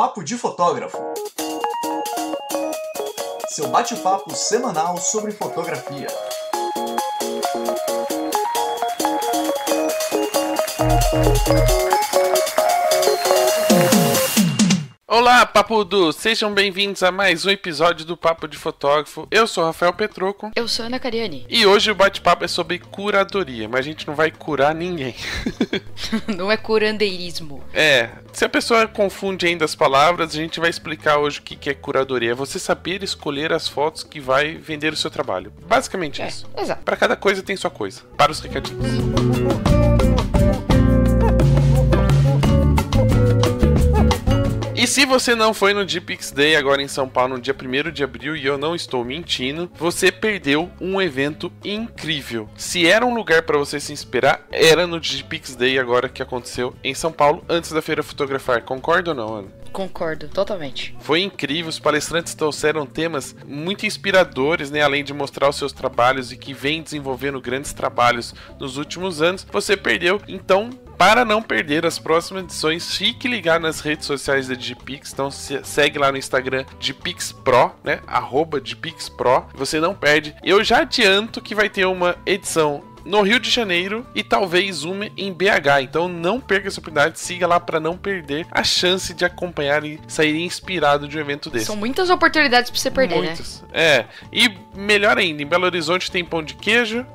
Papo de Fotógrafo. Seu bate-papo semanal sobre fotografia. Olá, papudos! Sejam bem-vindos a mais um episódio do Papo de Fotógrafo. Eu sou Rafael Petroco. Eu sou Ana Cariani. E hoje o bate-papo é sobre curadoria, mas a gente não vai curar ninguém. Não é curandeirismo. Se a pessoa confunde ainda as palavras, a gente vai explicar hoje o que é curadoria. É você saber escolher as fotos que vai vender o seu trabalho. Basicamente isso. Exato. Para cada coisa tem sua coisa. Para os recadinhos. E se você não foi no GPix Day agora em São Paulo no dia 1º de abril, e eu não estou mentindo, você perdeu um evento incrível. Se era um lugar para você se inspirar, era no GPix Day agora que aconteceu em São Paulo, antes da Feira Fotografar. Concorda ou não, Ana? Concordo, totalmente. Foi incrível, os palestrantes trouxeram temas muito inspiradores, né? Além de mostrar os seus trabalhos e que vem desenvolvendo grandes trabalhos nos últimos anos. Você perdeu, então... Para não perder as próximas edições, fique ligado nas redes sociais da GPix. Então segue lá no Instagram GPixPro, né? @GPixPro. Você não perde. Eu já adianto que vai ter uma edição no Rio de Janeiro e talvez uma em BH. Então não perca essa oportunidade, siga lá para não perder a chance de acompanhar e sair inspirado de um evento desse. São muitas oportunidades para você perder, muitas, né? E melhor ainda, em Belo Horizonte tem pão de queijo.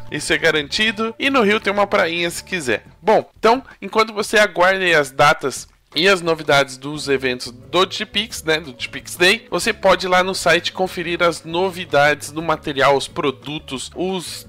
Isso é garantido. E no Rio tem uma prainha se quiser. Bom, então, enquanto você aguarda aí as datas e as novidades dos eventos do GPix, né, do GPix Day, você pode ir lá no site conferir as novidades do material, os produtos,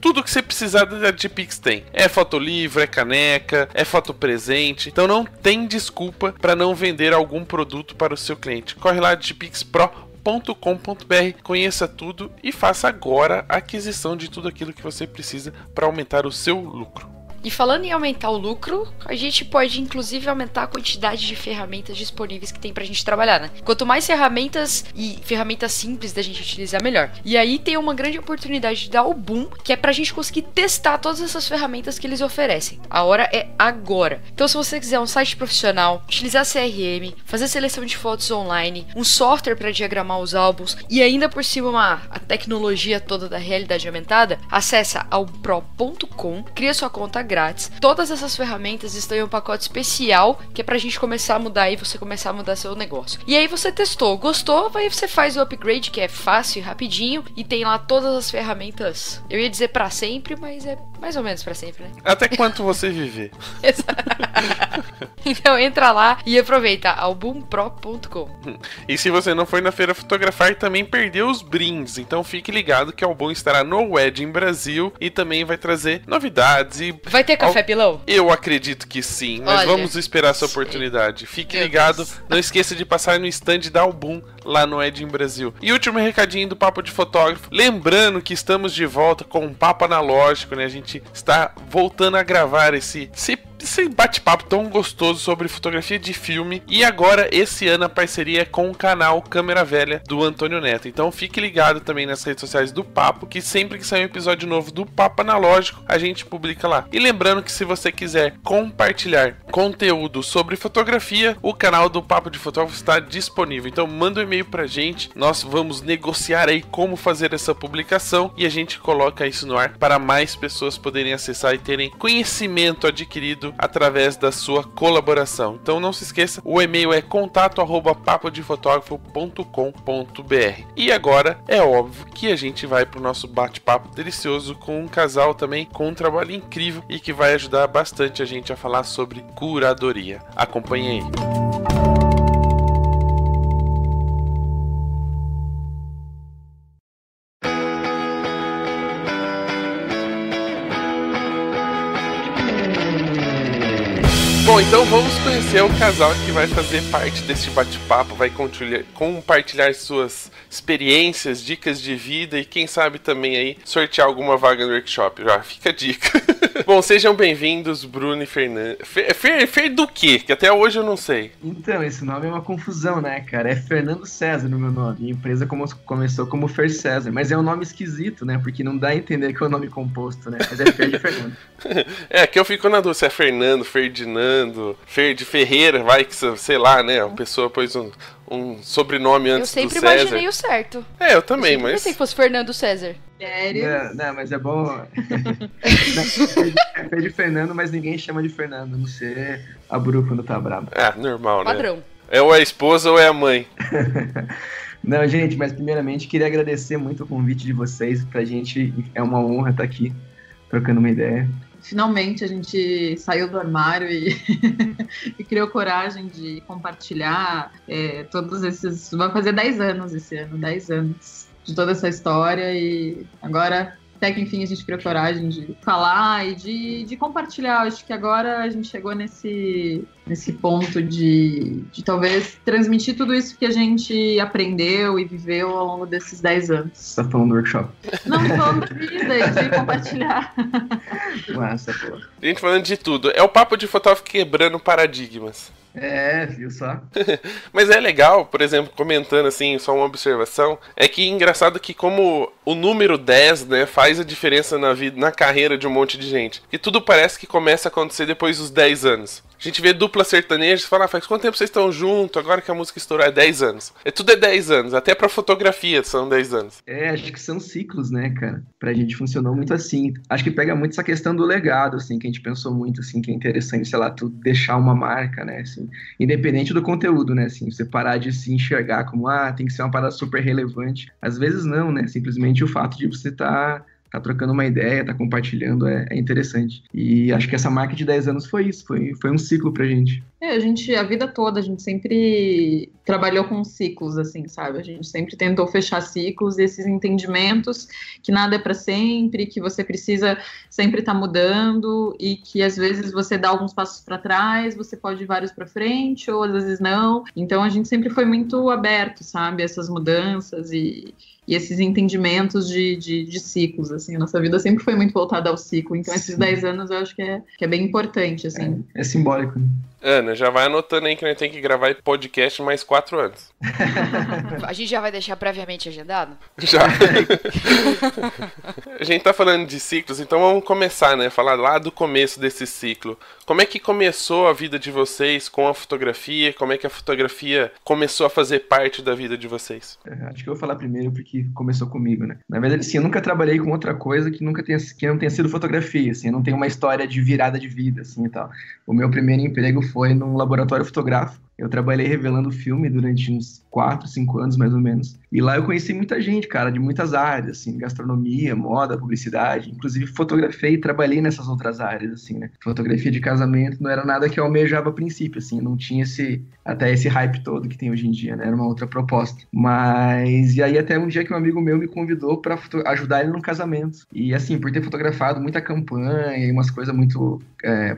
tudo que você precisar da GPix tem. É fotolivro, é caneca, é fotopresente, então não tem desculpa para não vender algum produto para o seu cliente. Corre lá de GPixPro.com.br, conheça tudo e faça agora a aquisição de tudo aquilo que você precisa para aumentar o seu lucro. E falando em aumentar o lucro, a gente pode inclusive aumentar a quantidade de ferramentas disponíveis que tem pra gente trabalhar, né? Quanto mais ferramentas e ferramentas simples da gente utilizar, melhor. E aí tem uma grande oportunidade da Album, que é pra gente conseguir testar todas essas ferramentas que eles oferecem. A hora é agora. Então se você quiser um site profissional, utilizar CRM, fazer seleção de fotos online, um software para diagramar os álbuns e ainda por cima a tecnologia toda da realidade aumentada, acessa albupro.com, cria sua conta grátis. Todas essas ferramentas estão em um pacote especial que é pra gente começar a mudar e você começar a mudar seu negócio. E aí você testou, gostou, aí você faz o upgrade, que é fácil e rapidinho, e tem lá todas as ferramentas. Eu ia dizer pra sempre, mas é mais ou menos pra sempre, né? Até quanto você viver. Então entra lá e aproveita albumpro.com. E se você não foi na Feira Fotografar, também perdeu os brindes. Então fique ligado que a Album estará no Wedding Brasil e também vai trazer novidades e... Vai ter café pilão? Eu acredito que sim, mas olha, vamos esperar essa oportunidade. Fique ligado, não esqueça de passar no stand da Album lá no Wedding Brasil. E último recadinho do Papo de Fotógrafo, lembrando que estamos de volta com um papo analógico, né? A gente está voltando a gravar esse bate-papo tão gostoso sobre fotografia de filme. E agora, esse ano, a parceria é com o canal Câmera Velha do Antônio Neto. Então fique ligado também nas redes sociais do Papo, que sempre que sair um episódio novo do Papo Analógico, a gente publica lá. E lembrando que se você quiser compartilhar conteúdo sobre fotografia, o canal do Papo de Fotógrafo está disponível. Então manda um e-mail pra gente, nós vamos negociar aí como fazer essa publicação e a gente coloca isso no ar para mais pessoas poderem acessar e terem conhecimento adquirido através da sua colaboração. Então não se esqueça, o e-mail é contato@papodifotógrafo.com.br. E agora é óbvio que a gente vai pro nosso bate-papo delicioso com um casal também com um trabalho incrível e que vai ajudar bastante a gente a falar sobre curadoria. Acompanhe aí. Bom, então vamos conhecer o casal que vai fazer parte desse bate-papo, vai compartilhar suas experiências, dicas de vida e quem sabe também aí sortear alguma vaga no workshop. Já fica a dica. Bom, sejam bem-vindos, Bruno e Fernando. Fer do quê? Que até hoje eu não sei. Então, esse nome é uma confusão, né, cara? É Fernando César no meu nome. E a empresa começou como Fer César. Mas é um nome esquisito, né? Porque não dá a entender que é um nome composto, né? Mas é Fer de Fernando. É, que eu fico na dúvida se é Fernando, Ferdinando. chamando de Ferreira, vai que, sei lá, né? A pessoa pôs um sobrenome antes do César. Eu sempre imaginei o certo. Eu também, eu pensei que fosse Fernando César. Sério? Não, mas é bom. É de Fernando, mas ninguém chama de Fernando, a não ser a Bru quando tá brava. Normal, né? Padrão. É ou a esposa ou é a mãe. Não, gente, mas primeiramente queria agradecer muito o convite de vocês. Pra gente é uma honra estar aqui trocando uma ideia. Finalmente a gente saiu do armário e criou coragem de compartilhar todos esses... Vai fazer 10 anos esse ano, 10 anos de toda essa história, e agora, até que enfim, a gente criou coragem de falar e de compartilhar. Acho que agora a gente chegou nesse ponto de talvez transmitir tudo isso que a gente aprendeu e viveu ao longo desses 10 anos. Você tá falando do workshop? Não, tô falando da vida e de compartilhar. Massa, pô. Gente, falando de tudo, é o papo de fotógrafo quebrando paradigmas. Viu só? Mas é legal, por exemplo, comentando assim, só uma observação, é que engraçado que como o número 10, né, faz a diferença na vida, na carreira de um monte de gente. E tudo parece que começa a acontecer depois dos 10 anos. A gente vê dupla sertaneja e fala, faz quanto tempo vocês estão juntos? Agora que a música estourou é 10 anos. Tudo é 10 anos, até pra fotografia são 10 anos. Acho que são ciclos, né, cara? Pra gente funcionou muito assim. Acho que pega muito essa questão do legado, assim, que a gente pensou muito, assim, que é interessante, sei lá, tu deixar uma marca, né, assim, independente do conteúdo, né, assim, você parar de se enxergar como, tem que ser uma parada super relevante. Às vezes não, né, simplesmente o fato de você tá trocando uma ideia, tá compartilhando é interessante. E acho que essa marca de 10 anos foi isso, foi um ciclo pra gente. A vida toda, a gente sempre trabalhou com ciclos, assim, sabe? A gente sempre tentou fechar ciclos, esses entendimentos que nada é pra sempre, que você precisa sempre estar mudando e que às vezes você dá alguns passos pra trás, você pode ir vários pra frente ou às vezes não. Então a gente sempre foi muito aberto, sabe? Essas mudanças e esses entendimentos de ciclos, assim. A nossa vida sempre foi muito voltada ao ciclo. Então, esses 10 anos eu acho que é bem importante, assim. É simbólico. Ana, já vai anotando aí que a gente tem que gravar podcast mais 4 anos. A gente já vai deixar previamente agendado? Já. A gente tá falando de ciclos, então vamos começar, né? Falar lá do começo desse ciclo. Como é que começou a vida de vocês com a fotografia? Como é que a fotografia começou a fazer parte da vida de vocês? Acho que eu vou falar primeiro porque começou comigo, né? Na verdade, assim, eu nunca trabalhei com outra coisa que não tenha sido fotografia, assim. Eu não tenho uma história de virada de vida, assim, e tal. O meu primeiro emprego foi num laboratório fotográfico. Eu trabalhei revelando filme durante uns 4, 5 anos, mais ou menos. E lá eu conheci muita gente, cara, de muitas áreas, assim, gastronomia, moda, publicidade. Inclusive, fotografei e trabalhei nessas outras áreas, assim, né? Fotografia de casamento não era nada que eu almejava a princípio, assim. Não tinha até esse hype todo que tem hoje em dia, né? Era uma outra proposta. Mas, e aí até um dia que um amigo meu me convidou pra ajudar ele num casamento. E, assim, por ter fotografado muita campanha e umas coisas muito...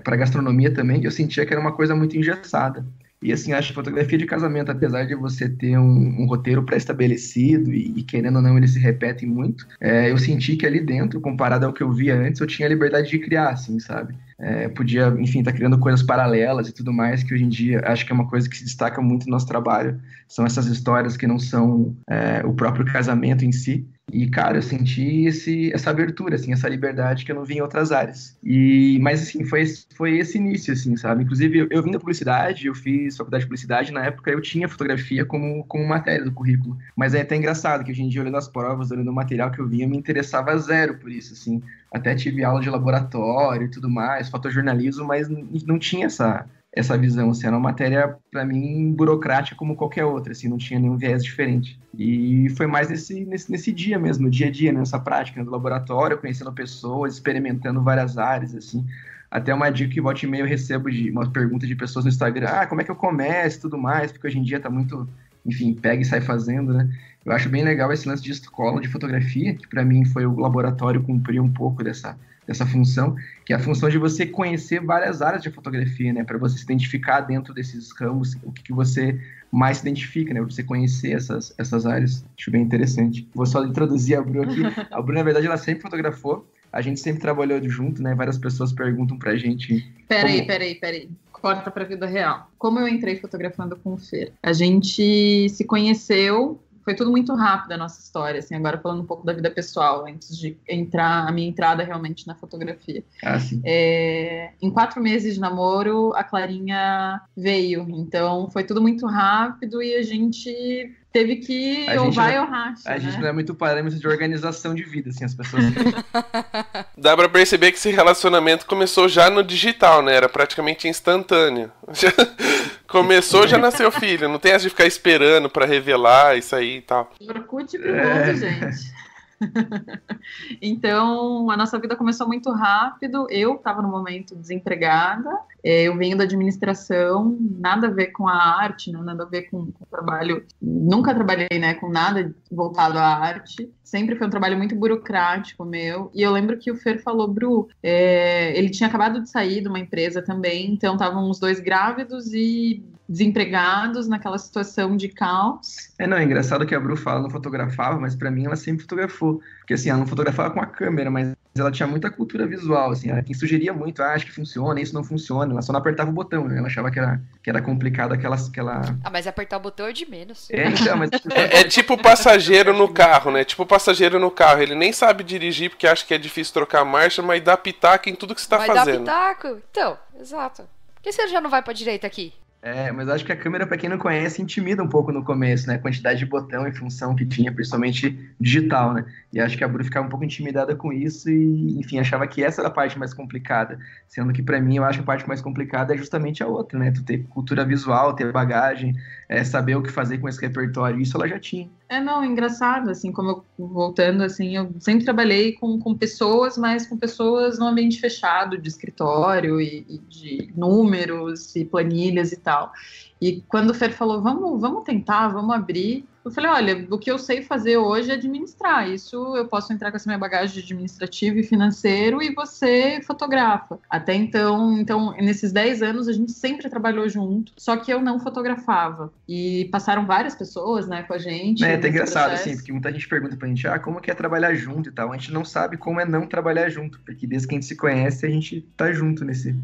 pra gastronomia também, eu sentia que era uma coisa muito engessada. E assim, acho que fotografia de casamento, apesar de você ter um roteiro pré-estabelecido e querendo ou não eles se repetem muito, eu senti que ali dentro, comparado ao que eu via antes, eu tinha a liberdade de criar, assim, sabe? Podia, enfim, tá criando coisas paralelas e tudo mais, que hoje em dia acho que é uma coisa que se destaca muito no nosso trabalho. São essas histórias que não são o próprio casamento em si. E, cara, eu senti essa abertura, assim, essa liberdade que eu não vi em outras áreas. Mas, assim, foi esse início, assim, sabe? Inclusive, eu vim da publicidade, eu fiz faculdade de publicidade, na época eu tinha fotografia como matéria do currículo. Mas é até engraçado que hoje em dia, olhando as provas, olhando o material que eu vinha, eu me interessava zero por isso, assim. Até tive aula de laboratório e tudo mais, fotojornalismo, mas não tinha essa visão, assim, era uma matéria, pra mim, burocrática como qualquer outra, assim, não tinha nenhum viés diferente. E foi mais nesse dia mesmo, no dia a dia, nessa prática, do laboratório, conhecendo pessoas, experimentando várias áreas, assim. Até uma dica que volta e meia eu recebo uma pergunta de pessoas no Instagram, como é que eu começo e tudo mais, porque hoje em dia tá muito, enfim, pega e sai fazendo, né? Eu acho bem legal esse lance de escola de fotografia, que pra mim foi o laboratório cumprir um pouco dessa função, que é a função de você conhecer várias áreas de fotografia, né, para você se identificar dentro desses ramos, o que você mais se identifica, né, para você conhecer essas áreas. Acho bem interessante. Vou só introduzir a Bru aqui. A Bru, na verdade, ela sempre fotografou, a gente sempre trabalhou junto, né, várias pessoas perguntam pra gente... Peraí. Corta pra vida real. Como eu entrei fotografando com o Fer? A gente se conheceu... foi tudo muito rápido a nossa história, assim, agora falando um pouco da vida pessoal, antes de a minha entrada realmente na fotografia. Sim. Em 4 meses de namoro, a Clarinha veio, então foi tudo muito rápido e a gente teve que ou vai ou racha. A gente não é muito parâmetro de organização de vida, assim, as pessoas. Dá pra perceber que esse relacionamento começou já no digital, né? Era praticamente instantâneo. Começou, já nasceu filho. Não tem essa de ficar esperando pra revelar isso aí e tal. Orkut pro mundo, gente. Então, a nossa vida começou muito rápido. Eu estava no momento desempregada. Eu venho da administração, nada a ver com a arte, não, nada a ver com o trabalho. Nunca trabalhei, né, com nada voltado à arte. Sempre foi um trabalho muito burocrático meu. E eu lembro que o Fer falou, Bru, ele tinha acabado de sair de uma empresa também, então estavam os 2 grávidos e desempregados naquela situação de caos. É engraçado que a Bru fala, não fotografava, mas pra mim ela sempre fotografou. Porque assim, ela não fotografava com a câmera, mas ela tinha muita cultura visual, assim, ela quem sugeria muito, acho que funciona, isso não funciona, ela só não apertava o botão, né? Ela achava que era complicado aquela... mas apertar o botão é de menos. Mas... É tipo o passageiro no carro, né? Tipo o passageiro no carro, ele nem sabe dirigir porque acha que é difícil trocar a marcha, mas dá pitaco em tudo que você tá fazendo. Dá pitaco? Então, exato. Por que você já não vai pra direita aqui? Mas acho que a câmera, pra quem não conhece, intimida um pouco no começo, né? A quantidade de botão e função que tinha, principalmente digital, né? E acho que a Bru ficava um pouco intimidada com isso e, enfim, achava que essa era a parte mais complicada. Sendo que, pra mim, eu acho que a parte mais complicada é justamente a outra, né? Tu ter cultura visual, ter bagagem, saber o que fazer com esse repertório. Isso ela já tinha. Engraçado, assim, como eu, voltando, assim, eu sempre trabalhei com pessoas, mas com pessoas no ambiente fechado, de escritório e de números e planilhas e tal. E quando o Fer falou, vamos tentar, vamos abrir, eu falei, olha, o que eu sei fazer hoje é administrar, isso eu posso entrar com essa minha bagagem de administrativo e financeiro e você fotografa. Até então, nesses 10 anos a gente sempre trabalhou junto, só que eu não fotografava. E passaram várias pessoas, né, com a gente. É até engraçado, assim, porque muita gente pergunta pra gente, como que é trabalhar junto e tal. A gente não sabe como é não trabalhar junto, porque desde que a gente se conhece, a gente tá junto nesse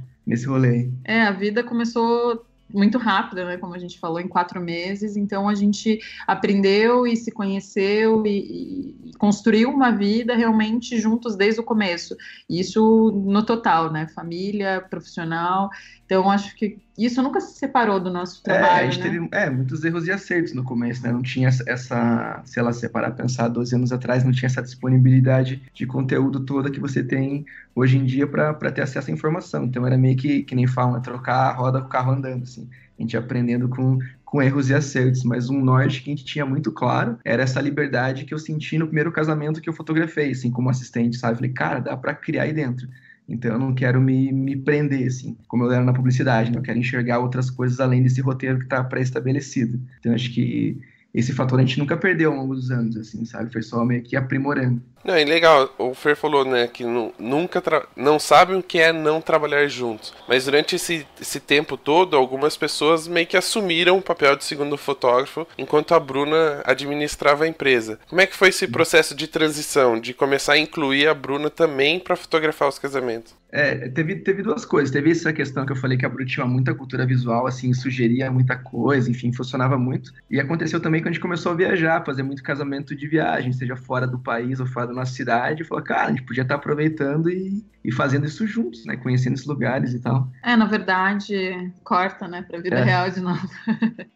rolê. A vida começou muito rápida, né, como a gente falou, em 4 meses, então a gente aprendeu e se conheceu e construiu uma vida realmente juntos desde o começo, isso no total, né, família, profissional, então acho que isso nunca se separou do nosso trabalho, a gente teve muitos erros e acertos no começo, né, não tinha essa, sei lá, se parar a pensar 12 anos atrás, não tinha essa disponibilidade de conteúdo toda que você tem hoje em dia para ter acesso à informação, então era meio que nem falam, trocar a roda com o carro andando, assim, a gente aprendendo com erros e acertos, mas um norte que a gente tinha muito claro era essa liberdade que eu senti no primeiro casamento que eu fotografei, assim, como assistente, sabe, falei, cara, dá para criar aí dentro. Então eu não quero me prender, assim, como eu era na publicidade, né? Eu quero enxergar outras coisas além desse roteiro que está pré-estabelecido. Então acho que esse fator a gente nunca perdeu ao longo dos anos, assim, sabe? Foi só meio que aprimorando. Não, é legal, o Fer falou, né, que não sabem o que é não trabalhar juntos. Mas durante esse tempo todo, algumas pessoas meio que assumiram o papel de segundo fotógrafo, enquanto a Bruna administrava a empresa. Como é que foi esse processo de transição, de começar a incluir a Bruna também para fotografar os casamentos? Teve 2 coisas. Teve essa questão que eu falei que a Bruna tinha muita cultura visual, assim, sugeria muita coisa, enfim, funcionava muito. E aconteceu também que a gente começou a viajar, fazer muito casamento de viagem, seja fora do país ou fora da nossa cidade, e falou, cara, a gente podia estar aproveitando e fazendo isso juntos, né, conhecendo esses lugares e tal. Na verdade, corta, né, pra vida real de novo.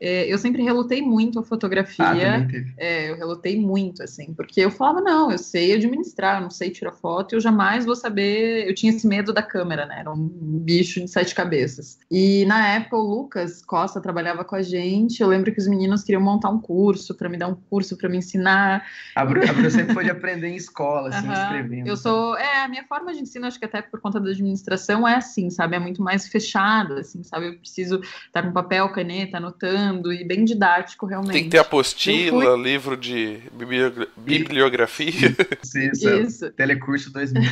Eu sempre relutei muito a fotografia. Também teve. Eu relutei muito, assim, porque eu falava, não, eu sei administrar, eu não sei tirar foto, eu jamais vou saber, eu tinha esse medo da câmera, né, era um bicho de 7 cabeças. E na época o Lucas Costa trabalhava com a gente, eu lembro que os meninos queriam montar um curso, pra me dar um curso, pra me ensinar. A Bruna sempre foi de aprender em escola, assim, escrevendo. Eu sou, a minha forma de ensino, acho que até por conta da administração é assim, sabe, é muito mais fechada, assim, sabe, eu preciso estar com papel, caneta, anotando, e bem didático, realmente. Tem que ter apostila, livro de bibliografia. Isso. Telecurso 2000.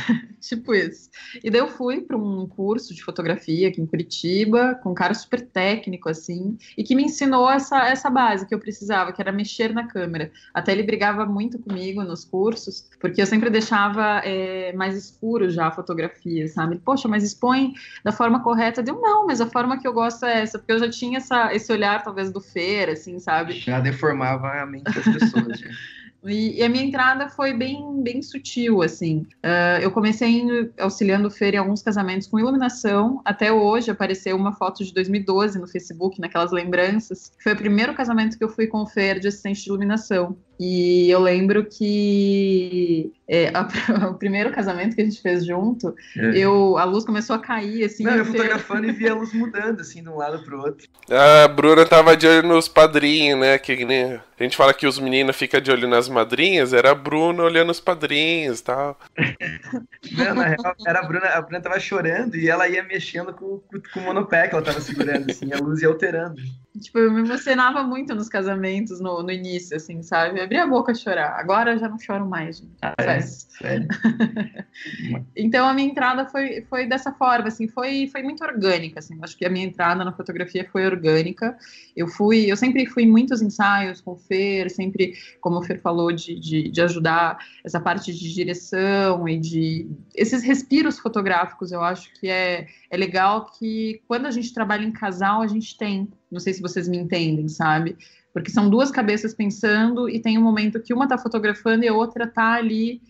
Tipo isso. E daí eu fui para um curso de fotografia aqui em Curitiba, com um cara super técnico, assim, e que me ensinou essa base que eu precisava, que era mexer na câmera. Até ele brigava muito comigo nos cursos, porque eu sempre deixava mais escuro já a fotografia, sabe? Poxa, mas expõe da forma correta. Deu, não, mas a forma que eu gosto é essa, porque eu já tinha esse olhar, talvez, do Fer, assim, sabe? Já deformava a mente das pessoas, já. E a minha entrada foi bem sutil, assim. Eu comecei auxiliando o Fer em alguns casamentos com iluminação. Até hoje apareceu uma foto de 2012 no Facebook, naquelas lembranças. Foi o primeiro casamento que eu fui com o Fer de assistente de iluminação. E eu lembro que o primeiro casamento que a gente fez junto, a luz começou a cair, assim. Não, eu fotografando e via a luz mudando, assim, de um lado pro outro. A Bruna tava de olho nos padrinhos, né? Que nem a gente fala que os meninos ficam de olho nas madrinhas, era a Bruna olhando os padrinhos e tal. Não, na real, era a Bruna tava chorando e ela ia mexendo com o monopé que ela tava segurando, assim, a luz ia alterando. Tipo, eu me emocionava muito nos casamentos no início, assim, sabe? Eu abria a boca a chorar. Agora eu já não choro mais, gente. Sério? Então a minha entrada foi dessa forma, assim, foi muito orgânica, assim. Acho que a minha entrada na fotografia foi orgânica. Eu sempre fui em muitos ensaios com o Fer, sempre, como o Fer falou, de ajudar essa parte de direção e de esses respiros fotográficos. Eu acho que é legal que quando a gente trabalha em casal, a gente tem. Não sei se vocês me entendem, sabe? Porque são duas cabeças pensando e tem um momento que uma tá fotografando e a outra tá ali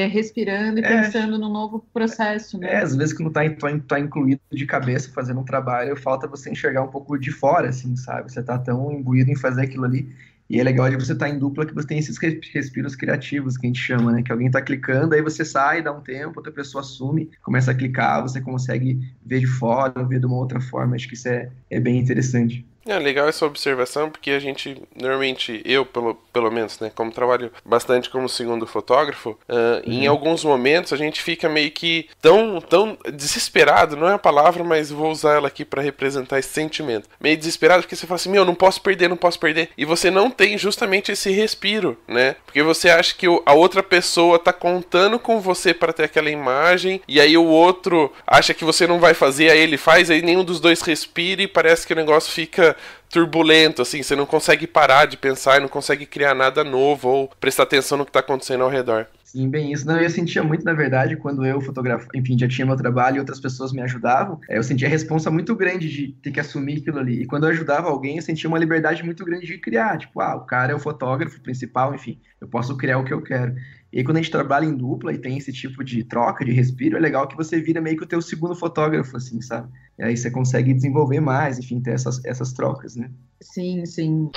respirando e pensando no novo processo, né? Às vezes quando tá incluído de cabeça fazendo um trabalho, falta você enxergar um pouco de fora, assim, sabe? Você tá tão imbuído em fazer aquilo ali. E é legal de você estar em dupla que você tem esses respiros criativos que a gente chama, né? Que alguém tá clicando, aí você sai, dá um tempo, outra pessoa assume, começa a clicar, você consegue ver de fora, ver de uma outra forma. Acho que isso é bem interessante. É legal essa observação, porque a gente, normalmente, eu pelo menos, né, como trabalho bastante como segundo fotógrafo, em alguns momentos a gente fica meio que tão desesperado, não é a palavra, mas vou usar ela aqui para representar esse sentimento. Meio desesperado porque você fala assim, não posso perder, e você não tem justamente esse respiro, né, porque você acha que a outra pessoa tá contando com você para ter aquela imagem, e aí o outro acha que você não vai fazer, aí ele faz, aí nenhum dos dois respira e parece que o negócio fica turbulento, assim, você não consegue parar de pensar e não consegue criar nada novo ou prestar atenção no que está acontecendo ao redor. Sim, bem isso. Não, eu sentia muito, na verdade, quando eu fotografava, enfim, já tinha meu trabalho e outras pessoas me ajudavam, eu sentia a responsa muito grande de ter que assumir aquilo ali. E quando eu ajudava alguém, eu sentia uma liberdade muito grande de criar. Tipo, o cara é o fotógrafo principal, enfim, eu posso criar o que eu quero. E aí, quando a gente trabalha em dupla e tem esse tipo de troca, de respiro, é legal que você vira meio que o teu segundo fotógrafo, assim, sabe? E aí você consegue desenvolver mais, enfim, ter essas trocas, né? Sim, sim.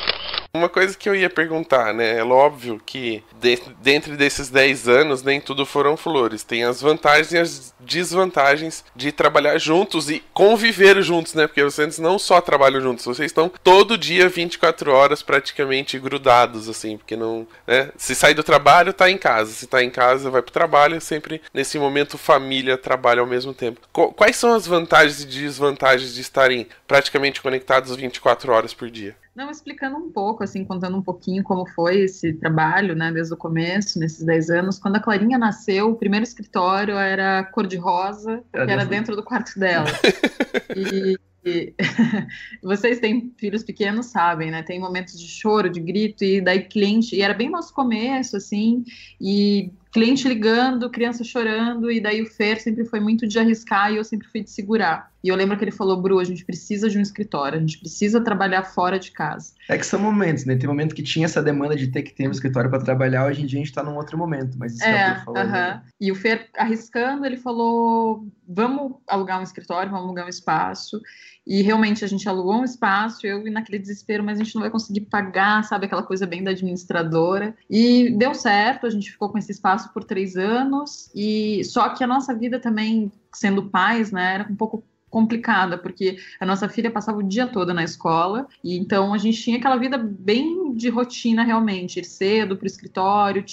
Uma coisa que eu ia perguntar, né? É óbvio que dentro desses 10 anos nem tudo foram flores. Tem as vantagens e as desvantagens de trabalhar juntos e conviver juntos, né? Porque vocês não só trabalham juntos, vocês estão todo dia 24 horas praticamente grudados, assim, porque não, né? Se sai do trabalho, tá em casa. Se tá em casa, vai pro trabalho, sempre nesse momento família, trabalho ao mesmo tempo. Quais são as vantagens e desvantagens de estarem praticamente conectados 24 horas por dia? Não, explicando um pouco, assim, contando um pouquinho como foi esse trabalho, né, desde o começo, nesses 10 anos. Quando a Clarinha nasceu, o primeiro escritório era cor-de-rosa, porque era dentro do quarto dela. E vocês têm filhos pequenos, sabem, né? Tem momentos de choro, de grito, e daí cliente, e era bem nosso começo, assim, e cliente ligando, criança chorando, e daí o Fer sempre foi muito de arriscar e eu sempre fui de segurar. E eu lembro que ele falou, Bru, a gente precisa de um escritório, a gente precisa trabalhar fora de casa. É que são momentos, né? Tem momento que tinha essa demanda de ter que ter um escritório para trabalhar, hoje em dia a gente tá num outro momento, mas isso que a Bru falou. Né? E o Fer arriscando, ele falou, vamos alugar um escritório, vamos alugar um espaço. E realmente a gente alugou um espaço, eu naquele desespero, mas a gente não vai conseguir pagar, sabe, aquela coisa bem da administradora. E deu certo, a gente ficou com esse espaço por 3 anos, e só que a nossa vida também, sendo pais, né, era um pouco complicada, porque a nossa filha passava o dia todo na escola, e então a gente tinha aquela vida bem de rotina realmente, ir cedo para o escritório,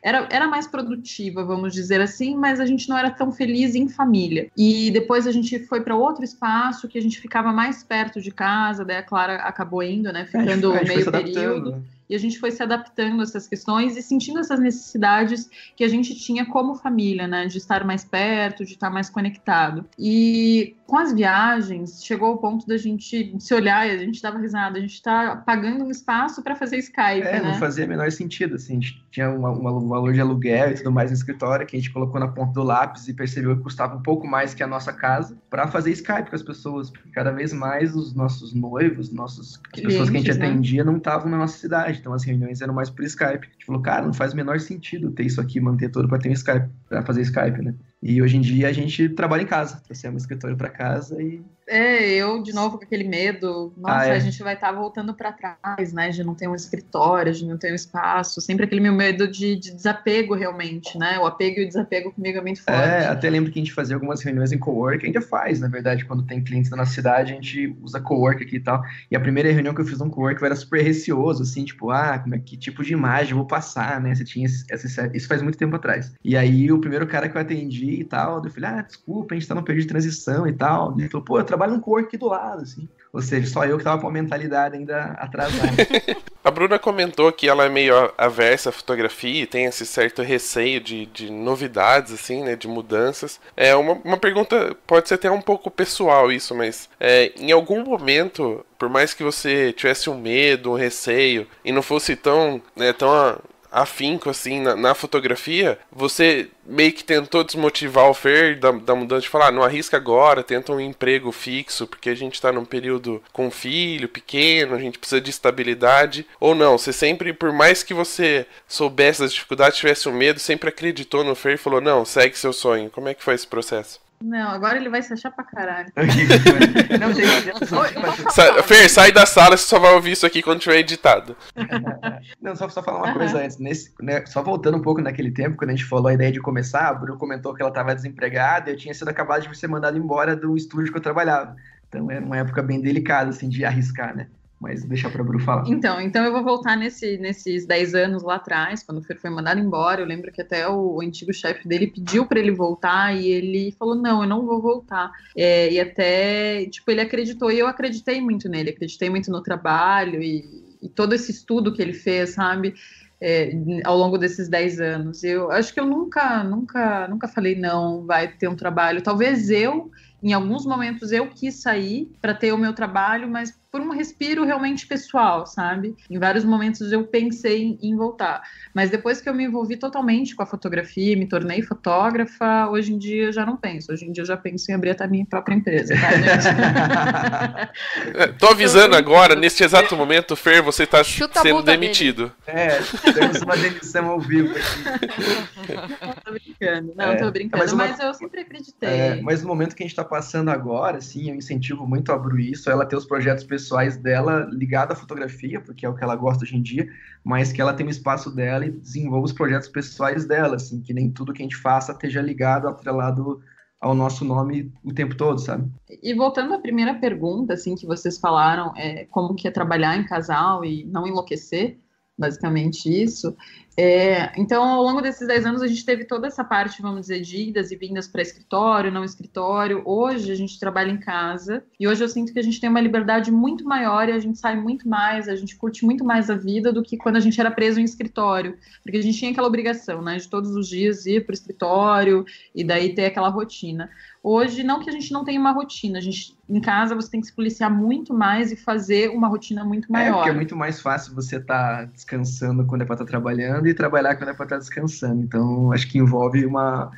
era mais produtiva, vamos dizer assim, mas a gente não era tão feliz em família. E depois a gente foi para outro espaço, que a gente ficava mais perto de casa, daí a Clara acabou indo, né, ficando meio período. e a gente foi se adaptando a essas questões e sentindo essas necessidades que a gente tinha como família, né, de estar mais perto, de estar mais conectado. E com as viagens, chegou ao ponto da gente se olhar e a gente dava risada, a gente está pagando um espaço para fazer Skype, né? Não fazia o menor sentido, assim, a gente tinha um valor de aluguel e tudo mais no escritório, que a gente colocou na ponta do lápis e percebeu que custava um pouco mais que a nossa casa para fazer Skype com as pessoas, porque cada vez mais os nossos noivos, as pessoas que a gente atendia não estavam na nossa cidade, então as reuniões eram mais por Skype. A gente falou, cara, não faz o menor sentido ter isso aqui, manter tudo para ter um Skype, para fazer Skype, né? E hoje em dia a gente trabalha em casa, trouxemos um escritório para casa e... eu de novo com aquele medo, nossa, a gente vai estar voltando para trás, né, de não ter um escritório, de não ter um espaço, sempre aquele meu medo de desapego realmente, né, o apego e o desapego comigo é muito forte. Até lembro que a gente fazia algumas reuniões em cowork, ainda faz, na verdade, quando tem clientes da nossa cidade, a gente usa cowork aqui e tal, e a primeira reunião que eu fiz no cowork eu era super receoso, assim, tipo, que tipo de imagem eu vou passar, né, você tinha isso faz muito tempo atrás. E aí o primeiro cara que eu atendi e tal, eu falei, desculpa, a gente tá no período de transição e tal, ele falou, eu trabalho num cowork aqui do lado, assim. Ou seja, só eu que tava com a mentalidade ainda atrasada. A Bruna comentou que ela é meio aversa à fotografia e tem esse certo receio de novidades, assim, né, de mudanças. Uma pergunta, pode ser até um pouco pessoal isso, mas em algum momento, por mais que você tivesse um medo, um receio, e não fosse tão afinco assim na fotografia, você meio que tentou desmotivar o Fer da mudança de falar, não arrisca agora, tenta um emprego fixo, porque a gente tá num período com filho pequeno, a gente precisa de estabilidade, ou não, você sempre, por mais que você soubesse das dificuldades, tivesse um medo, sempre acreditou no Fer e falou, não, segue seu sonho. Como é que foi esse processo? Não, agora ele vai se achar pra caralho. Fer, sai da sala, você só vai ouvir isso aqui quando tiver editado. Não, só falar uma coisa antes. Só voltando um pouco naquele tempo, quando a gente falou a ideia de começar, a Bru comentou que ela estava desempregada e eu tinha sido acabado de ser mandado embora do estúdio que eu trabalhava. Então era uma época bem delicada, assim, de arriscar, né? Mas deixa pra Bru falar. Então eu vou voltar nesses 10 anos lá atrás, quando o Fer foi mandado embora. Eu lembro que até o antigo chefe dele pediu para ele voltar e ele falou, não, eu não vou voltar. E até, ele acreditou e eu acreditei muito nele, acreditei muito no trabalho e todo esse estudo que ele fez, sabe? Ao longo desses 10 anos. Eu acho que eu nunca falei, não, vai ter um trabalho. Talvez em alguns momentos eu quis sair para ter o meu trabalho, mas por um respiro realmente pessoal, sabe? Em vários momentos eu pensei em voltar. Mas depois que eu me envolvi totalmente com a fotografia, me tornei fotógrafa, hoje em dia eu já não penso. Hoje em dia eu já penso em abrir a minha própria empresa, tá, gente? Tô avisando agora, neste exato momento, Fer, você tá sendo demitido. Temos uma demissão ao vivo aqui. Tô brincando. Não, tô brincando, mas eu sempre acreditei. Mas no momento que a gente tá passando agora, assim, eu incentivo muito a Bru isso, ela ter os projetos pessoais dela ligados à fotografia, porque é o que ela gosta hoje em dia, mas que ela tem o espaço dela e desenvolva os projetos pessoais dela, assim, que nem tudo que a gente faça esteja ligado, atrelado ao nosso nome o tempo todo, sabe? E voltando à primeira pergunta, assim, que vocês falaram, como que é trabalhar em casal e não enlouquecer, basicamente isso. Então, ao longo desses 10 anos, a gente teve toda essa parte, vamos dizer, de idas e vindas para escritório, não escritório. Hoje, a gente trabalha em casa e hoje eu sinto que a gente tem uma liberdade muito maior e a gente sai muito mais, a gente curte muito mais a vida do que quando a gente era preso em escritório, porque a gente tinha aquela obrigação, né, de todos os dias ir para o escritório e daí ter aquela rotina. Hoje, não que a gente não tenha uma rotina, em casa você tem que se policiar muito mais e fazer uma rotina muito maior. Porque é muito mais fácil você estar descansando quando é para estar trabalhando e trabalhar quando é para estar descansando. Então, acho que envolve uma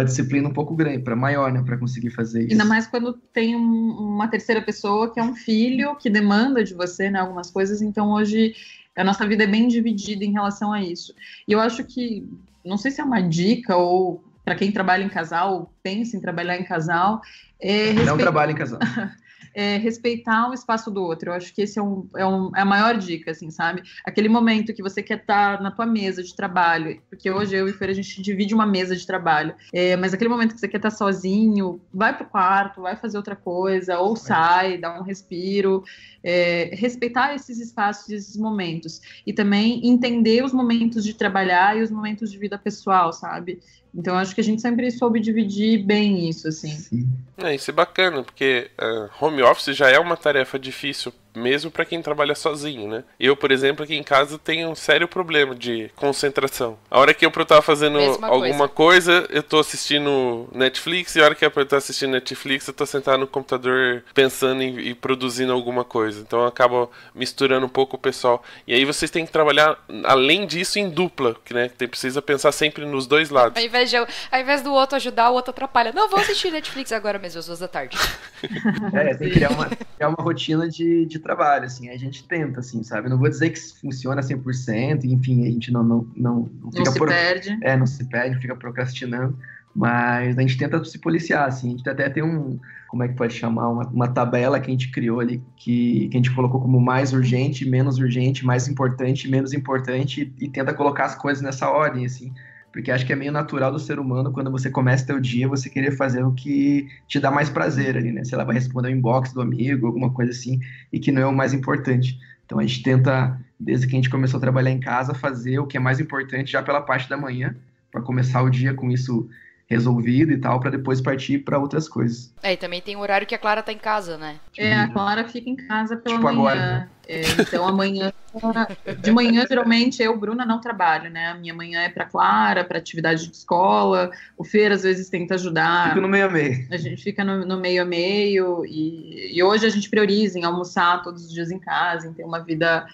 disciplina um pouco grande, maior, né, para conseguir fazer isso. Ainda mais quando tem uma terceira pessoa que é um filho, que demanda de você, né, algumas coisas. Então, hoje, a nossa vida é bem dividida em relação a isso. E eu acho que, não sei se é uma dica ou para quem trabalha em casal, pensa em trabalhar em casal. Não trabalha em casal. Respeitar o espaço do outro. Eu acho que esse é a maior dica, assim, sabe? Aquele momento que você quer estar na tua mesa de trabalho, porque hoje eu e Fer, a gente divide uma mesa de trabalho, mas aquele momento que você quer estar sozinho, vai pro quarto, vai fazer outra coisa, ou sai, dá um respiro, respeitar esses espaços e esses momentos. E também entender os momentos de trabalhar e os momentos de vida pessoal, sabe? Então, acho que a gente sempre soube dividir bem isso, assim. Isso é bacana, porque home office já é uma tarefa difícil mesmo pra quem trabalha sozinho, né? Eu, por exemplo, aqui em casa tenho um sério problema de concentração. A hora que eu tava fazendo alguma coisa, eu tô assistindo Netflix, e a hora que eu tô assistindo Netflix, eu tô sentado no computador pensando e produzindo alguma coisa. Então eu acabo misturando um pouco o pessoal. E aí vocês têm que trabalhar, além disso, em dupla, né? Precisa pensar sempre nos dois lados. Ao invés do outro ajudar, o outro atrapalha. Não, vou assistir Netflix agora mesmo, às 2h. Tem que criar uma rotina de trabalho, assim. A gente tenta, assim, sabe? Não vou dizer que funciona 100%, enfim, a gente não perde. Não se perde, fica procrastinando. Mas a gente tenta se policiar, assim. A gente até tem como é que pode chamar? Uma tabela que a gente criou ali, que a gente colocou como mais urgente, menos urgente, mais importante, menos importante, e tenta colocar as coisas nessa ordem, assim. Porque acho que é meio natural do ser humano, quando você começa teu dia, você querer fazer o que te dá mais prazer ali, né? Sei lá, vai responder o inbox do amigo, alguma coisa assim, e que não é o mais importante. Então a gente tenta, desde que a gente começou a trabalhar em casa, fazer o que é mais importante já pela parte da manhã, para começar o dia com isso resolvido e tal, para depois partir para outras coisas. E também tem o horário que a Clara tá em casa, né? A Clara fica em casa pela manhã. Agora, né? Então amanhã, de manhã geralmente eu, Bruna, não trabalho, né? A minha manhã é para Clara, para atividade de escola. O Fer às vezes tenta ajudar. Fica no meio a meio. A gente fica no meio a meio e hoje a gente prioriza em almoçar todos os dias em casa, em ter uma vida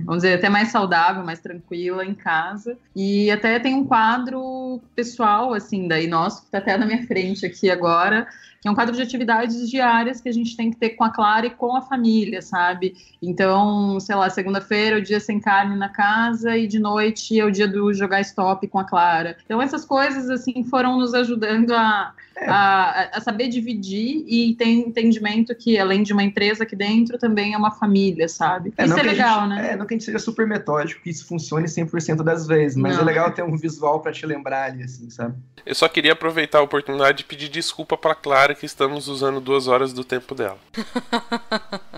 vamos dizer, até mais saudável, mais tranquila em casa. E até tem um quadro pessoal, assim, daí nosso, que tá até na minha frente aqui agora, que é um quadro de atividades diárias que a gente tem que ter com a Clara e com a família, sabe? Então, sei lá, segunda-feira é o dia sem carne na casa e de noite é o dia do jogar stop com a Clara. Então, essas coisas, assim, foram nos ajudando a saber dividir e ter entendimento que, além de uma empresa aqui dentro, também é uma família, sabe? Isso é legal, né? Não que a gente seja super metódico, que isso funcione 100% das vezes, mas é legal ter um visual pra te lembrar ali, assim, sabe? Eu só queria aproveitar a oportunidade de pedir desculpa pra Clara, que estamos usando 2 horas do tempo dela.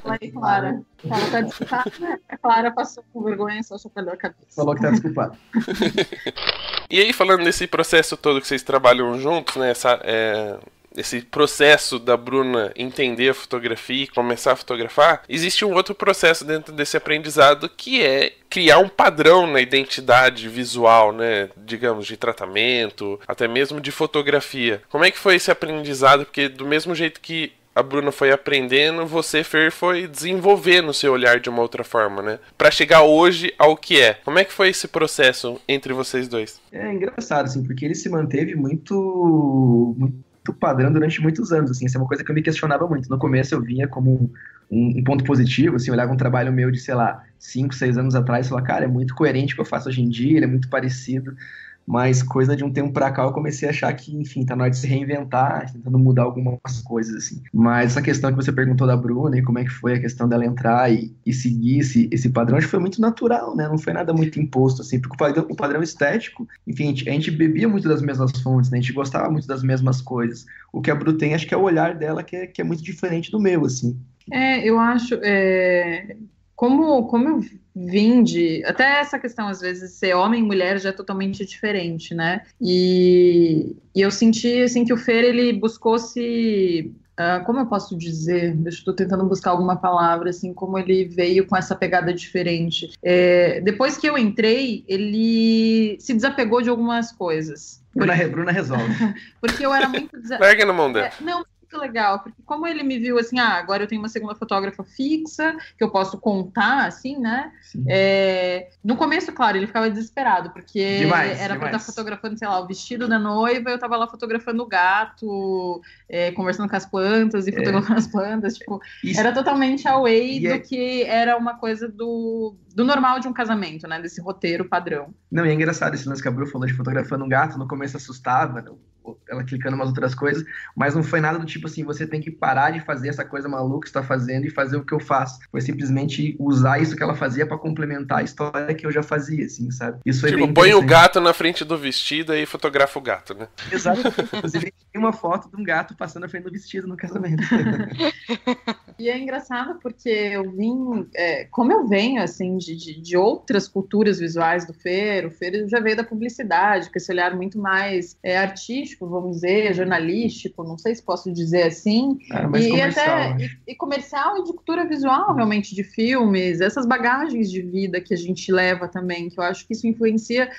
Aí, Clara. Ela tá desculpada, né? A Clara passou com vergonha, só chacoalhou a cabeça. Falou que tá desculpada. E aí, falando nesse processo todo que vocês trabalham juntos, né? Esse processo da Bruna entender a fotografia e começar a fotografar, existe um outro processo dentro desse aprendizado, que é criar um padrão na identidade visual, né? Digamos, de tratamento, até mesmo de fotografia. Como é que foi esse aprendizado? Porque do mesmo jeito que a Bruna foi aprendendo, você, Fer, foi desenvolvendo o seu olhar de uma outra forma, né? Pra chegar hoje ao que é. Como é que foi esse processo entre vocês dois? É engraçado, assim, porque ele se manteve muito padrão durante muitos anos, assim. Essa é uma coisa que eu me questionava muito. No começo eu vinha como um ponto positivo, assim, eu olhava um trabalho meu de, sei lá, 5, 6 anos atrás e falava, cara, é muito coerente o que eu faço hoje em dia, ele é muito parecido. Mas coisa de um tempo pra cá eu comecei a achar que, enfim, tá na hora de se reinventar, tentando mudar algumas coisas, assim. Mas essa questão que você perguntou da Bruna, e como é que foi a questão dela entrar e seguir esse padrão, acho que foi muito natural, né? Não foi nada muito imposto, assim, porque o padrão estético, enfim, a gente bebia muito das mesmas fontes, né? A gente gostava muito das mesmas coisas. O que a Bru tem, acho que é o olhar dela que é muito diferente do meu, assim. Eu acho... Como eu vim de... Até essa questão, às vezes, ser homem e mulher já é totalmente diferente, né? E eu senti, assim, que o Fer, ele buscou se... como eu posso dizer? Estou tentando buscar alguma palavra, assim, como ele veio com essa pegada diferente. Depois que eu entrei, ele se desapegou de algumas coisas. Bruna resolve. Porque eu era muito... Larga na mão dela. Não, legal, porque como ele me viu assim, agora eu tenho uma segunda fotógrafa fixa, que eu posso contar, assim, né? No começo, claro, ele ficava desesperado, porque era pra estar fotografando, sei lá, o vestido da noiva, eu tava lá fotografando o gato, conversando com as plantas e fotografando as plantas, tipo, era totalmente away do que era uma coisa do normal de um casamento, né? Desse roteiro padrão. Não, e é engraçado esse lance que a Bru falou de fotografando um gato, no começo assustava, né? Ela clicando em umas outras coisas, mas não foi nada do tipo assim, você tem que parar de fazer essa coisa maluca que você tá fazendo e fazer o que eu faço. Foi simplesmente usar isso que ela fazia pra complementar a história que eu já fazia, assim, sabe? Isso foi bem põe o gato na frente do vestido e fotografa o gato, né? Exato. Inclusive, tem uma foto de um gato passando na frente do vestido no casamento. E é engraçado porque eu vim, como eu venho, assim, de outras culturas visuais do Fer, o Fer já veio da publicidade, com esse olhar muito mais artístico, vamos dizer, jornalístico, não sei se posso dizer assim. Mais comercial, e comercial e de cultura visual, realmente, de filmes, essas bagagens de vida que a gente leva também, que eu acho que isso influencia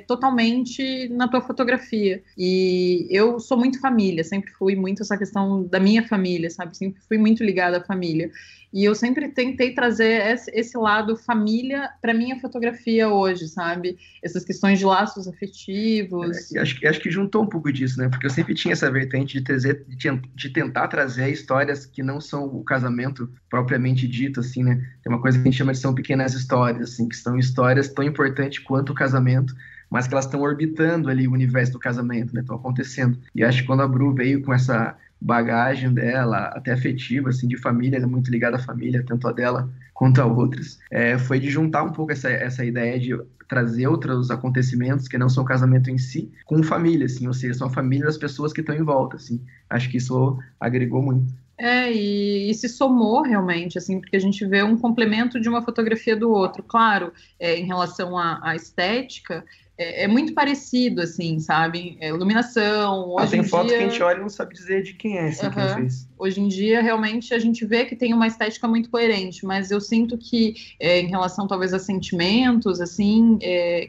totalmente na tua fotografia. E eu sou muito família, sempre fui muito essa questão da minha família, sabe? Sempre fui muito ligada à família. E eu sempre tentei trazer esse lado família para minha fotografia hoje, sabe? Essas questões de laços afetivos. Acho que juntou um pouco disso, né? Porque eu sempre tinha essa vertente de tentar trazer histórias que não são o casamento propriamente dito, assim, né? Tem uma coisa que a gente chama de são pequenas histórias, assim, que são histórias tão importantes quanto o casamento, mas que elas estão orbitando ali o universo do casamento, né? Estão acontecendo. E acho que quando a Bru veio com essa bagagem dela, até afetiva, assim, de família, ela é muito ligada à família, tanto a dela quanto a outras, foi de juntar um pouco essa ideia de trazer outros acontecimentos que não são o casamento em si, com família, assim, ou seja, são a família das pessoas que estão em volta, assim. Acho que isso agregou muito. E se somou realmente, assim, porque a gente vê um complemento de uma fotografia do outro. Claro, em relação à estética, é muito parecido, assim, sabe? Iluminação, hoje tem em foto dia... que a gente olha e não sabe dizer de quem é, assim, quem fez. Hoje em dia, realmente, a gente vê que tem uma estética muito coerente, mas eu sinto que, em relação, talvez, a sentimentos, assim,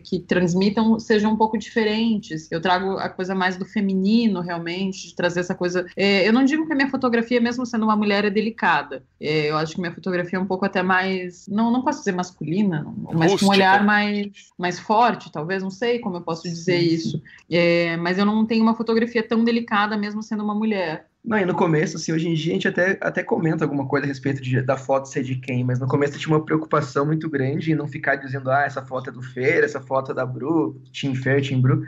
que transmitam, sejam um pouco diferentes. Eu trago a coisa mais do feminino, realmente, de trazer essa coisa... eu não digo que a minha fotografia, mesmo sendo uma mulher, é delicada. Eu acho que minha fotografia é um pouco até mais... Não posso dizer masculina, mas com um olhar mais forte, talvez, não sei como eu posso dizer isso. Mas eu não tenho uma fotografia tão delicada, mesmo sendo uma mulher. Não, e no começo, assim, hoje em dia a gente até comenta alguma coisa a respeito da foto ser de quem, mas no começo tinha uma preocupação muito grande em não ficar dizendo, essa foto é do Fer, essa foto é da Bru, Team Fer, Team Bru,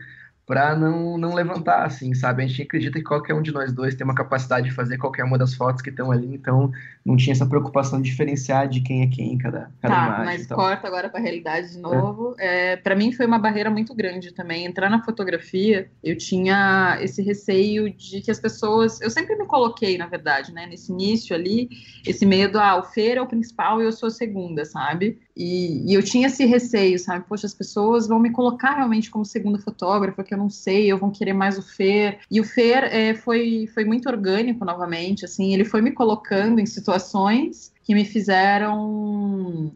pra não levantar, assim, sabe? A gente acredita que qualquer um de nós dois tem uma capacidade de fazer qualquer uma das fotos que estão ali, então não tinha essa preocupação de diferenciar de quem é quem em cada imagem. Mas corta agora para a realidade de novo. Para mim foi uma barreira muito grande também. Entrar na fotografia, eu tinha esse receio de que as pessoas... Eu sempre me coloquei, na verdade, né? Nesse início ali, esse medo, o Fer é o principal e eu sou a segunda, sabe? E eu tinha esse receio, sabe? Poxa, as pessoas vão me colocar realmente como segunda fotógrafa, que eu não sei, eu vou querer mais o Fer. E o Fer foi muito orgânico, novamente, assim, ele foi me colocando em situações que me fizeram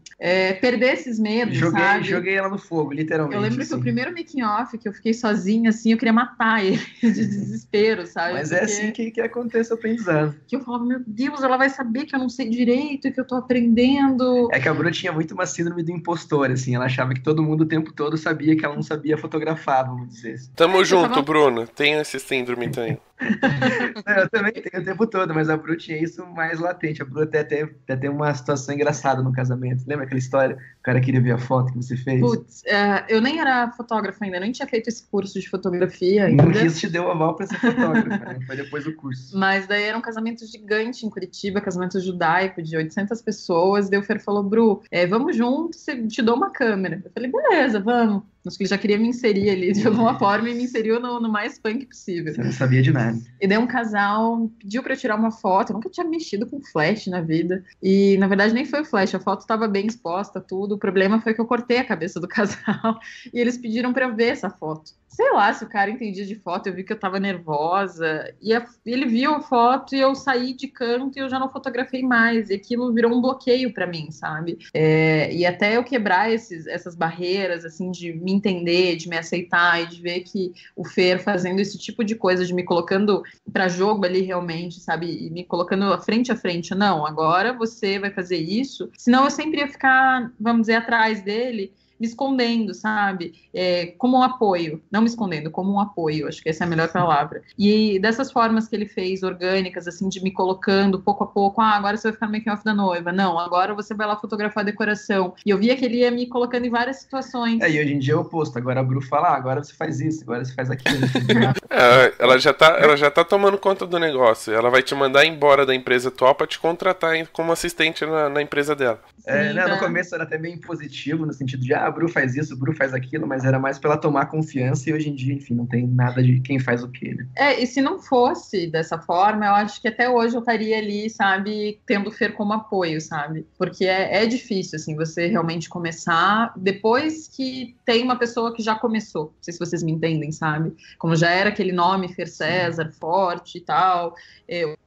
perder esses medos, sabe? Joguei ela no fogo, literalmente. Eu lembro assim. que o primeiro making-off, que eu fiquei sozinha, assim, eu queria matar ele de desespero, sabe? Mas é assim que acontece o aprendizado. Que eu falava, meu Deus, ela vai saber que eu não sei direito, que eu tô aprendendo. É que a Bru tinha muito uma síndrome do impostor, assim, ela achava que todo mundo o tempo todo sabia que ela não sabia fotografar, vamos dizer assim. Tamo junto, Bruno, tenho esse síndrome também. Eu também tenho o tempo todo, mas a Bru tinha isso mais latente. A Bru até tem uma situação engraçada no casamento. Lembra aquela história? O cara queria ver a foto que você fez? Putz, eu nem era fotógrafa ainda, nem tinha feito esse curso de fotografia ainda. Isso te deu aval para ser fotógrafa, né? Foi depois do curso. Mas daí era um casamento gigante em Curitiba, casamento judaico de 800 pessoas. Daí o Fer falou, Bru, vamos juntos, te dou uma câmera. Eu falei, beleza, vamos. Acho que ele já queria me inserir ali de alguma forma e me inseriu no mais punk possível. Você não sabia de nada. E daí um casal pediu pra eu tirar uma foto. Eu nunca tinha mexido com flash na vida. E na verdade nem foi o flash, a foto estava bem exposta, tudo. O problema foi que eu cortei a cabeça do casal e eles pediram pra eu ver essa foto. Sei lá se o cara entendia de foto, eu vi que eu tava nervosa. E ele viu a foto e eu saí de canto e eu já não fotografei mais. E aquilo virou um bloqueio pra mim, sabe? E até eu quebrar essas barreiras, assim, de me entender, de me aceitar e de ver que o Fer fazendo esse tipo de coisa, de me colocando pra jogo ali realmente, sabe? E me colocando frente a frente. Não, agora você vai fazer isso. Senão eu sempre ia ficar, vamos dizer, atrás dele, me escondendo, sabe? Como um apoio. Não me escondendo, como um apoio. Acho que essa é a melhor palavra. E dessas formas que ele fez, orgânicas, assim, de me colocando pouco a pouco. Agora você vai ficar no making-off da noiva. Não, agora você vai lá fotografar a decoração. E eu via que ele ia me colocando em várias situações. E hoje em dia é o oposto. Agora a Bru fala, agora você faz isso, agora você faz aquilo. Ela já tá tomando conta do negócio. Ela vai te mandar embora da empresa atual pra te contratar como assistente na empresa dela. No começo era até bem positivo, no sentido de, a Bru faz isso, a Bru faz aquilo, mas era mais pra ela tomar confiança e hoje em dia, enfim, não tem nada de quem faz o quê, né? E se não fosse dessa forma, eu acho que até hoje eu estaria ali, sabe, tendo o Fer como apoio, sabe? Porque é difícil, assim, você realmente começar depois que tem uma pessoa que já começou. Não sei se vocês me entendem, sabe? Como já era aquele nome, Fer César, forte e tal,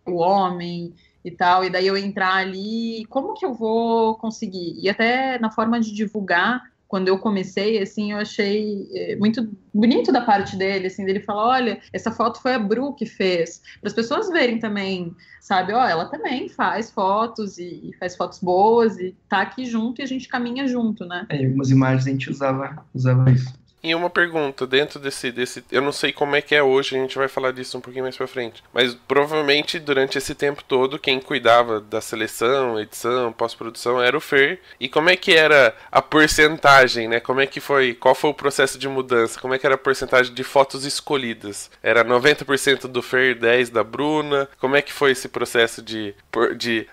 o homem e tal, e daí eu entrar ali, como que eu vou conseguir? E até na forma de divulgar, quando eu comecei, assim, eu achei muito bonito da parte dele, assim, dele falar, olha, essa foto foi a Bru que fez, para as pessoas verem também, sabe, ela também faz fotos e faz fotos boas e tá aqui junto e a gente caminha junto, né? Algumas imagens a gente usava isso. E uma pergunta, dentro desse... Eu não sei como é que é hoje, a gente vai falar disso um pouquinho mais pra frente. Mas provavelmente durante esse tempo todo, quem cuidava da seleção, edição, pós-produção era o Fer. E como é que era a porcentagem, né? Como é que foi? Qual foi o processo de mudança? Como é que era a porcentagem de fotos escolhidas? Era 90% do Fer, 10% da Bruna? Como é que foi esse processo de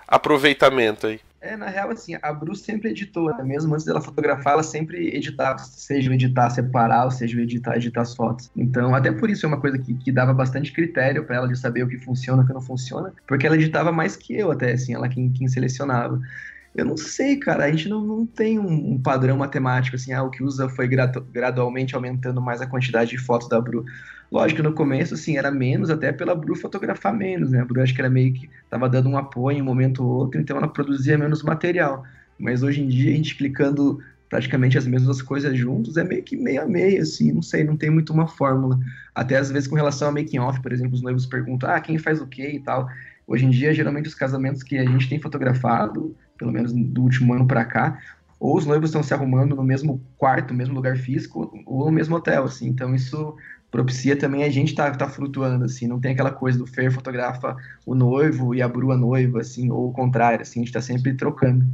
aproveitamento aí? Na real, assim, a Bru sempre editou, né? Mesmo antes dela fotografar, ela sempre editava, seja o editar separar, ou seja o editar as fotos. Então, até por isso é uma coisa que dava bastante critério pra ela de saber o que funciona e o que não funciona, porque ela editava mais que eu até, assim, ela quem selecionava. Eu não sei, cara, a gente não tem um padrão matemático, assim, o que usa foi gradualmente aumentando mais a quantidade de fotos da Bru. Lógico que no começo, assim, era menos, até pela Bru fotografar menos, né? A Bru acho que era meio que tava dando um apoio em um momento ou outro, então ela produzia menos material. Mas hoje em dia, a gente clicando praticamente as mesmas coisas juntos, é meio que meio a meio, assim, não sei, não tem muito uma fórmula. Até às vezes com relação ao making off, por exemplo, os noivos perguntam, quem faz o quê e tal. Hoje em dia, geralmente, os casamentos que a gente tem fotografado, pelo menos do último ano pra cá, ou os noivos estão se arrumando no mesmo quarto, no mesmo lugar físico, ou no mesmo hotel, assim. Então, isso propicia também a gente tá flutuando, assim. Não tem aquela coisa do Fer fotografa o noivo e a Bru a noiva, assim, ou o contrário, assim. A gente tá sempre trocando.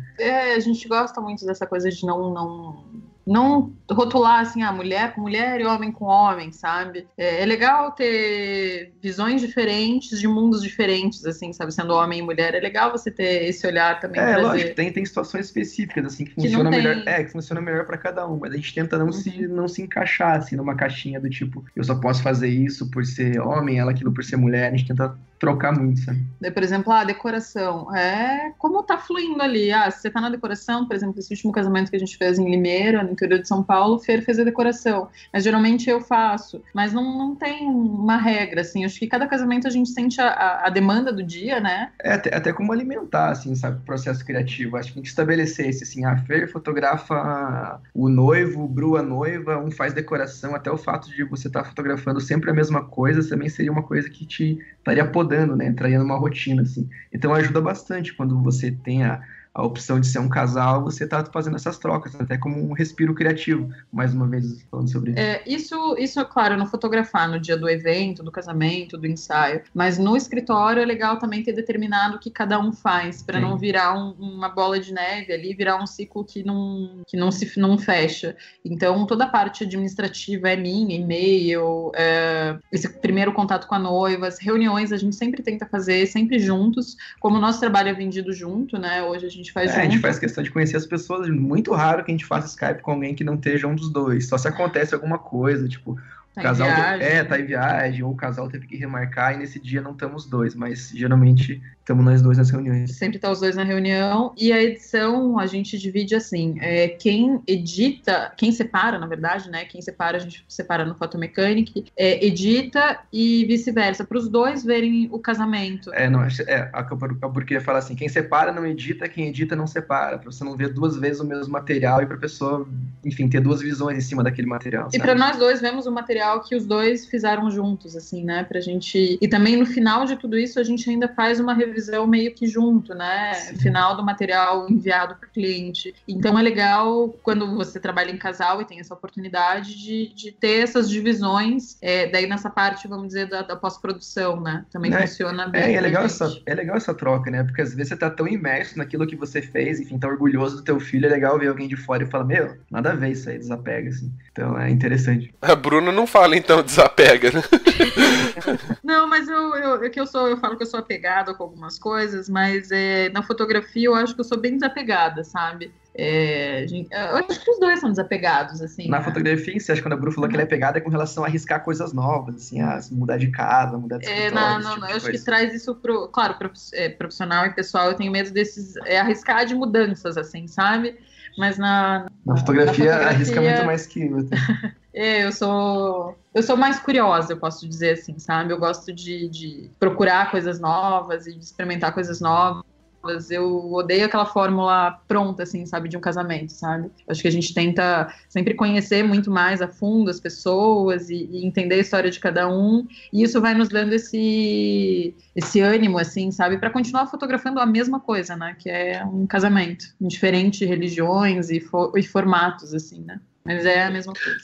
A gente gosta muito dessa coisa de não rotular, assim, mulher com mulher e homem com homem, sabe? É legal ter visões diferentes de mundos diferentes, assim, sabe? Sendo homem e mulher, é legal você ter esse olhar também. Lógico, tem situações específicas, assim, que funciona melhor. Que funciona melhor pra cada um, mas a gente tenta não se encaixar, assim, numa caixinha do tipo, eu só posso fazer isso por ser homem, ela aquilo por ser mulher, a gente tenta trocar muito, sabe? Por exemplo, a decoração. Como tá fluindo ali. Se você tá na decoração, por exemplo, esse último casamento que a gente fez em Limeira, no interior de São Paulo, o Fer fez a decoração. Mas geralmente eu faço. Mas não tem uma regra, assim. Acho que cada casamento a gente sente a demanda do dia, né? Até como alimentar, assim, sabe? O processo criativo. Acho que a gente estabelecesse, assim, a Fer fotografa o noivo, o Bru a noiva, um faz decoração. Até o fato de você estar fotografando sempre a mesma coisa também seria uma coisa que te estaria podando, né? Entraria numa rotina, assim. Então ajuda bastante quando você tem a opção de ser um casal, você tá fazendo essas trocas, até como um respiro criativo, mais uma vez falando sobre isso. Isso é claro, não fotografar no dia do evento, do casamento, do ensaio, mas no escritório é legal também ter determinado o que cada um faz, para não virar uma bola de neve ali, virar um ciclo que não fecha. Então toda a parte administrativa é minha, e-mail, esse primeiro contato com a noiva, as reuniões a gente sempre tenta fazer, sempre juntos, como o nosso trabalho é vendido junto, né, hoje a gente faz junto. A gente faz questão de conhecer as pessoas. Muito raro que a gente faça Skype com alguém que não esteja um dos dois. Só se acontece alguma coisa, tipo, o casal tá em viagem, ou o casal teve que remarcar e nesse dia não estamos os dois, mas geralmente estamos nós dois nas reuniões. Sempre tá os dois na reunião, e a edição a gente divide assim, quem edita, quem separa, na verdade, né, quem separa, a gente separa no Photomechanic, edita e vice-versa, para os dois verem o casamento. A Bru queria falar assim, quem separa não edita, quem edita não separa, para você não ver duas vezes o mesmo material e pra pessoa, enfim, ter duas visões em cima daquele material. E para nós dois vemos o material que os dois fizeram juntos, assim, né, pra gente... E também no final de tudo isso a gente ainda faz uma revisão meio que junto, né, final do material enviado para o cliente. Então é legal quando você trabalha em casal e tem essa oportunidade de ter essas divisões, daí nessa parte, vamos dizer, da pós-produção, né, também funciona bem. É legal essa troca, né, porque às vezes você tá tão imerso naquilo que você fez, enfim, tá orgulhoso do teu filho, é legal ver alguém de fora e falar, nada a ver isso aí, desapega, assim. Então é interessante. A Bruna não fala, então, desapega, né? Não, mas eu falo que eu sou apegada com algumas coisas, mas na fotografia eu acho que eu sou bem desapegada, sabe? Eu acho que os dois são desapegados, assim. Na fotografia, você acha que quando a Bru falou que ela é pegada é com relação a arriscar coisas novas, assim, mudar de casa, mudar de escritório, Não, eu acho que traz isso claro, profissional e pessoal, eu tenho medo desses, arriscar de mudanças, assim, sabe? Mas na fotografia arrisca muito mais que eu. Eu sou mais curiosa, eu posso dizer assim, sabe? Eu gosto de procurar coisas novas e de experimentar coisas novas. Eu odeio aquela fórmula pronta, assim, sabe, de um casamento, sabe? Acho que a gente tenta sempre conhecer muito mais a fundo as pessoas e entender a história de cada um, e isso vai nos dando esse ânimo, assim, sabe, para continuar fotografando a mesma coisa, né, que é um casamento, em diferentes religiões e formatos, assim, né? Mas é a mesma coisa.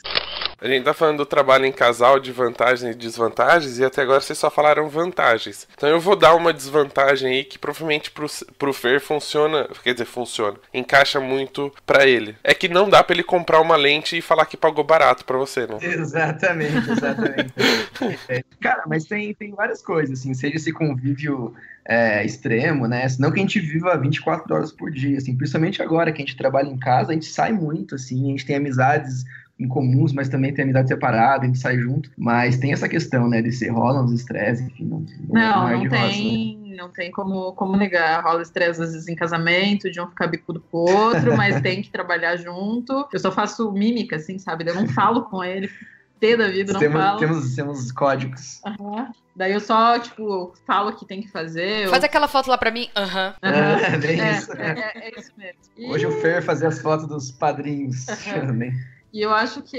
A gente tá falando do trabalho em casal, de vantagens e desvantagens, e até agora vocês só falaram vantagens. Então eu vou dar uma desvantagem aí que provavelmente pro Fer funciona, encaixa muito pra ele. É que não dá pra ele comprar uma lente e falar que pagou barato pra você, né? Exatamente. Cara, mas tem várias coisas, assim, seja esse convívio extremo, né? Senão que a gente viva 24 horas por dia, assim, principalmente agora que a gente trabalha em casa, a gente sai muito, assim, a gente tem amizades em comuns, mas também tem amizade separada, a gente sai junto, mas tem essa questão, né, de se rolam os estresses, enfim, não tem como negar, rola estresse às vezes em casamento, de um ficar bicudo com o outro, mas tem que trabalhar junto. Eu só faço mímica, assim, sabe, eu não falo com ele, da vida, não falo. Temos códigos. Daí eu só, falo o que tem que fazer. Faz aquela foto lá pra mim. É bem isso. É isso mesmo. Hoje o Fer fazia as fotos dos padrinhos também. E eu acho que,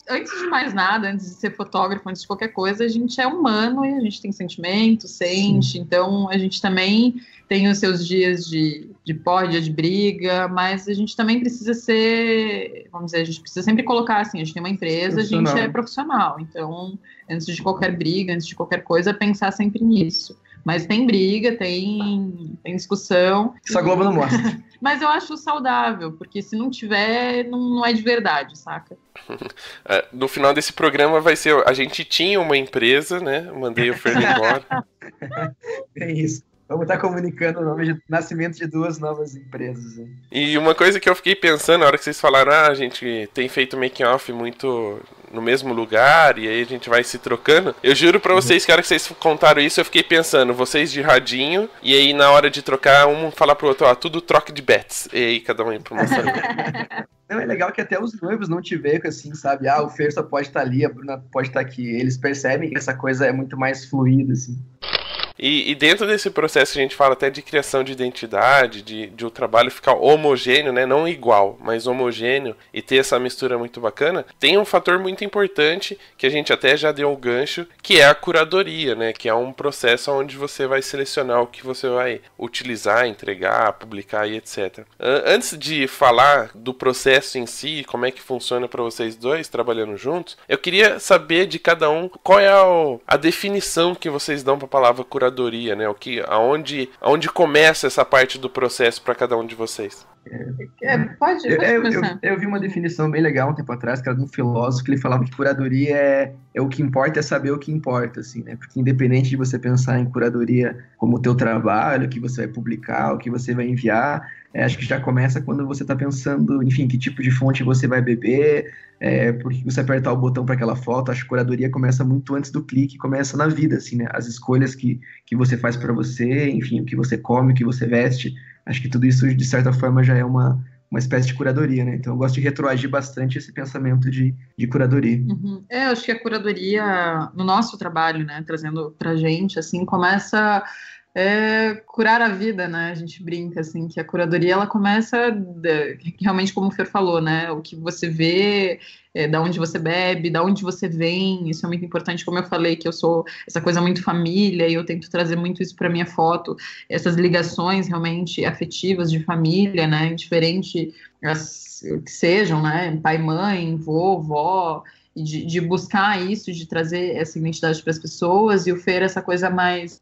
antes de mais nada, antes de ser fotógrafo, antes de qualquer coisa, a gente é humano e a gente tem sentimentos, sente. Sim. Então, a gente também tem os seus dias de dia de briga, mas a gente também precisa ser, vamos dizer, a gente precisa sempre colocar assim, a gente tem uma empresa, a gente é profissional. Então, antes de qualquer briga, antes de qualquer coisa, pensar sempre nisso. Mas tem briga, tem discussão. Só a Globo não mostra. Mas eu acho saudável, porque se não tiver, não é de verdade, saca? No final desse programa vai ser... A gente tinha uma empresa, né? Mandei o Fernando embora. É isso. Vamos estar comunicando o nome de nascimento de 2 novas empresas. Hein? E uma coisa que eu fiquei pensando na hora que vocês falaram, a gente tem feito making-off muito no mesmo lugar, e aí a gente vai se trocando. Eu juro pra vocês que a hora que vocês contaram isso, eu fiquei pensando, vocês de radinho, e aí na hora de trocar, um falar pro outro, tudo troca de bets. E aí cada um ir pra uma salinha. Não, é legal que até os noivos não te veem assim, sabe? O Fer só pode estar ali, a Bruna pode estar aqui. Eles percebem que essa coisa é muito mais fluida, assim. E dentro desse processo a gente fala até de criação de identidade, de o trabalho ficar homogêneo, né? Não igual, mas homogêneo, e ter essa mistura muito bacana. Tem um fator muito importante, que a gente até já deu um gancho, que é a curadoria, né? Que é um processo onde você vai selecionar o que você vai utilizar, entregar, publicar e etc. Antes de falar do processo em si, como é que funciona para vocês dois trabalhando juntos, eu queria saber de cada um qual é a definição que vocês dão para a palavra curadoria. Né? Aonde começa essa parte do processo para cada um de vocês? Pode começar. Eu vi uma definição bem legal um tempo atrás, que era de um filósofo, que ele falava que curadoria é o que importa, é saber o que importa, assim, né? Porque independente de você pensar em curadoria como o teu trabalho, o que você vai publicar, o que você vai enviar, acho que já começa quando você está pensando, enfim, que tipo de fonte você vai beber, porque você apertar o botão para aquela foto. Acho que a curadoria começa muito antes do clique, começa na vida, assim, né? As escolhas que você faz para você, enfim, o que você come, o que você veste. Acho que tudo isso, de certa forma, já é uma espécie de curadoria, né? Então eu gosto de retroagir bastante esse pensamento de curadoria. Uhum. Eu acho que a curadoria, no nosso trabalho, né, trazendo pra gente, assim, começa... curar a vida, né? A gente brinca, assim, que a curadoria, ela começa realmente, como o Fer falou, né? O que você vê, da onde você bebe, da onde você vem, isso é muito importante. Como eu falei, que eu sou essa coisa muito família, e eu tento trazer muito isso para minha foto, essas ligações realmente afetivas de família, né? Diferente que sejam, né? Pai, mãe, vô, vó, de buscar isso, de trazer essa identidade para as pessoas, e o Fer essa coisa mais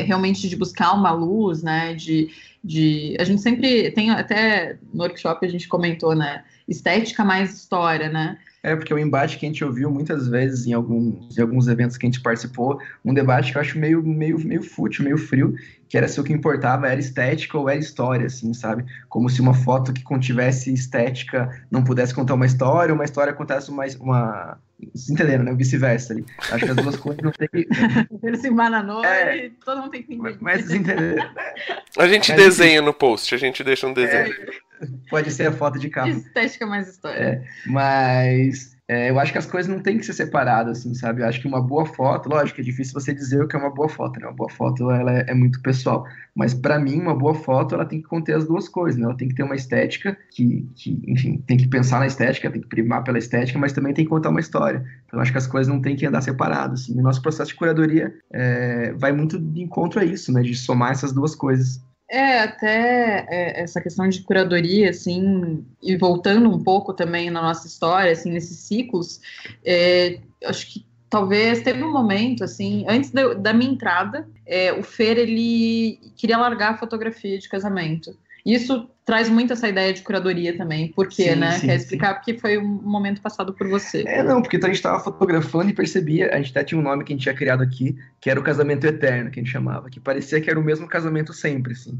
realmente de buscar uma luz, né, a gente sempre tem, até no workshop a gente comentou, né, estética mais história, né, Porque o embate que a gente ouviu muitas vezes em alguns eventos que a gente participou, um debate que eu acho meio fútil, meio frio, que era se o que importava era estética ou era história, assim, sabe? Como se uma foto que contivesse estética não pudesse contar uma história contasse uma... Vocês entenderam, né? Vice-versa ali. Acho que as duas coisas não tem que... Ele se embananou e todo mundo tem que entender. Mas vocês entenderam. A gente desenha no post, a gente deixa um desenho. Pode ser a foto de capa. Estética mais história. Mas eu acho que as coisas não têm que ser separadas, assim, sabe? Eu acho que uma boa foto, lógico, é difícil você dizer o que é uma boa foto, né? Uma boa foto, ela é muito pessoal. Mas para mim, uma boa foto, ela tem que conter as duas coisas, né? Ela tem que ter uma estética enfim, tem que pensar na estética, tem que primar pela estética, mas também tem que contar uma história. Então, eu acho que as coisas não têm que andar separadas, assim. O nosso processo de curadoria vai muito de encontro a isso, né? De somar essas duas coisas. Até essa questão de curadoria, assim, e voltando um pouco também na nossa história, assim, nesses ciclos, acho que talvez teve um momento, assim, antes da minha entrada, o Fer, ele queria largar a fotografia de casamento. Isso traz muito essa ideia de curadoria também. Por quê, sim, né? Sim, Quer explicar porque foi um momento passado por você. Não, porque então a gente estava fotografando e percebia, a gente até tinha um nome que a gente tinha criado aqui, que era o casamento eterno, que a gente chamava, que parecia que era o mesmo casamento sempre, assim.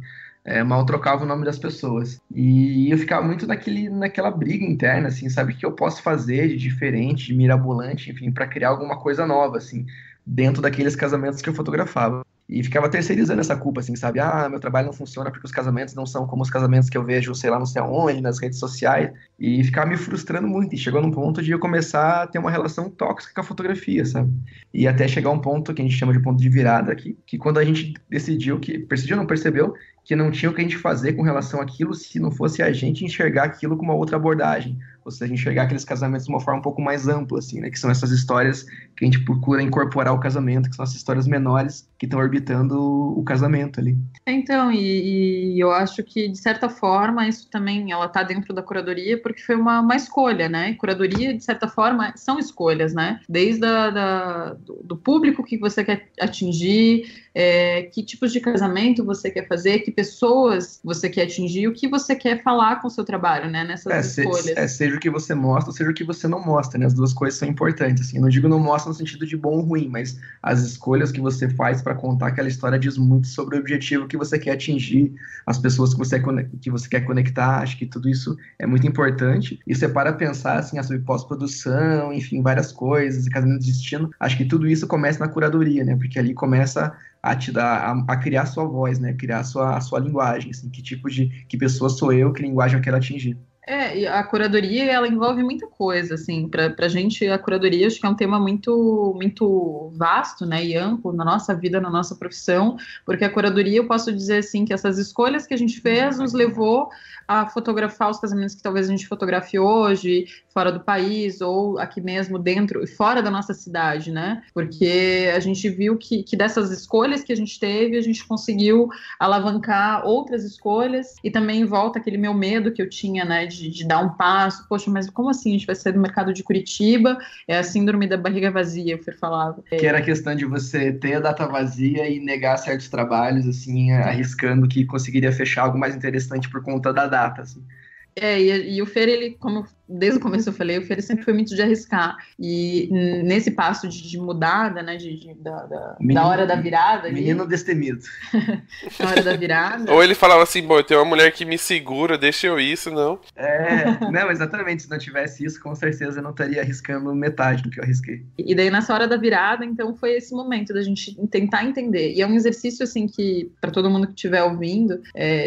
Mal trocava o nome das pessoas. E eu ficava muito naquela briga interna, assim, sabe? O que eu posso fazer de diferente, de mirabolante, enfim, para criar alguma coisa nova, assim, dentro daqueles casamentos que eu fotografava. E ficava terceirizando essa culpa, assim, sabe? Meu trabalho não funciona porque os casamentos não são como os casamentos que eu vejo, sei lá, não sei aonde, nas redes sociais. E ficava me frustrando muito. E chegou num ponto de eu começar a ter uma relação tóxica com a fotografia, sabe? E até chegar um ponto que a gente chama de ponto de virada aqui, que quando a gente percebeu que não tinha o que a gente fazer com relação àquilo se não fosse a gente enxergar aquilo com uma outra abordagem. Ou seja, enxergar aqueles casamentos de uma forma um pouco mais ampla, assim, né? Que são essas histórias que a gente procura incorporar ao casamento, que são essas histórias menores que estão orbitando o casamento ali. Então, e eu acho que, de certa forma, isso também, ela está dentro da curadoria, porque foi uma escolha, né? Curadoria, de certa forma, são escolhas, né? Desde do público que você quer atingir, que tipos de casamento você quer fazer, que pessoas você quer atingir, o que você quer falar com o seu trabalho, né? Nessas escolhas. Seja o que você mostra, seja o que você não mostra, né? As duas coisas são importantes, assim. Eu não digo não mostra no sentido de bom ou ruim, mas as escolhas que você faz para contar aquela história diz muito sobre o objetivo que você quer atingir, as pessoas que você quer conectar. Acho que tudo isso é muito importante. E você para pensar, assim, sobre pós-produção, enfim, várias coisas, casamento de destino. Acho que tudo isso começa na curadoria, né? Porque ali começa a te dar, a criar a sua voz, né? Criar a sua linguagem, assim, que pessoa sou eu, que linguagem eu quero atingir. E a curadoria, ela envolve muita coisa, assim, pra gente a curadoria acho que é um tema muito, muito vasto, né, e amplo na nossa vida, na nossa profissão, porque a curadoria, eu posso dizer, assim, que essas escolhas que a gente fez nos levou a fotografar os casamentos que talvez a gente fotografe hoje, fora do país, ou aqui mesmo dentro e fora da nossa cidade, né, porque a gente viu que dessas escolhas que a gente teve, a gente conseguiu alavancar outras escolhas, e também volta aquele meu medo que eu tinha, né, de dar um passo. Poxa, mas como assim? A gente vai sair do mercado de Curitiba? É a síndrome da barriga vazia, o Fer falava. Que era a questão de você ter a data vazia e negar certos trabalhos, assim, arriscando que conseguiria fechar algo mais interessante por conta da data, assim. E o Fer, ele, como desde o começo eu falei, o Fer sempre foi muito de arriscar. E nesse passo de mudada, né, da hora da virada... Menino destemido. Na hora da virada... Ou ele falava assim, bom, eu tenho uma mulher que me segura, deixa eu isso, não? Não, exatamente. Se não tivesse isso, com certeza eu não estaria arriscando metade do que eu arrisquei. E daí, nessa hora da virada, então, foi esse momento da gente tentar entender. E é um exercício, assim, que, para todo mundo que estiver ouvindo,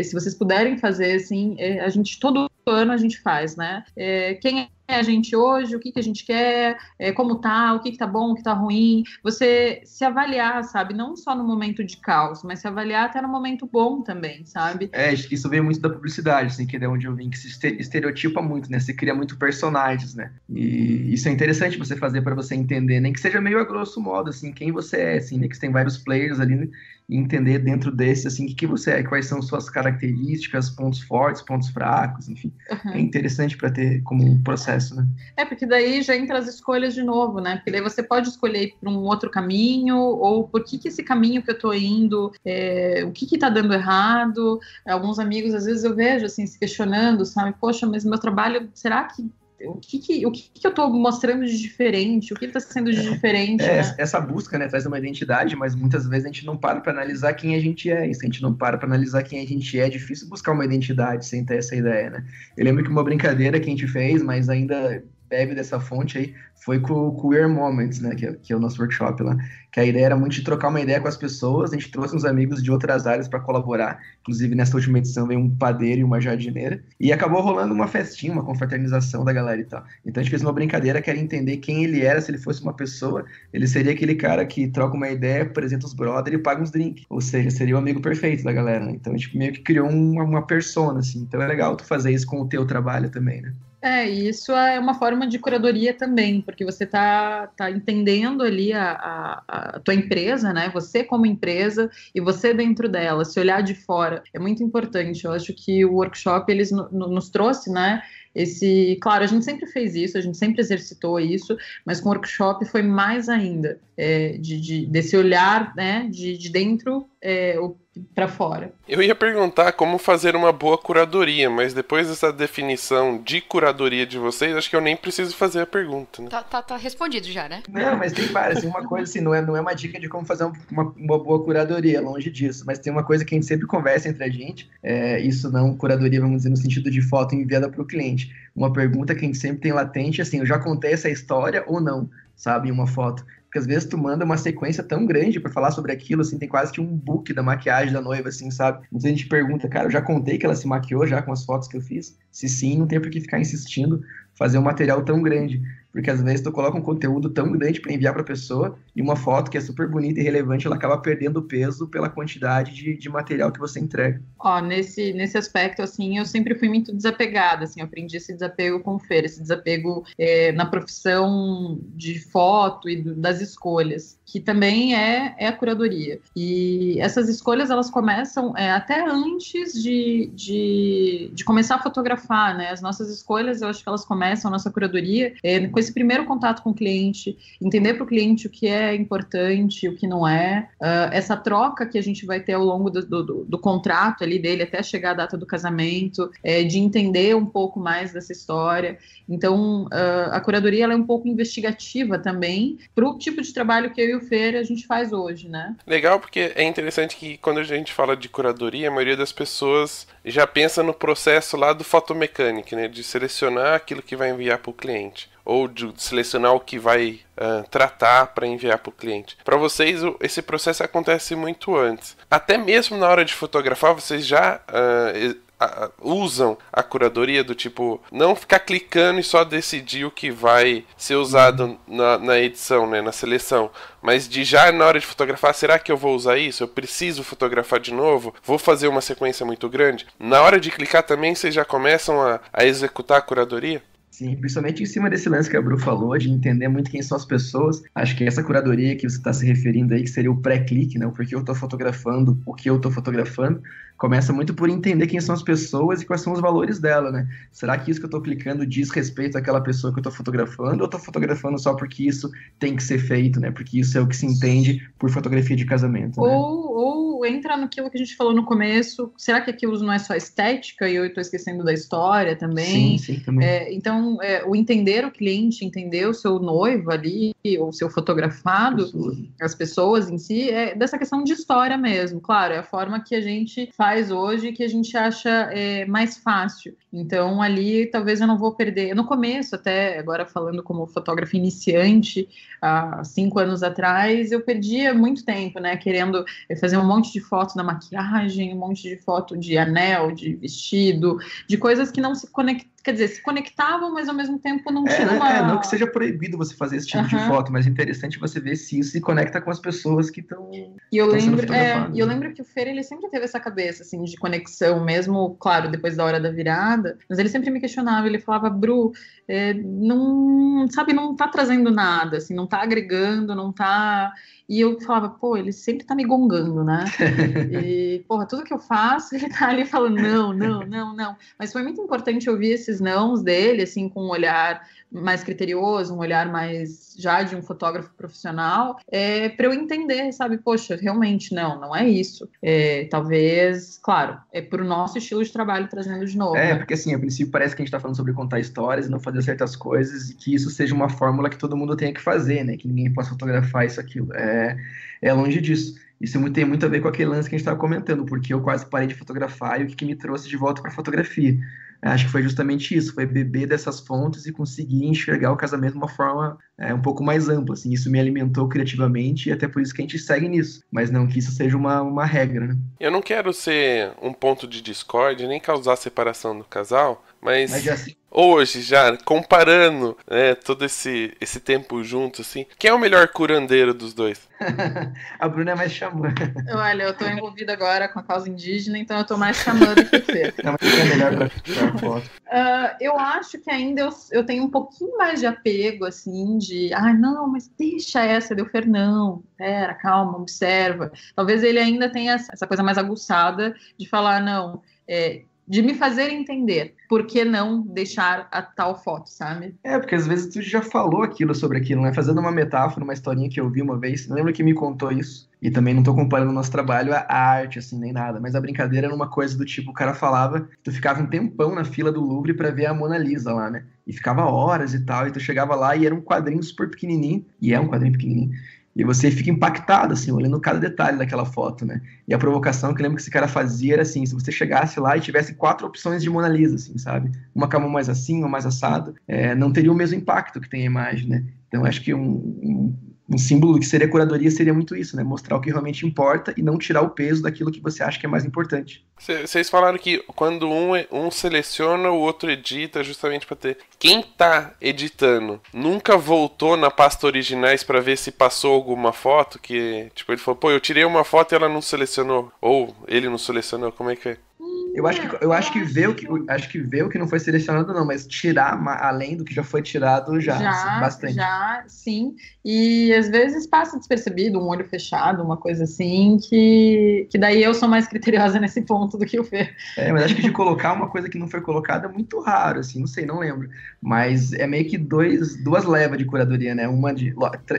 se vocês puderem fazer, assim, a gente, todo ano a gente faz, né? Quem é a gente hoje, o que a gente quer, como tá, o que tá bom, o que tá ruim, você se avaliar, sabe, não só no momento de caos, mas se avaliar até no momento bom também, sabe? Isso vem muito da publicidade, assim, que é de onde eu vim, que se estereotipa muito, né, você cria muito personagens, né, e isso é interessante você fazer para você entender, nem que seja meio a grosso modo, assim, quem você é, assim, né, que você tem vários players ali, né, e entender dentro desse, assim, o que você é, quais são suas características, pontos fortes, pontos fracos, enfim. Uhum. É interessante para ter como um processo, né? Porque daí já entra as escolhas de novo, né? Porque daí você pode escolher ir para um outro caminho, ou por que esse caminho que eu tô indo, o que tá dando errado. Alguns amigos, às vezes eu vejo, assim, se questionando, sabe? Poxa, mas meu trabalho, será que o que eu tô mostrando de diferente, o que tá sendo de diferente, né? Essa busca, né, traz uma identidade, mas muitas vezes a gente não para analisar quem a gente é, e se a gente não para analisar quem a gente é difícil buscar uma identidade sem ter essa ideia, né? Eu lembro que uma brincadeira que a gente fez, mas ainda bebe dessa fonte aí, foi com o Weird Moments, né, que é o nosso workshop lá, que a ideia era muito de trocar uma ideia com as pessoas, a gente trouxe uns amigos de outras áreas para colaborar, inclusive nessa última edição veio um padeiro e uma jardineira, e acabou rolando uma festinha, uma confraternização da galera e tal. Então a gente fez uma brincadeira que era entender quem ele era, se ele fosse uma pessoa, ele seria aquele cara que troca uma ideia, apresenta os brother e paga uns drinks, ou seja, seria o amigo perfeito da galera, né? Então a gente meio que criou uma persona, assim, então é legal tu fazer isso com o teu trabalho também, né? E isso é uma forma de curadoria também, porque você tá entendendo ali a tua empresa, né? Você como empresa e você dentro dela, se olhar de fora é muito importante. Eu acho que o workshop eles nos trouxe, né? Claro, a gente sempre fez isso, a gente sempre exercitou isso, mas com o workshop foi mais ainda, desse olhar, né, de dentro para fora. Eu ia perguntar como fazer uma boa curadoria, mas depois dessa definição de curadoria de vocês, acho que eu nem preciso fazer a pergunta, né? Tá respondido já, né? Não, mas tem várias, uma coisa assim, não é uma dica de como fazer uma boa curadoria, longe disso, mas tem uma coisa que a gente sempre conversa entre a gente, isso não curadoria, vamos dizer, no sentido de foto enviada para o cliente. Uma pergunta que a gente sempre tem latente, assim, eu já contei essa história ou não, sabe, em uma foto? Porque às vezes tu manda uma sequência tão grande pra falar sobre aquilo, assim, tem quase que um book da maquiagem da noiva, assim, sabe? Então a gente pergunta, cara, eu já contei que ela se maquiou já com as fotos que eu fiz? Se sim, não tem por que ficar insistindo fazer um material tão grande. Porque às vezes tu coloca um conteúdo tão grande para enviar para a pessoa e uma foto que é super bonita e relevante, ela acaba perdendo peso pela quantidade de material que você entrega. Nesse aspecto, assim, eu sempre fui muito desapegada, assim, eu aprendi esse desapego com o Fer, esse desapego na profissão de foto e das escolhas, que também é a curadoria. E essas escolhas, elas começam até antes de começar a fotografar, né? As nossas escolhas, eu acho que elas começam, a nossa curadoria, com esse primeiro contato com o cliente, entender para o cliente o que é importante, o que não é, essa troca que a gente vai ter ao longo do contrato ali dele, até chegar a data do casamento, de entender um pouco mais dessa história. Então, a curadoria ela é um pouco investigativa também, para o tipo de trabalho que eu e o Fer a gente faz hoje, né? Legal, porque é interessante que quando a gente fala de curadoria, a maioria das pessoas já pensa no processo lá do photomechanic, né? De selecionar aquilo que vai enviar para o cliente, ou de selecionar o que vai tratar para enviar para o cliente. Para vocês, esse processo acontece muito antes. Até mesmo na hora de fotografar, vocês já usam a curadoria do tipo, não ficar clicando e só decidir o que vai ser usado na edição, né, na seleção, mas de já na hora de fotografar, será que eu vou usar isso? Eu preciso fotografar de novo? Vou fazer uma sequência muito grande? Na hora de clicar também, vocês já começam a executar a curadoria? Sim, principalmente em cima desse lance que a Bru falou, de entender muito quem são as pessoas. Acho que essa curadoria que você está se referindo aí, que seria o pré-clique, né? O porquê eu estou fotografando, o que eu estou fotografando, começa muito por entender quem são as pessoas e quais são os valores dela, né? Será que isso que eu estou clicando diz respeito àquela pessoa que eu estou fotografando, ou eu estou fotografando só porque isso tem que ser feito, né? Porque isso é o que se entende por fotografia de casamento, né? Ou entra naquilo que a gente falou no começo, será que aquilo não é só estética e eu estou esquecendo da história também? Sim, também. Então, o entender o cliente, entender o seu noivo ali, ou o seu fotografado, as pessoas em si, é dessa questão de história mesmo. Claro, é a forma que a gente faz hoje, que a gente acha mais fácil. Então, ali, talvez eu não vou perder. No começo, até agora falando como fotógrafa iniciante, há 5 anos atrás, eu perdia muito tempo, né, querendo fazer um monte de foto da maquiagem, um monte de foto de anel, de vestido, de coisas que não se conectavam. Quer dizer, se conectavam, mas ao mesmo tempo não tinha uma... Não que seja proibido você fazer esse tipo de foto, mas é interessante você ver se isso se conecta com as pessoas que estão sendo fotografadas. E eu lembro que o Fer, ele sempre teve essa cabeça, assim, de conexão, mesmo, claro, depois da hora da virada, mas ele sempre me questionava, ele falava, Bru, não tá trazendo nada, assim, não tá agregando, não tá... E eu falava, ele sempre tá me gongando, né? E, tudo que eu faço, ele tá ali falando, não. Mas foi muito importante ouvir esses nãos dele, assim, com um olhar mais criterioso, um olhar mais já de um fotógrafo profissional, para eu entender, sabe? Poxa, realmente não é isso. Talvez, claro, pro nosso estilo de trabalho trazendo de novo. Né? Porque assim, a princípio parece que a gente tá falando sobre contar histórias e não fazer certas coisas, e que isso seja uma fórmula que todo mundo tenha que fazer, né? Que ninguém possa fotografar isso, aquilo. É longe disso. Isso tem muito a ver com aquele lance que a gente estava comentando, porque eu quase parei de fotografar e o que me trouxe de volta para a fotografia. Acho que foi justamente isso, foi beber dessas fontes e conseguir enxergar o casamento de uma forma um pouco mais ampla. Assim, isso me alimentou criativamente e até por isso que a gente segue nisso, mas não que isso seja uma regra. Né? Eu não quero ser um ponto de discórdia, nem causar separação do casal, mas já hoje, já comparando todo esse tempo junto, assim, quem é o melhor curandeiro dos dois? A Bruna é mais xamã. Olha, eu tô envolvida agora com a causa indígena, então eu tô mais xamã do que você. Não, mas é melhor pra tirar foto. Eu acho que ainda eu tenho um pouquinho mais de apego, assim, de não, mas deixa essa, deu Fernão, pera, calma, observa. Talvez ele ainda tenha essa coisa mais aguçada de falar, não, de me fazer entender por que não deixar a tal foto, sabe? Porque às vezes tu já falou sobre aquilo, né? Fazendo uma metáfora, uma historinha que eu vi uma vez, não lembro quem me contou isso, e também não tô comparando o nosso trabalho à arte, assim, nem nada, mas a brincadeira era uma coisa do tipo, o cara falava, tu ficava um tempão na fila do Louvre pra ver a Mona Lisa lá, né? E ficava horas e tal, e tu chegava lá e era um quadrinho super pequenininho, e é um quadrinho pequenininho, e você fica impactado, assim, olhando cada detalhe daquela foto, né? E a provocação que eu lembro que esse cara fazia era assim, se você chegasse lá e tivesse 4 opções de Mona Lisa, assim, sabe? Uma com a mão mais assim, uma mais assado, não teria o mesmo impacto que tem a imagem, né? Então, acho que um símbolo do que seria curadoria seria muito isso, né? Mostrar o que realmente importa e não tirar o peso daquilo que você acha que é mais importante. Vocês falaram que quando um seleciona, o outro edita, justamente para ter... Quem tá editando nunca voltou na pasta originais para ver se passou alguma foto que... Tipo, ele falou, eu tirei uma foto e ela não selecionou. Ou ele não selecionou, como é que é? Eu acho que ver o que não foi selecionado não, mas tirar além do que já foi tirado já bastante. Já, sim. E às vezes passa despercebido, um olho fechado, uma coisa assim, que daí eu sou mais criteriosa nesse ponto do que o Fê. Mas acho que de colocar uma coisa que não foi colocada é muito raro, assim, não sei, não lembro. Mas é meio que duas levas de curadoria, né?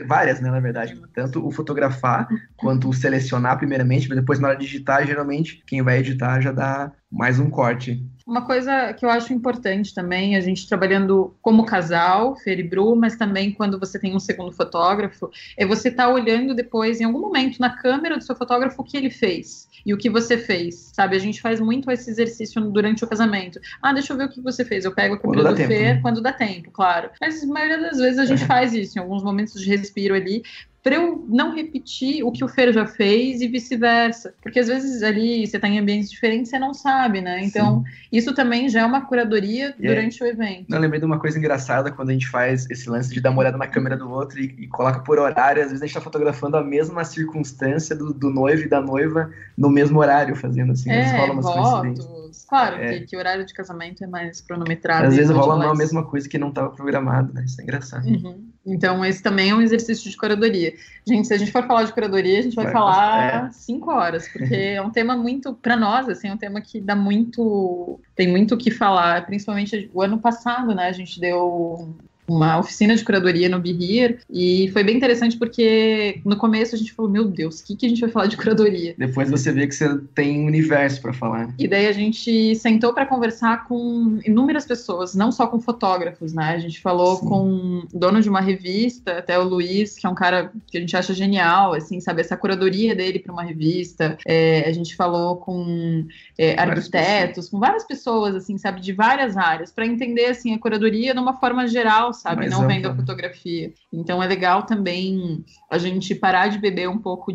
Várias, né, na verdade. Tanto o fotografar quanto o selecionar primeiramente, mas depois na hora de digitar, geralmente, quem vai editar já dá mais um corte. Uma coisa que eu acho importante também, a gente trabalhando como casal, Fer e Bru, mas também quando você tem um segundo fotógrafo, é você estar olhando depois, em algum momento, na câmera do seu fotógrafo, o que ele fez e o que você fez, sabe? A gente faz muito esse exercício durante o casamento. Deixa eu ver o que você fez. Eu pego a câmera do Fer, né? Quando dá tempo, claro. Mas a maioria das vezes a gente faz isso, em alguns momentos de respiro ali, para eu não repetir o que o Fer já fez e vice-versa. Porque às vezes ali você está em ambientes diferentes e você não sabe, né? Então, isso também já é uma curadoria durante o evento. Eu lembrei de uma coisa engraçada quando a gente faz esse lance de dar uma olhada na câmera do outro e coloca por horário. Às vezes a gente está fotografando a mesma circunstância do noivo e da noiva no mesmo horário, fazendo assim. Às vezes rola umas coincidências. Claro, que horário de casamento é mais cronometrado. Às vezes rola a mesma coisa que não estava programado, né? Isso é engraçado. Uhum. Então, esse também é um exercício de curadoria. Gente, se a gente for falar de curadoria, a gente vai falar 5 horas, porque é um tema muito, para nós, assim, é um tema que dá muito, tem muito o que falar, principalmente o ano passado, né, a gente deu uma oficina de curadoria no Be Here, e foi bem interessante porque no começo a gente falou, meu Deus, o que a gente vai falar de curadoria? Depois você vê que você tem um universo para falar. E daí a gente sentou para conversar com inúmeras pessoas, não só com fotógrafos, né? A gente falou com o dono de uma revista, até o Luiz, que é um cara que a gente acha genial, assim, sabe? Essa curadoria dele para uma revista. A gente falou com arquitetos, com várias pessoas, assim, sabe? De várias áreas, para entender, assim, a curadoria de uma forma geral, sabe? Não vendo a fotografia. Então é legal também a gente parar de beber um pouco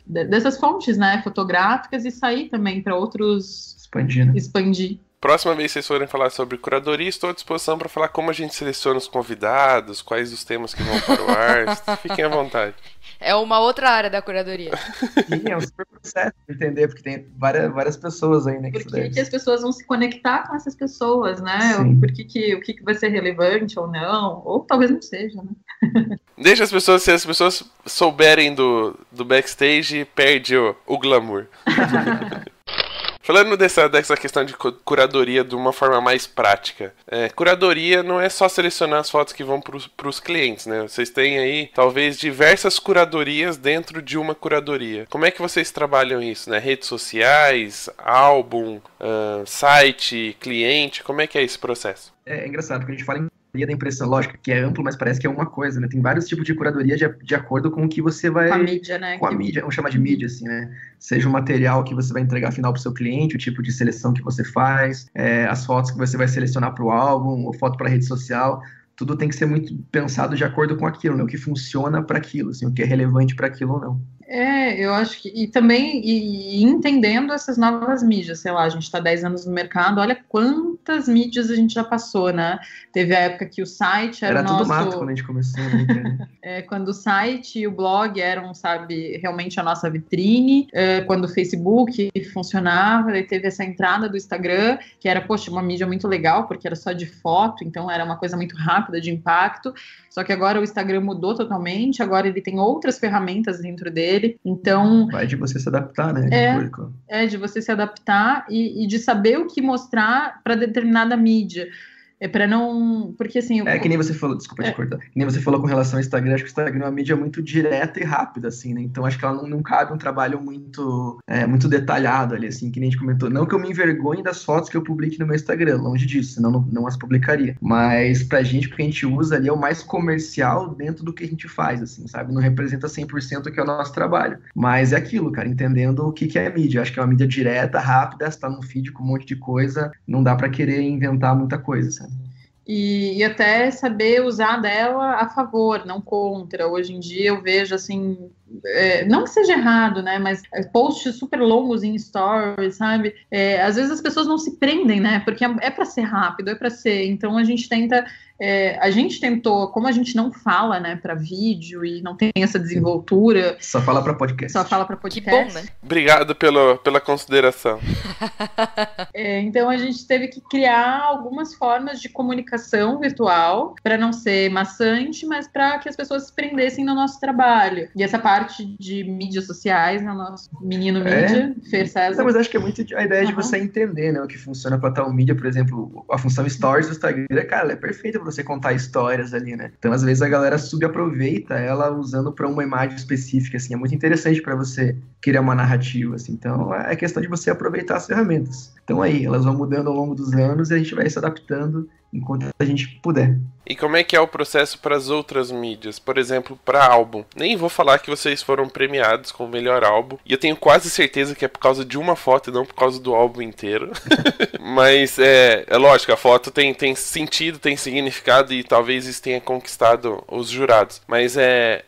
dessas fontes, né, fotográficas e sair também para outros... Expandir. Próxima vez que vocês forem falar sobre curadoria, estou à disposição para falar como a gente seleciona os convidados, quais os temas que vão para o ar. Fiquem à vontade. É uma outra área da curadoria. Sim, é um super processo de entender, porque tem várias pessoas aí, né? Por que as pessoas vão se conectar com essas pessoas, né? Por que o que vai ser relevante ou não? Ou talvez não seja, né? Deixa as pessoas, se as pessoas souberem do backstage, perde o glamour. Falando dessa questão de curadoria de uma forma mais prática, curadoria não é só selecionar as fotos que vão para os clientes, né? Vocês têm aí, talvez, diversas curadorias dentro de uma curadoria. Como é que vocês trabalham isso, né? Redes sociais, álbum, site, cliente, como é que é esse processo? É engraçado, porque a gente fala em curadoria da impressão, lógico, que é amplo, mas parece que é uma coisa, né? Tem vários tipos de curadoria de acordo com o que você vai... Com a mídia, né? Com a mídia, vamos chamar de mídia, assim, né? Seja o material que você vai entregar final para o seu cliente, o tipo de seleção que você faz, as fotos que você vai selecionar para o álbum, ou foto para rede social, tudo tem que ser muito pensado de acordo com aquilo, né? O que funciona para aquilo, assim, o que é relevante para aquilo ou não. Eu acho que, e também entendendo essas novas mídias, sei lá, a gente está 10 anos no mercado, olha quantas mídias a gente já passou, né? Teve a época que o site era o nosso... tudo mato quando a gente começou, né? Quando o site e o blog eram, sabe, realmente a nossa vitrine, quando o Facebook funcionava, aí teve essa entrada do Instagram, que era, poxa, uma mídia muito legal, porque era só de foto, então era uma coisa muito rápida, de impacto, só que agora o Instagram mudou totalmente, agora ele tem outras ferramentas dentro dele, então... Vai de você se adaptar, né? De você se adaptar e de saber o que mostrar para determinada mídia. Para não... Porque assim... que nem você falou, desculpa te cortar, que nem você falou com relação ao Instagram, acho que o Instagram é uma mídia muito direta e rápida, assim, né? Então acho que ela não cabe um trabalho muito detalhado ali, assim, que nem a gente comentou. Não que eu me envergonhe das fotos que eu publique no meu Instagram, longe disso, senão não as publicaria. Mas pra gente, o que a gente usa ali é o mais comercial dentro do que a gente faz, assim, sabe? Não representa 100% o que é o nosso trabalho. Mas é aquilo, cara, entendendo o que é mídia. Acho que é uma mídia direta, rápida, está num feed com um monte de coisa, não dá pra querer inventar muita coisa, sabe? E até saber usar dela a favor, não contra. Hoje em dia eu vejo, assim, não que seja errado, né, mas posts super longos em stories, sabe? Às vezes as pessoas não se prendem, né, porque é para ser rápido, é para ser. Então a gente tentou, como a gente não fala, né, para vídeo e não tem essa desenvoltura. Só fala para podcast. Que bom, né? Obrigado pela consideração. Então a gente teve que criar algumas formas de comunicação virtual para não ser maçante, mas para que as pessoas se prendessem no nosso trabalho. E essa parte de mídias sociais, no nosso menino mídia, Fer César. Não, mas acho que é muito a ideia de você entender, né, o que funciona para tal mídia. Por exemplo, a função Stories do Instagram, cara, é perfeita para você contar histórias ali, né? Então, às vezes, a galera subaproveita ela usando para uma imagem específica, assim. É muito interessante para você criar uma narrativa, assim. Então, é questão de você aproveitar as ferramentas. Então, aí, elas vão mudando ao longo dos anos e a gente vai se adaptando enquanto a gente puder. E como é que é o processo para as outras mídias? Por exemplo, para álbum. Nem vou falar que vocês foram premiados com o melhor álbum. E eu tenho quase certeza que é por causa de uma foto e não por causa do álbum inteiro. Mas é lógico, a foto tem sentido, tem significado e talvez isso tenha conquistado os jurados. Mas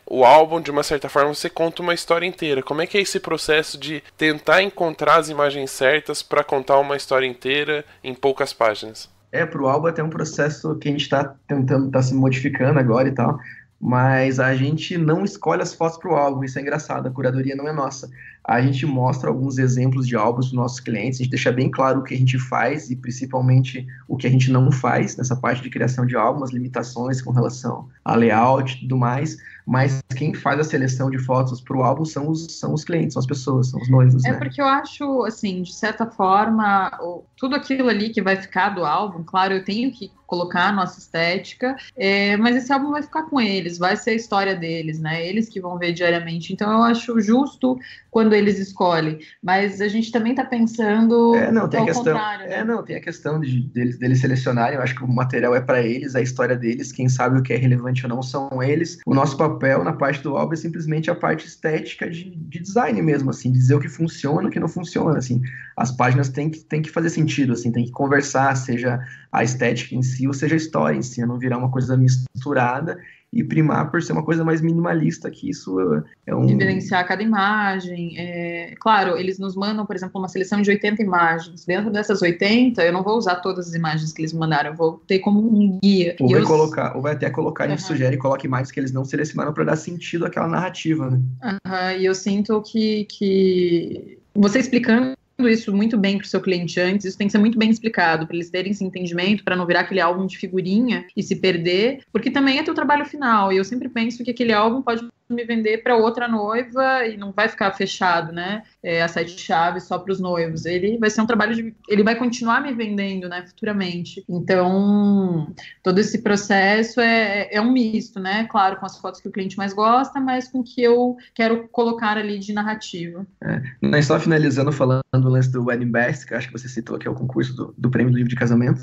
o álbum, de uma certa forma, você conta uma história inteira. Como é que é esse processo de tentar encontrar as imagens certas para contar uma história inteira em poucas páginas? Pro álbum até um processo que a gente tá tentando, tá se modificando agora e tal, mas a gente não escolhe as fotos pro álbum, isso é engraçado, a curadoria não é nossa. A gente mostra alguns exemplos de álbuns dos nossos clientes, a gente deixa bem claro o que a gente faz e principalmente o que a gente não faz nessa parte de criação de álbum, as limitações com relação a layout e tudo mais, mas quem faz a seleção de fotos pro álbum são os clientes, são as pessoas, são os noivos, né? Porque eu acho, assim, de certa forma, tudo aquilo ali que vai ficar do álbum, claro, eu tenho que colocar a nossa estética, mas esse álbum vai ficar com eles, vai ser a história deles, né? Eles que vão ver diariamente. Então eu acho justo quando eles escolhem, mas a gente também está pensando tem a questão, contrário, né? Tem a questão deles selecionarem. Eu acho que o material é para eles, a história deles, quem sabe o que é relevante ou não são eles. O nosso papel na parte do álbum é simplesmente a parte estética de design mesmo, assim, dizer o que funciona e o que não funciona, assim. As páginas têm que fazer sentido, assim, tem que conversar, seja a estética em si ou seja a história em si, não virar uma coisa misturada e primar por ser uma coisa mais minimalista, que isso é um... Diferenciar cada imagem. Claro, eles nos mandam, por exemplo, uma seleção de 80 imagens. Dentro dessas 80, eu não vou usar todas as imagens que eles mandaram, eu vou ter como um guia. Ou vai até colocar, a gente sugere, coloque imagens que eles não selecionaram para dar sentido àquela narrativa, né? E eu sinto que você explicando isso muito bem para o seu cliente antes, isso tem que ser muito bem explicado, para eles terem esse entendimento, para não virar aquele álbum de figurinha e se perder, porque também é teu trabalho final, e eu sempre penso que aquele álbum pode me vender para outra noiva e não vai ficar fechado, né? A 7 chaves só para os noivos. Ele vai ser um trabalho ele vai continuar me vendendo, né, futuramente. Então, todo esse processo é um misto, né? Claro, com as fotos que o cliente mais gosta, mas com o que eu quero colocar ali de narrativa. Nós só finalizando falando do lance do Wedding Best, que eu acho que você citou, que é o concurso do prêmio do livro de casamento.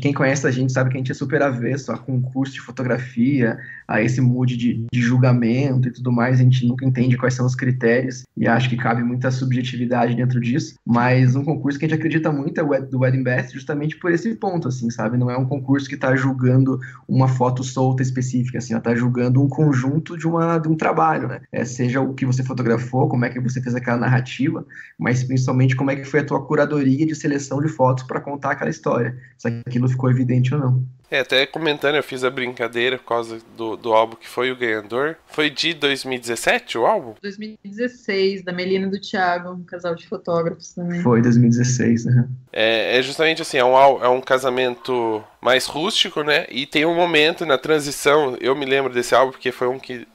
Quem conhece a gente sabe que a gente é super avesso a concurso de fotografia, a esse mood de julgamento e tudo mais. A gente nunca entende quais são os critérios e acho que cabe muita subjetividade dentro disso, mas um concurso que a gente acredita muito é o do Wedding Best, justamente por esse ponto, assim, sabe? Não é um concurso que está julgando uma foto solta específica, assim, está julgando um conjunto de um trabalho, né? Seja o que você fotografou, como é que você fez aquela narrativa, mas principalmente como é que foi a tua curadoria de seleção de fotos para contar aquela história, se aquilo ficou evidente ou não. Até comentando, eu fiz a brincadeira por causa do álbum que foi o ganhador. Foi de 2017 o álbum? 2016, da Melina e do Thiago, um casal de fotógrafos também. Foi 2016, né? É justamente assim, é um casamento mais rústico, né? E tem um momento na transição, eu me lembro desse álbum porque foi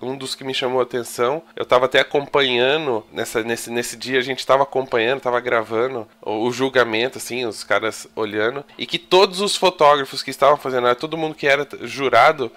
um dos que me chamou a atenção. Eu tava até acompanhando, nesse dia a gente tava acompanhando, tava gravando o julgamento, assim, os caras olhando. E que todos os fotógrafos que estavam fazendo, todo mundo que era jurado,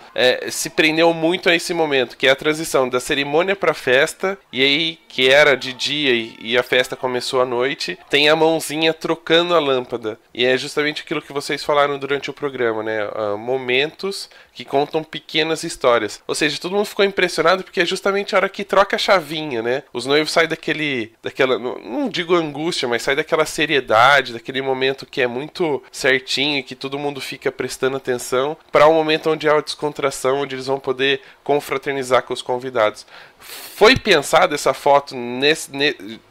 se prendeu muito a esse momento, que é a transição da cerimônia pra festa, e aí, que era de dia e a festa começou à noite, tem a mãozinha trocando a lâmpada. E é justamente aquilo que vocês falaram durante o programa, né? Momentos que contam pequenas histórias. Ou seja, todo mundo ficou impressionado porque é justamente a hora que troca a chavinha, né? Os noivos saem daquela, não digo angústia, mas sai daquela seriedade, daquele momento que é muito certinho e que todo mundo fica prestando atenção, para um momento onde há a descontração, onde eles vão poder confraternizar com os convidados. Foi pensada essa foto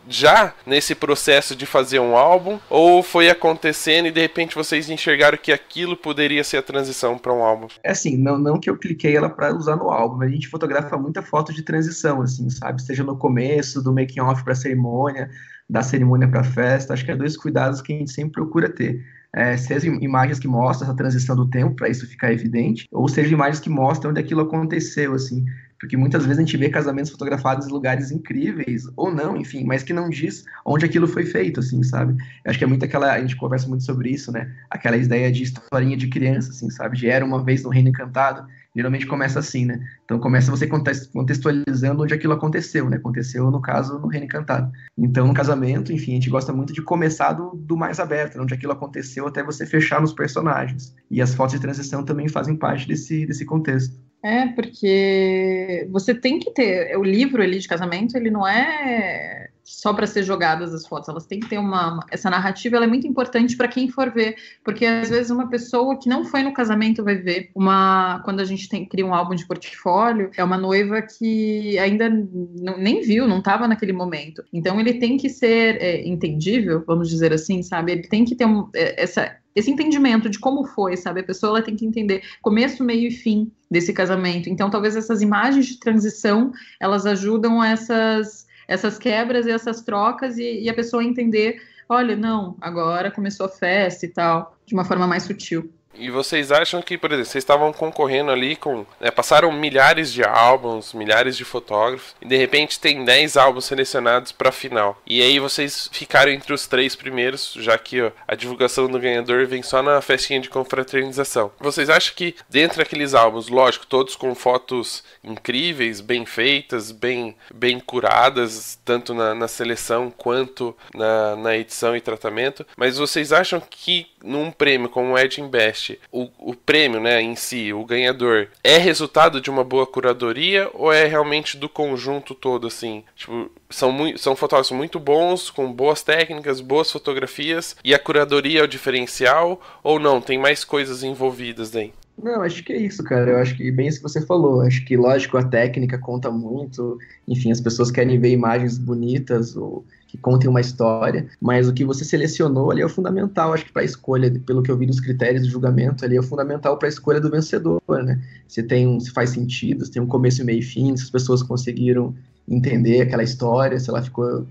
já nesse processo de fazer um álbum, ou foi acontecendo e de repente vocês enxergaram que aquilo poderia ser a transição para um álbum? É assim, não que eu cliquei ela para usar no álbum, mas a gente fotografa muita foto de transição, assim, sabe? Seja no começo, do making off para cerimônia, da cerimônia para festa. Acho que é 2 cuidados que a gente sempre procura ter. Seja imagens que mostram essa transição do tempo, para isso ficar evidente, ou seja imagens que mostram onde aquilo aconteceu, assim, porque muitas vezes a gente vê casamentos fotografados em lugares incríveis, ou não, enfim, mas que não diz onde aquilo foi feito, assim, sabe? Eu acho que é muito a gente conversa muito sobre isso, né? Aquela ideia de historinha de criança, assim, sabe? De Era Uma Vez no Reino Encantado, geralmente começa assim, né? Então começa você contextualizando onde aquilo aconteceu, né? Aconteceu, no caso, no Reino Encantado. Então, no casamento, enfim, a gente gosta muito de começar do mais aberto, onde aquilo aconteceu, até você fechar nos personagens. E as fotos de transição também fazem parte desse contexto. Porque você tem que ter... O livro ali de casamento, ele não é só para ser jogadas as fotos, elas têm que ter essa narrativa, ela é muito importante para quem for ver, porque às vezes uma pessoa que não foi no casamento vai ver quando a gente cria um álbum de portfólio, é uma noiva que ainda nem viu, não estava naquele momento, então ele tem que ser entendível, vamos dizer assim, sabe, ele tem que ter esse entendimento de como foi, sabe, a pessoa ela tem que entender começo, meio e fim desse casamento, então talvez essas imagens de transição, elas ajudam essas quebras e essas trocas e a pessoa entender, olha, não, agora começou a festa e tal, de uma forma mais sutil. E vocês acham que, por exemplo, vocês estavam concorrendo ali com... passaram milhares de álbuns, milhares de fotógrafos, e de repente tem 10 álbuns selecionados para a final. E aí vocês ficaram entre os 3 primeiros, já que a divulgação do ganhador vem só na festinha de confraternização. Vocês acham que, dentre daqueles álbuns, lógico, todos com fotos incríveis, bem feitas, bem curadas, tanto na seleção quanto na edição e tratamento, mas vocês acham que num prêmio como o Wedding Best, o prêmio, né, em si, o ganhador, é resultado de uma boa curadoria ou é realmente do conjunto todo, assim? Tipo, são fotógrafos muito bons, com boas técnicas, boas fotografias, e a curadoria é o diferencial ou não? Tem mais coisas envolvidas daí? Não, acho que é isso, cara. Eu acho que bem isso que você falou. Acho que, lógico, a técnica conta muito. Enfim, as pessoas querem ver imagens bonitas ou que contem uma história, mas o que você selecionou ali é o fundamental, acho que para a escolha, pelo que eu vi dos critérios de julgamento, ali é o fundamental para a escolha do vencedor, né? Se faz sentido, se tem um começo, meio e fim, se as pessoas conseguiram entender aquela história, se ela ficou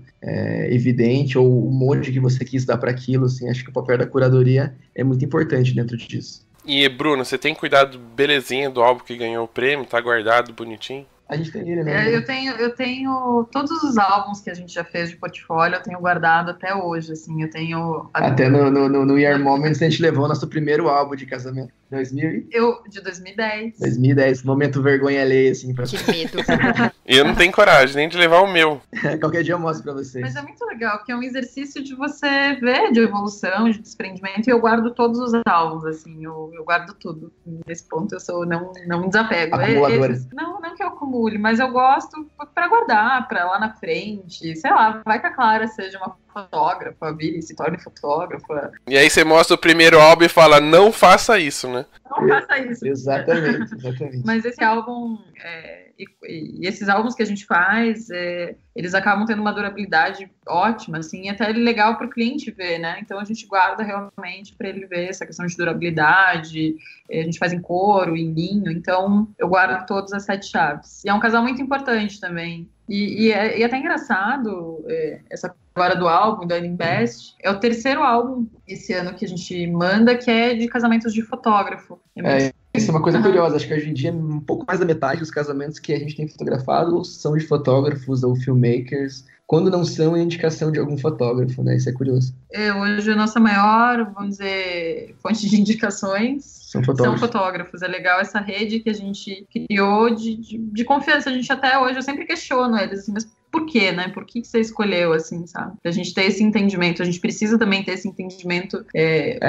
evidente, ou o molde que você quis dar para aquilo, assim, acho que o papel da curadoria é muito importante dentro disso. E, Bruno, você tem cuidado belezinha do álbum que ganhou o prêmio? Tá guardado bonitinho? A gente tem ele, né? Eu tenho todos os álbuns que a gente já fez de portfólio, eu tenho guardado até hoje, assim, eu tenho... Até no Year Moments a gente levou nosso primeiro álbum de casamento. De 2010. 2010, momento vergonha alheia, assim. Pra... Que medo. E eu não tenho coragem nem de levar o meu. Qualquer dia eu mostro pra vocês. Mas é muito legal, porque é um exercício de você ver, de evolução, de desprendimento, e eu guardo todos os álbuns, assim, eu guardo tudo. Nesse ponto eu não me desapego. Acumuladora. Não que eu acumule, mas eu gosto pra guardar, pra lá na frente, sei lá, vai que a Clara seja uma fotógrafa, a Viri se torne fotógrafa. E aí você mostra o primeiro álbum e fala, não faça isso, né? Não faça isso. Exatamente. Mas esse álbum, e esses álbuns que a gente faz, eles acabam tendo uma durabilidade ótima, assim, e até legal para o cliente ver, né? Então a gente guarda realmente para ele ver essa questão de durabilidade, a gente faz em couro, em linho, então eu guardo todas as 7 chaves. E é um casal muito importante também. E é até engraçado, essa agora do álbum, da Invest, é o 3º álbum esse ano que a gente manda, que é de casamentos de fotógrafo. Isso é uma coisa curiosa, acho que hoje em dia um pouco mais da metade dos casamentos que a gente tem fotografado são de fotógrafos ou filmmakers, quando não são é indicação de algum fotógrafo, né? Isso é curioso. Hoje a nossa maior, vamos dizer, fonte de indicações são fotógrafos. É legal essa rede que a gente criou de confiança. A gente até hoje, eu sempre questiono eles, assim, mas por quê, né? Por que você escolheu, assim, sabe? A gente ter esse entendimento, a gente precisa também ter esse entendimento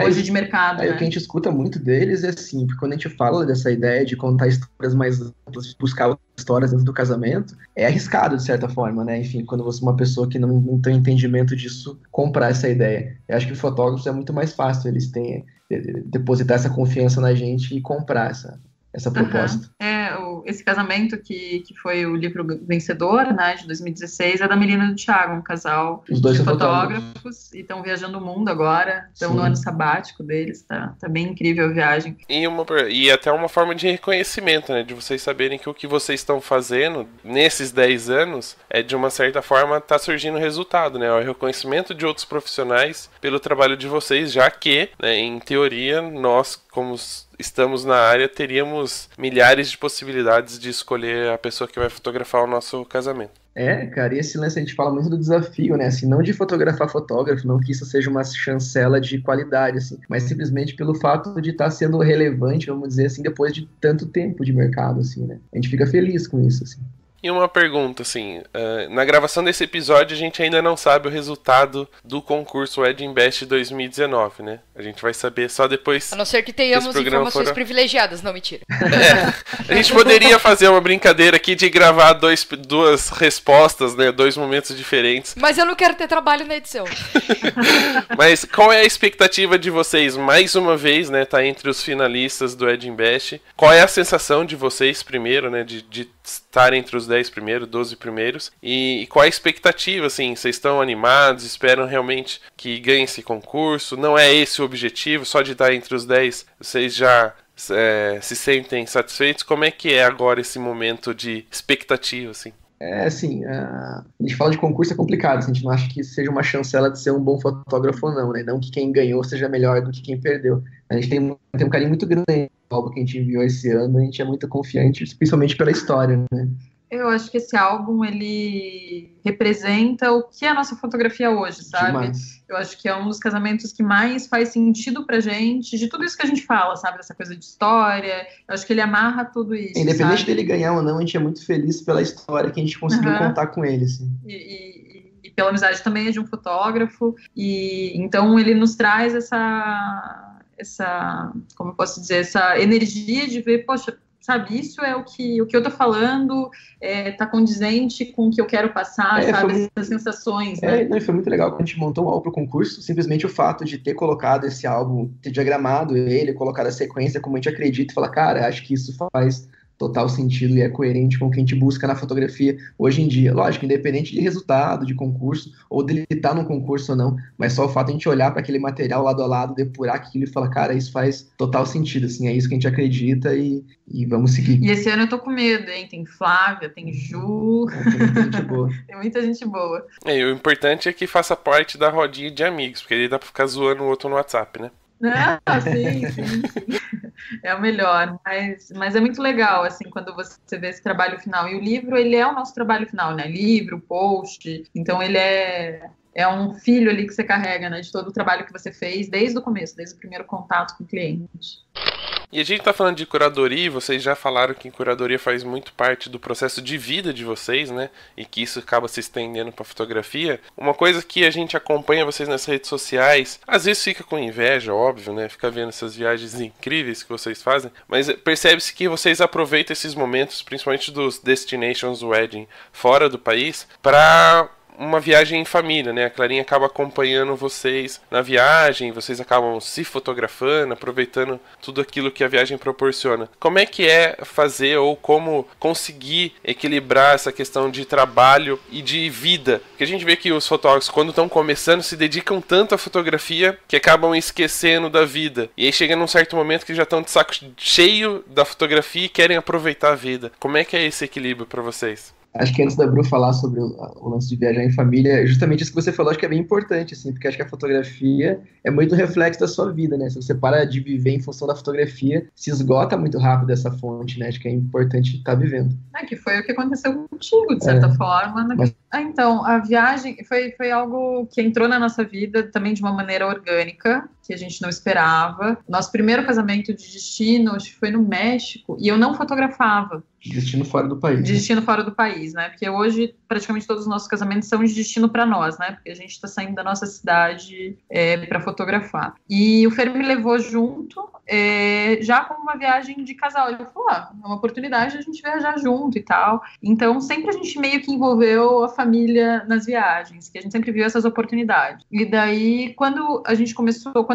hoje de mercado, né? O que a gente escuta muito deles é assim, porque quando a gente fala dessa ideia de contar histórias mais amplas, de buscar histórias dentro do casamento, é arriscado, de certa forma, né? Enfim, quando você é uma pessoa que não tem entendimento disso, comprar essa ideia. Eu acho que fotógrafos é muito mais fácil, eles têm depositar essa confiança na gente e comprar essa proposta. Esse casamento que foi o livro vencedor, né, de 2016, é da Melina e do Thiago, um casal Os dois de são fotógrafos, e estão viajando o mundo agora, estão no ano sabático deles, tá bem incrível a viagem. E até uma forma de reconhecimento, né, de vocês saberem que o que vocês estão fazendo nesses 10 anos, de uma certa forma, tá surgindo resultado, né, o reconhecimento de outros profissionais pelo trabalho de vocês, já que, né, em teoria, nós, como estamos na área, teríamos milhares de possibilidades de escolher a pessoa que vai fotografar o nosso casamento. Cara, e esse lance a gente fala muito do desafio, né, assim, não de fotografar fotógrafo, não que isso seja uma chancela de qualidade, assim, mas simplesmente pelo fato de estar sendo relevante, vamos dizer assim, depois de tanto tempo de mercado, assim, né, a gente fica feliz com isso, assim. E uma pergunta, assim, na gravação desse episódio a gente ainda não sabe o resultado do concurso Wedding Best 2019, né? A gente vai saber só depois. A não ser que tenhamos informações privilegiadas, não, mentira. A gente poderia fazer uma brincadeira aqui de gravar duas respostas, né? 2 momentos diferentes. Mas eu não quero ter trabalho na edição. Mas qual é a expectativa de vocês, mais uma vez, né? Tá entre os finalistas do Wedding Best. Qual é a sensação de vocês primeiro, né? De estar entre os 10 primeiros, 12 primeiros, e qual é a expectativa, assim, vocês estão animados, esperam realmente que ganhe esse concurso, não é esse o objetivo, só de estar entre os 10, vocês já se sentem satisfeitos? Como é que é agora esse momento de expectativa, assim? Assim, a gente fala de concurso é complicado, assim, a gente não acha que seja uma chancela de ser um bom fotógrafo ou não, né? Não que quem ganhou seja melhor do que quem perdeu. A gente tem um carinho muito grande no álbum que a gente enviou esse ano, a gente é muito confiante, principalmente pela história, né? Eu acho que esse álbum, ele representa o que é a nossa fotografia hoje, sabe? Demais. Eu acho que é um dos casamentos que mais faz sentido pra gente, de tudo isso que a gente fala, sabe? Dessa coisa de história. Eu acho que ele amarra tudo isso, independente sabe? dele ganhar ou não, a gente é muito feliz pela história que a gente conseguiu contar com ele, assim. E pela amizade também de um fotógrafo. E então ele nos traz essa, como eu posso dizer, essa energia de ver, poxa, sabe, isso é o que eu tô falando, tá condizente com o que eu quero passar, sabe, essas sensações, né? Foi muito legal quando a gente montou o álbum pro concurso, simplesmente o fato de ter colocado esse álbum, ter diagramado ele, colocado a sequência como a gente acredita, e falar, cara, acho que isso faz total sentido e é coerente com o que a gente busca na fotografia hoje em dia. Lógico, independente de resultado, de concurso, ou dele estar num concurso ou não, mas só o fato de a gente olhar para aquele material lado a lado, depurar aquilo e falar, cara, isso faz total sentido, assim, é isso que a gente acredita e vamos seguir. E esse ano eu tô com medo, hein? Tem Flávia, tem Ju... Tem muita gente boa. Tem muita gente boa. E o importante é que faça parte da rodinha de amigos, porque aí dá pra ficar zoando o outro no WhatsApp, né? Sim. É o melhor, mas é muito legal, assim, quando você vê esse trabalho final. E o livro, ele é o nosso trabalho final, né? Livro, post. Então, ele é um filho ali que você carrega, né? De todo o trabalho que você fez desde o começo, desde o primeiro contato com o cliente. E a gente tá falando de curadoria, e vocês já falaram que curadoria faz muito parte do processo de vida de vocês, né? E que isso acaba se estendendo pra fotografia. Uma coisa que a gente acompanha vocês nas redes sociais, às vezes fica com inveja, óbvio, né? Fica vendo essas viagens incríveis que vocês fazem, mas percebe-se que vocês aproveitam esses momentos, principalmente dos Destinations Wedding fora do país, pra uma viagem em família, né? A Clarinha acaba acompanhando vocês na viagem, vocês acabam se fotografando, aproveitando tudo aquilo que a viagem proporciona. Como é que é fazer ou como conseguir equilibrar essa questão de trabalho e de vida? Porque a gente vê que os fotógrafos, quando estão começando, se dedicam tanto à fotografia que acabam esquecendo da vida. E aí chega num certo momento que já estão de saco cheio da fotografia e querem aproveitar a vida. Como é que é esse equilíbrio para vocês? Acho que antes da Bru falar sobre o lance de viajar em família, justamente isso que você falou, acho que é bem importante, assim, porque acho que a fotografia é muito reflexo da sua vida, né? Se você para de viver em função da fotografia, se esgota muito rápido essa fonte, né? Acho que é importante estar vivendo. Que foi o que aconteceu contigo, de certa forma. Né? Então, a viagem foi algo que entrou na nossa vida também de uma maneira orgânica, que a gente não esperava. Nosso primeiro casamento de destino, acho que foi no México, e eu não fotografava. Destino fora do país. De destino fora do país, né? Porque hoje, praticamente todos os nossos casamentos são de destino para nós, né? Porque a gente está saindo da nossa cidade para fotografar. E o Fer me levou junto, já como uma viagem de casal. Ele falou, é uma oportunidade de a gente viajar junto e tal. Então, sempre a gente meio que envolveu a família nas viagens, que a gente sempre viu essas oportunidades. E daí, quando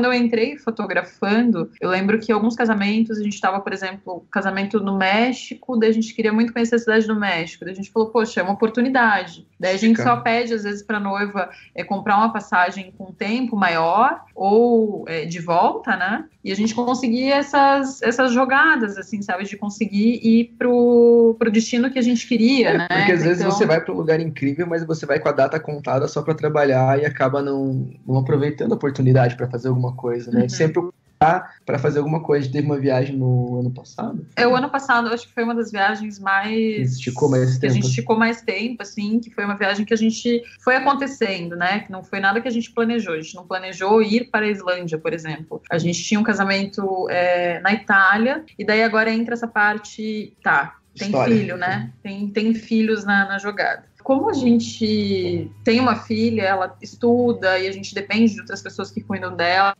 eu entrei fotografando, eu lembro que alguns casamentos, a gente estava, por exemplo, casamento no México, daí a gente queria muito conhecer a cidade do México. Daí a gente falou, poxa, é uma oportunidade. Daí a gente só pede, às vezes, para a noiva comprar uma passagem com tempo maior ou de volta, né? E a gente conseguia essas jogadas, assim, sabe? De conseguir ir pro destino que a gente queria, né? Porque às vezes você vai para um lugar incrível, mas você vai com a data contada só para trabalhar e acaba não aproveitando a oportunidade para fazer alguma coisa, né? Sempre para fazer alguma coisa. A gente teve uma viagem no ano passado. O ano passado, acho que foi uma das viagens mais... Que a gente esticou mais tempo, assim, que foi uma viagem que a gente foi acontecendo, né? Que não foi nada que a gente planejou. A gente não planejou ir para a Islândia, por exemplo. A gente tinha um casamento na Itália, e daí agora entra essa parte... Tem história. Filho, né? Tem filhos na jogada. Como a gente tem uma filha, ela estuda e a gente depende de outras pessoas que cuidam dela,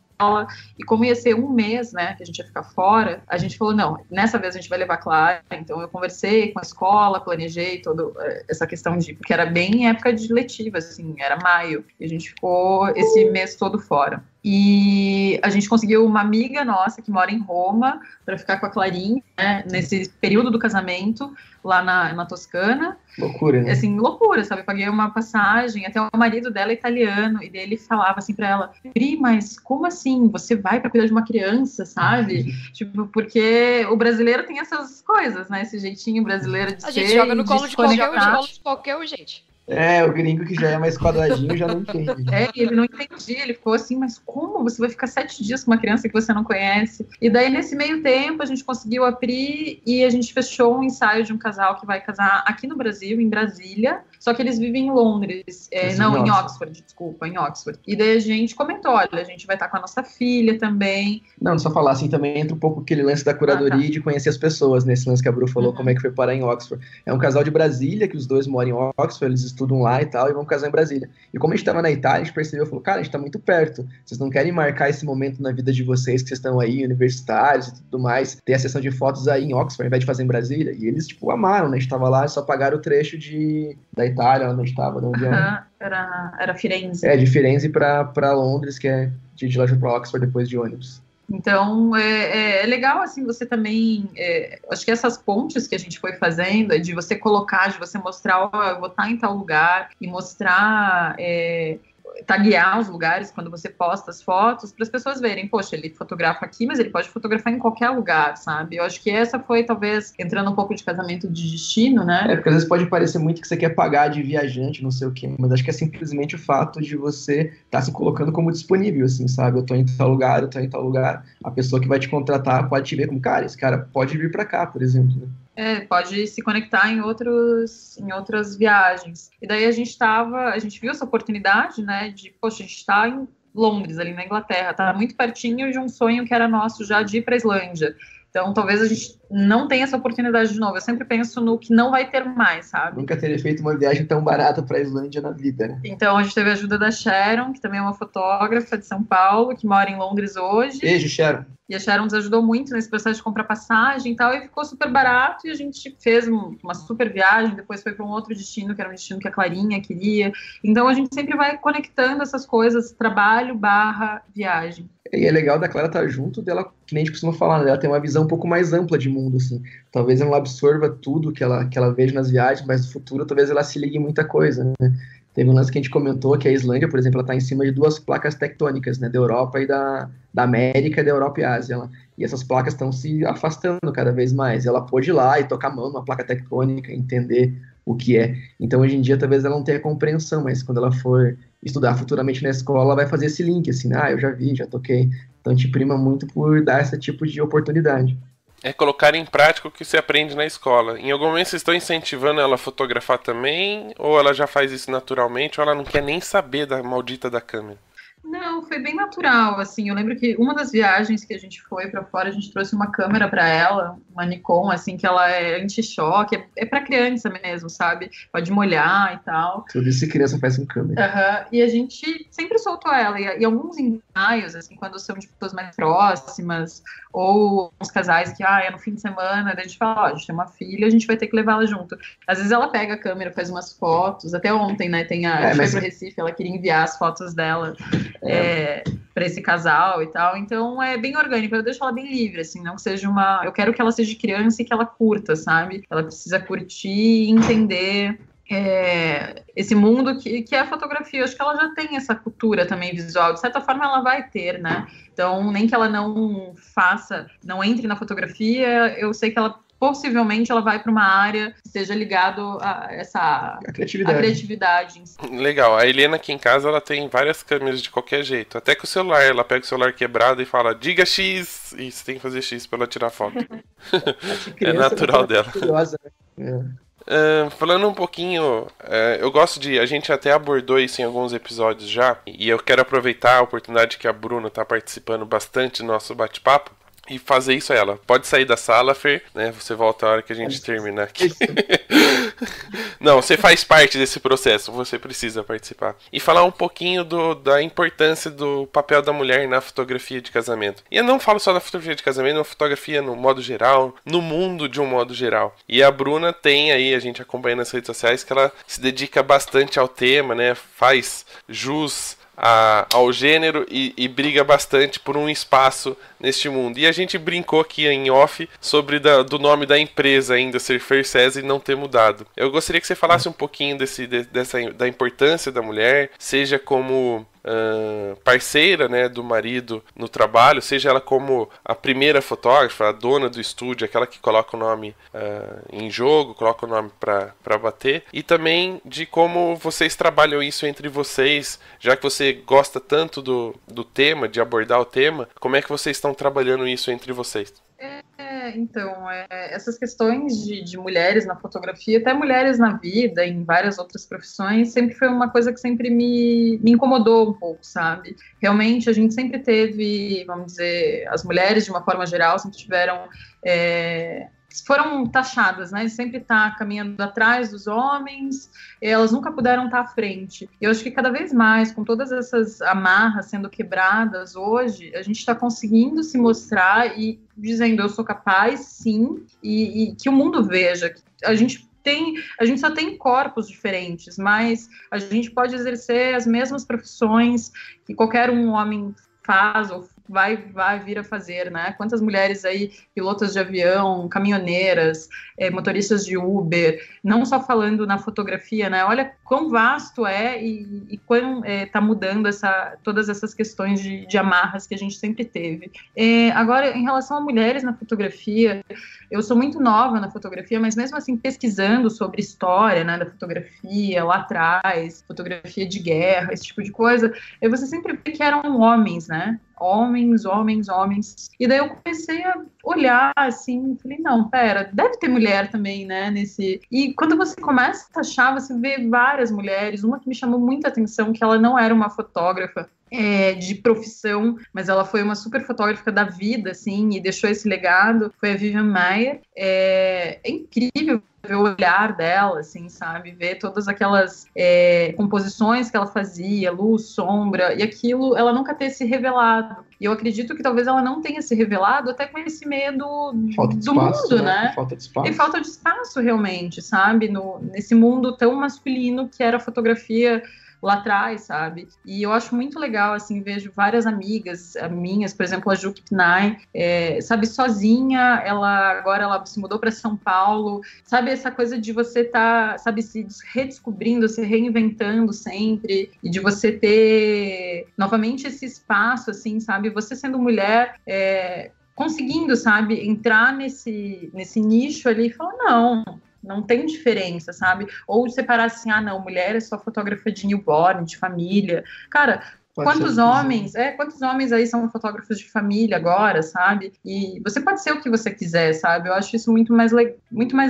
e como ia ser um mês, né, que a gente ia ficar fora, a gente falou, não, nessa vez a gente vai levar a Clara. Então eu conversei com a escola, planejei toda essa questão porque era bem época de letiva, assim, era maio, e a gente ficou esse mês todo fora. E a gente conseguiu uma amiga nossa que mora em Roma para ficar com a Clarinha, né, nesse período do casamento, lá na Toscana. Loucura, né? Assim, loucura, sabe? Eu paguei uma passagem, até o marido dela é italiano, e daí ele falava assim pra ela, Pri, mas como assim? Você vai pra cuidar de uma criança, sabe? Tipo, porque o brasileiro tem essas coisas, né? Esse jeitinho brasileiro de ser. A gente joga no colo de qualquer gente. O gringo que já é mais quadradinho já não entende. Ele não entendia, ele ficou assim, mas como você vai ficar 7 dias com uma criança que você não conhece? E daí, nesse meio tempo, a gente conseguiu a Pri e a gente fechou um ensaio de um casal que vai casar aqui no Brasil, em Brasília, só que eles vivem em Londres, em Oxford, desculpa, em Oxford. E daí a gente comentou, olha, a gente vai estar com a nossa filha também. Não, só falar assim, também entra um pouco aquele lance da curadoria e de conhecer as pessoas, nesse lance que a Bru falou, como é que foi parar em Oxford. É um casal de Brasília, que os dois moram em Oxford, eles estudam lá e tal, e vão casar em Brasília. E como a gente estava na Itália, a gente percebeu, falou, cara, a gente tá muito perto, vocês não querem marcar esse momento na vida de vocês, que vocês estão aí, universitários e tudo mais, ter a sessão de fotos aí em Oxford, ao invés de fazer em Brasília? E eles, tipo, amaram, né, a gente tava lá, só pagaram o trecho da Itália, onde a gente tava, de onde era Firenze. De Firenze pra Londres, que é de lá pra Oxford depois de ônibus. Então, é legal, assim, você também... acho que essas pontes que a gente foi fazendo, de você colocar, de você mostrar, eu vou estar em tal lugar, e mostrar taguear os lugares quando você posta as fotos, para as pessoas verem, poxa, ele fotografa aqui, mas ele pode fotografar em qualquer lugar, sabe? Eu acho que essa foi, talvez, entrando um pouco de casamento de destino, né? Porque às vezes pode parecer muito que você quer pagar de viajante, não sei o quê, mas acho que é simplesmente o fato de você estar se colocando como disponível, assim, sabe? Eu tô em tal lugar, eu tô em tal lugar. A pessoa que vai te contratar pode te ver como, cara, esse cara pode vir para cá, por exemplo, né? Pode se conectar em outras viagens. E daí a gente viu essa oportunidade, né, de, poxa, a gente está em Londres, ali na Inglaterra, tá muito pertinho de um sonho que era nosso já de ir para a Islândia. Então, talvez a gente não tenha essa oportunidade de novo. Eu sempre penso no que não vai ter mais, sabe? Nunca teria feito uma viagem tão barata para a Islândia na vida, né? Então, a gente teve a ajuda da Sharon, que também é uma fotógrafa de São Paulo, que mora em Londres hoje. Beijo, Sharon. E a Sharon nos ajudou muito nesse processo de comprar passagem e tal, e ficou super barato, e a gente fez uma super viagem, depois foi para um outro destino, que era um destino que a Clarinha queria. Então, a gente sempre vai conectando essas coisas, trabalho / viagem. E é legal da Clara estar junto dela, que nem a gente costuma falar, né? Ela tem uma visão um pouco mais ampla de mundo, assim. Talvez ela absorva tudo que ela veja nas viagens, mas no futuro talvez ela se ligue em muita coisa, né? Teve um lance que a gente comentou, que a Islândia, por exemplo, ela está em cima de 2 placas tectônicas, né? Da Europa e da América, da Europa e Ásia. E essas placas estão se afastando cada vez mais. Ela pôde ir lá e tocar a mão numa placa tectônica, entender o que é. Então, hoje em dia, talvez ela não tenha compreensão, mas quando ela for estudar futuramente na escola, ela vai fazer esse link, assim, eu já vi, já toquei. Então, a gente prima muito por dar esse tipo de oportunidade. É colocar em prática o que você aprende na escola. Em algum momento vocês estão incentivando ela a fotografar também? Ou ela já faz isso naturalmente? Ou ela não quer nem saber da maldita da câmera? Não, foi bem natural, assim, eu lembro que uma das viagens que a gente foi pra fora, a gente trouxe uma câmera pra ela, uma Nikon, assim, que ela é anti-choque, é pra criança mesmo, sabe? Pode molhar e tal. Tudo isso criança faz com câmera. E a gente sempre soltou ela, e alguns ensaios, assim, quando são de pessoas mais próximas, ou uns casais que, é no fim de semana, daí a gente fala, a gente tem uma filha, a gente vai ter que levar ela junto. Às vezes ela pega a câmera, faz umas fotos, até ontem, né, a gente foi pro Recife, ela queria enviar as fotos dela para esse casal e tal, então é bem orgânico, eu deixo ela bem livre, assim, não que seja eu quero que ela seja criança e que ela curta, sabe? Ela precisa curtir e entender esse mundo que é a fotografia. Eu acho que ela já tem essa cultura também visual, de certa forma ela vai ter, né? Então, nem que ela não entre na fotografia, eu sei que ela possivelmente ela vai para uma área que seja ligado a criatividade. Legal, a Helena aqui em casa ela tem várias câmeras de qualquer jeito, até com o celular, ela pega o celular quebrado e fala, diga X, e você tem que fazer X para ela tirar foto. É natural dela. Curiosa, né? Falando um pouquinho, eu gosto a gente até abordou isso em alguns episódios já, e eu quero aproveitar a oportunidade que a Bruna está participando bastante do nosso bate-papo, e fazer isso a ela. Pode sair da sala, Fer, né? Você volta a hora que a gente terminar aqui. Não, você faz parte desse processo, você precisa participar. E falar um pouquinho da importância do papel da mulher na fotografia de casamento. E eu não falo só da fotografia de casamento, na fotografia no modo geral, no mundo de um modo geral. E a Bruna tem aí, a gente acompanha nas redes sociais, que ela se dedica bastante ao tema, né? Faz jus ao gênero e briga bastante por um espaço neste mundo. E a gente brincou aqui em off sobre do nome da empresa ainda ser Fercesa e não ter mudado. Eu gostaria que você falasse um pouquinho da importância da mulher, seja como parceira, né, do marido no trabalho, seja ela como a primeira fotógrafa, a dona do estúdio, aquela que coloca o nome em jogo, coloca o nome para bater, e também de como vocês trabalham isso entre vocês, já que você gosta tanto do tema, de abordar o tema, como é que vocês estão trabalhando isso entre vocês? Então, essas questões de mulheres na fotografia, até mulheres na vida, em várias outras profissões, sempre foi uma coisa que sempre me incomodou um pouco, sabe? Realmente, a gente sempre teve, vamos dizer, as mulheres, de uma forma geral, sempre tiveram... foram taxadas, né? Sempre tá caminhando atrás dos homens, elas nunca puderam estar à frente. E eu acho que cada vez mais, com todas essas amarras sendo quebradas hoje, a gente está conseguindo se mostrar e dizendo, eu sou capaz, sim, e que o mundo veja. A gente só tem corpos diferentes, mas a gente pode exercer as mesmas profissões que qualquer um homem faz ou vai vir a fazer, né? Quantas mulheres aí, pilotas de avião, caminhoneiras, motoristas de Uber, não só falando na fotografia, né? Olha quão vasto e quão tá mudando todas essas questões de amarras que a gente sempre teve. Agora, em relação a mulheres na fotografia, eu sou muito nova na fotografia, mas mesmo assim, pesquisando sobre história, né, da fotografia lá atrás, fotografia de guerra, esse tipo de coisa, você sempre vê que eram homens, né? Homens. E daí eu comecei a olhar assim, falei, não, pera, deve ter mulher também, né, E quando você começa a achar, você vê várias mulheres, uma que me chamou muita atenção, que ela não era uma fotógrafa de profissão, mas ela foi uma super fotógrafa da vida, assim, e deixou esse legado, foi a Vivian Maier. É incrível ver o olhar dela, assim, sabe, ver todas aquelas composições que ela fazia, luz, sombra, e aquilo, ela nunca ter se revelado. E eu acredito que talvez ela não tenha se revelado até com esse medo do mundo, né? Falta de espaço. E falta de espaço, realmente, sabe? Nesse mundo tão masculino que era a fotografia lá atrás, sabe? E eu acho muito legal, assim, vejo várias amigas minhas, por exemplo, a Ju Kipnay, sabe, sozinha, agora ela se mudou para São Paulo, sabe, essa coisa de você sabe, se redescobrindo, se reinventando sempre, e de você ter novamente esse espaço, assim, sabe, você sendo mulher, conseguindo, sabe, entrar nesse nicho ali e falar, não tem diferença, sabe? Ou separar assim, não, mulher é só fotógrafa de newborn, de família. Cara, quantos homens aí são fotógrafos de família agora, sabe? E você pode ser o que você quiser, sabe? Eu acho isso muito mais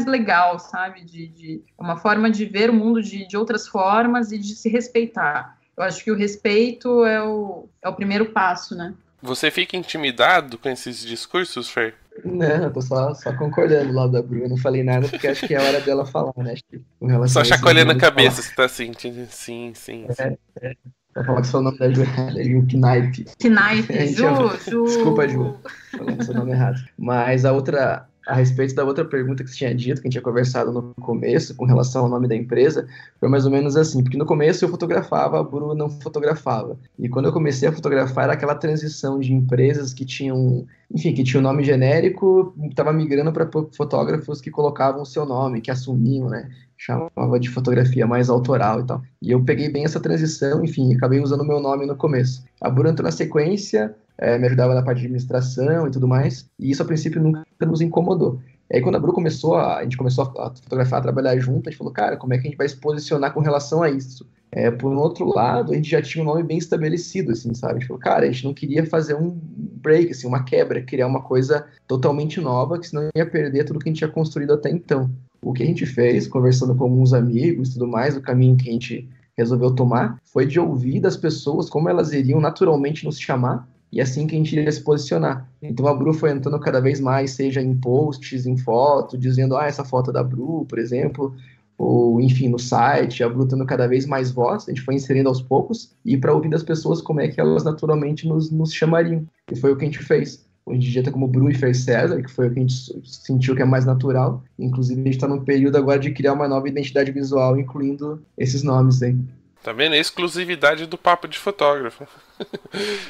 legal, sabe? De uma forma de ver o mundo de outras formas e de se respeitar. Eu acho que o respeito é o primeiro passo, né? Você fica intimidado com esses discursos, Fer? Não, eu tô só concordando lá da Bruna, não falei nada porque acho que é a hora dela falar, né? Acho que, só chacoalhando a cabeça, você tá sentindo, sim. Pra falar que seu nome da Ju é Ju Knipe. Ju. Desculpa, Ju, falando seu nome errado. Mas a respeito da outra pergunta que você tinha dito, que a gente tinha conversado no começo, com relação ao nome da empresa, foi mais ou menos assim, porque no começo eu fotografava, a Bru não fotografava. E quando eu comecei a fotografar, era aquela transição de empresas que tinham nome genérico, estava migrando para fotógrafos que colocavam o seu nome, que assumiam, né? Chamava de fotografia mais autoral e tal. E eu peguei bem essa transição, enfim, acabei usando o meu nome no começo. A Bru entrou na sequência, me ajudava na parte de administração e tudo mais, e isso a princípio nunca nos incomodou. E aí quando a Bru a gente começou a fotografar, a trabalhar junto, a gente falou, cara, como é que a gente vai se posicionar com relação a isso? Por um outro lado, a gente já tinha um nome bem estabelecido, assim, sabe? A gente falou, cara, a gente não queria fazer um break, assim, uma quebra, criar uma coisa totalmente nova, que senão ia perder tudo que a gente tinha construído até então. O que a gente fez, conversando com alguns amigos e tudo mais, o caminho que a gente resolveu tomar, foi de ouvir das pessoas como elas iriam naturalmente nos chamar, e assim que a gente iria se posicionar. Então a Bru foi entrando cada vez mais, seja em posts, em foto, dizendo, essa foto é da Bru, por exemplo, ou enfim, no site, a Bru tendo cada vez mais voz, a gente foi inserindo aos poucos, e para ouvir das pessoas como é que elas naturalmente nos chamariam. E foi o que a gente fez. Hoje em dia tá como Bru e Fer César, que foi o que a gente sentiu que é mais natural. Inclusive a gente está num período agora de criar uma nova identidade visual, incluindo esses nomes aí. Tá vendo? É a exclusividade do Papo de Fotógrafo.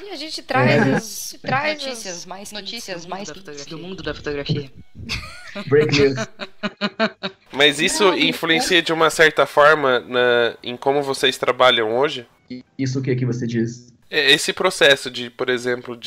E a gente traz notícias mais do mundo da fotografia. Break news. Mas isso influencia de uma certa forma em como vocês trabalham hoje? Isso o que você diz? Esse processo de, por exemplo,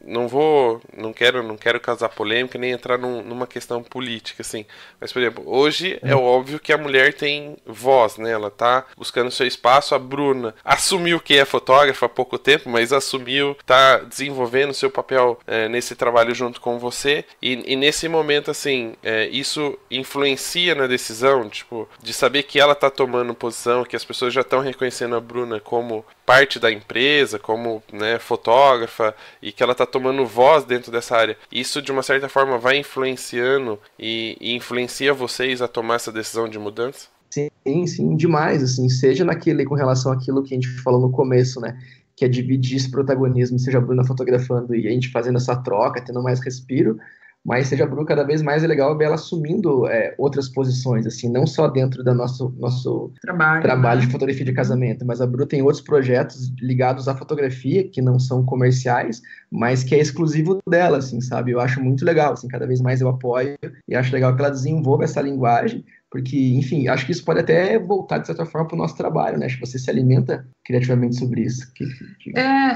não quero causar polêmica nem entrar numa questão política, assim. Mas, por exemplo, hoje é óbvio que a mulher tem voz, né? Ela tá buscando seu espaço. A Bruna assumiu que é fotógrafa há pouco tempo, mas assumiu, tá desenvolvendo seu papel nesse trabalho junto com você. E nesse momento, assim, isso influencia na decisão, tipo, de saber que ela tá tomando posição, que as pessoas já estão reconhecendo a Bruna como parte da empresa, como, né, fotógrafa, e que ela tá tomando voz dentro dessa área. Isso, de uma certa forma, vai influenciando e influencia vocês a tomar essa decisão de mudança? Sim, demais, assim, seja com relação àquilo que a gente falou no começo, né, que é dividir esse protagonismo, seja a Bruna fotografando e a gente fazendo essa troca, tendo mais respiro, mas Seja Bru, cada vez mais é legal ver ela assumindo outras posições, assim, não só dentro do nosso trabalho de fotografia de casamento, mas a Bru tem outros projetos ligados à fotografia, que não são comerciais, mas que é exclusivo dela, assim, sabe? Eu acho muito legal, assim, cada vez mais eu apoio e acho legal que ela desenvolva essa linguagem, porque, enfim, acho que isso pode até voltar, de certa forma, para o nosso trabalho, né? Acho que você se alimenta criativamente sobre isso.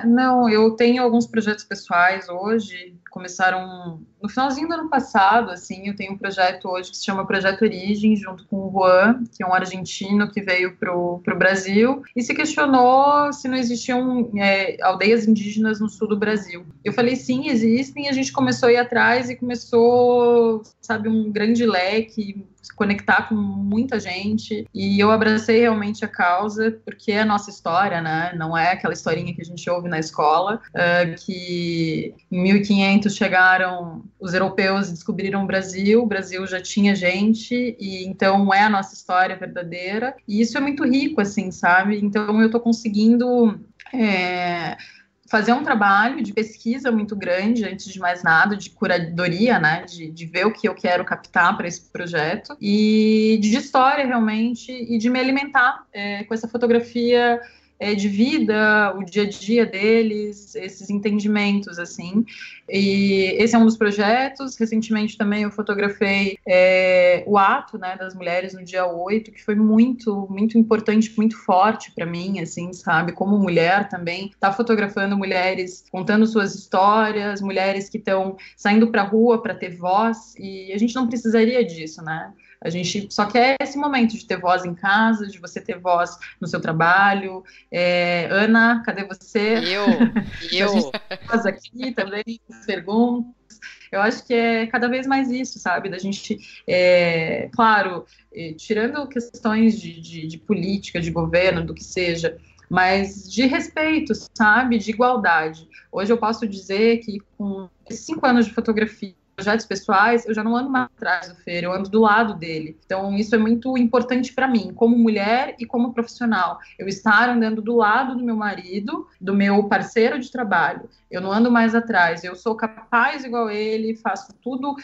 Não, eu tenho alguns projetos pessoais hoje, começaram no finalzinho do ano passado, assim, eu tenho um projeto hoje que se chama Projeto Origem, junto com o Juan, que é um argentino que veio pro Brasil, e se questionou se não existiam aldeias indígenas no sul do Brasil. Eu falei, sim, existem, e a gente começou a ir atrás e começou, sabe, um grande leque, se conectar com muita gente, e eu abracei realmente a causa, porque é a nossa história, né, não é aquela historinha que a gente ouve na escola, que em 1500 chegaram os europeus e descobriram o Brasil já tinha gente, e então é a nossa história verdadeira, e isso é muito rico, assim, sabe, então eu tô conseguindo fazer um trabalho de pesquisa muito grande, antes de mais nada, de curadoria, né, de ver o que eu quero captar para esse projeto, e de história, realmente, e de me alimentar com essa fotografia de vida, o dia a dia deles, esses entendimentos, assim. E esse é um dos projetos. Recentemente também eu fotografei o ato, né, das mulheres no dia 8, que foi muito, muito importante, muito forte para mim, assim, sabe? Como mulher também, tá fotografando mulheres contando suas histórias, mulheres que estão saindo para a rua para ter voz, e a gente não precisaria disso, né? A gente só quer esse momento de ter voz em casa, de você ter voz no seu trabalho. Ana, cadê você? Eu. A gente tem voz aqui também, perguntas. Eu acho que é cada vez mais isso, sabe? Da gente, claro, tirando questões de política, de governo, do que seja, mas de respeito, sabe? De igualdade. Hoje eu posso dizer que com 5 anos de fotografia, projetos pessoais, eu já não ando mais atrás do Fer, eu ando do lado dele. Então, isso é muito importante para mim, como mulher e como profissional. Eu estar andando do lado do meu marido, do meu parceiro de trabalho. Eu não ando mais atrás, eu sou capaz igual ele, faço tudo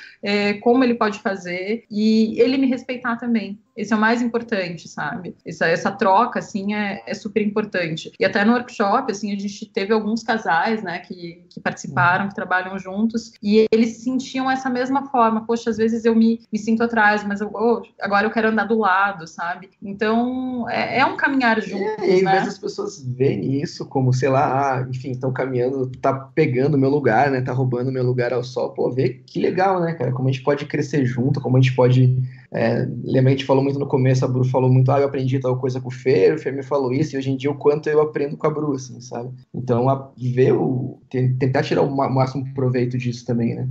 como ele pode fazer, e ele me respeitar também. Esse é o mais importante, sabe? Essa troca, assim, é super importante. E até no workshop, assim, a gente teve alguns casais, né, que participaram, que trabalham juntos, e eles sentiam essa mesma forma. Poxa, às vezes eu me sinto atrás, mas agora eu quero andar do lado, sabe? Então, é um caminhar juntos, e né? às vezes as pessoas veem isso como, sei lá, enfim, estão caminhando, tá pegando o meu lugar, né, tá roubando o meu lugar ao sol. Pô, vê que legal, né, cara? Como a gente pode crescer junto, como a gente pode... lembra, a gente falou muito no começo, a Bru falou muito, eu aprendi tal coisa com o Fer me falou isso, e hoje em dia o quanto eu aprendo com a Bru, assim, sabe? Então, tentar tirar o máximo proveito disso também, né?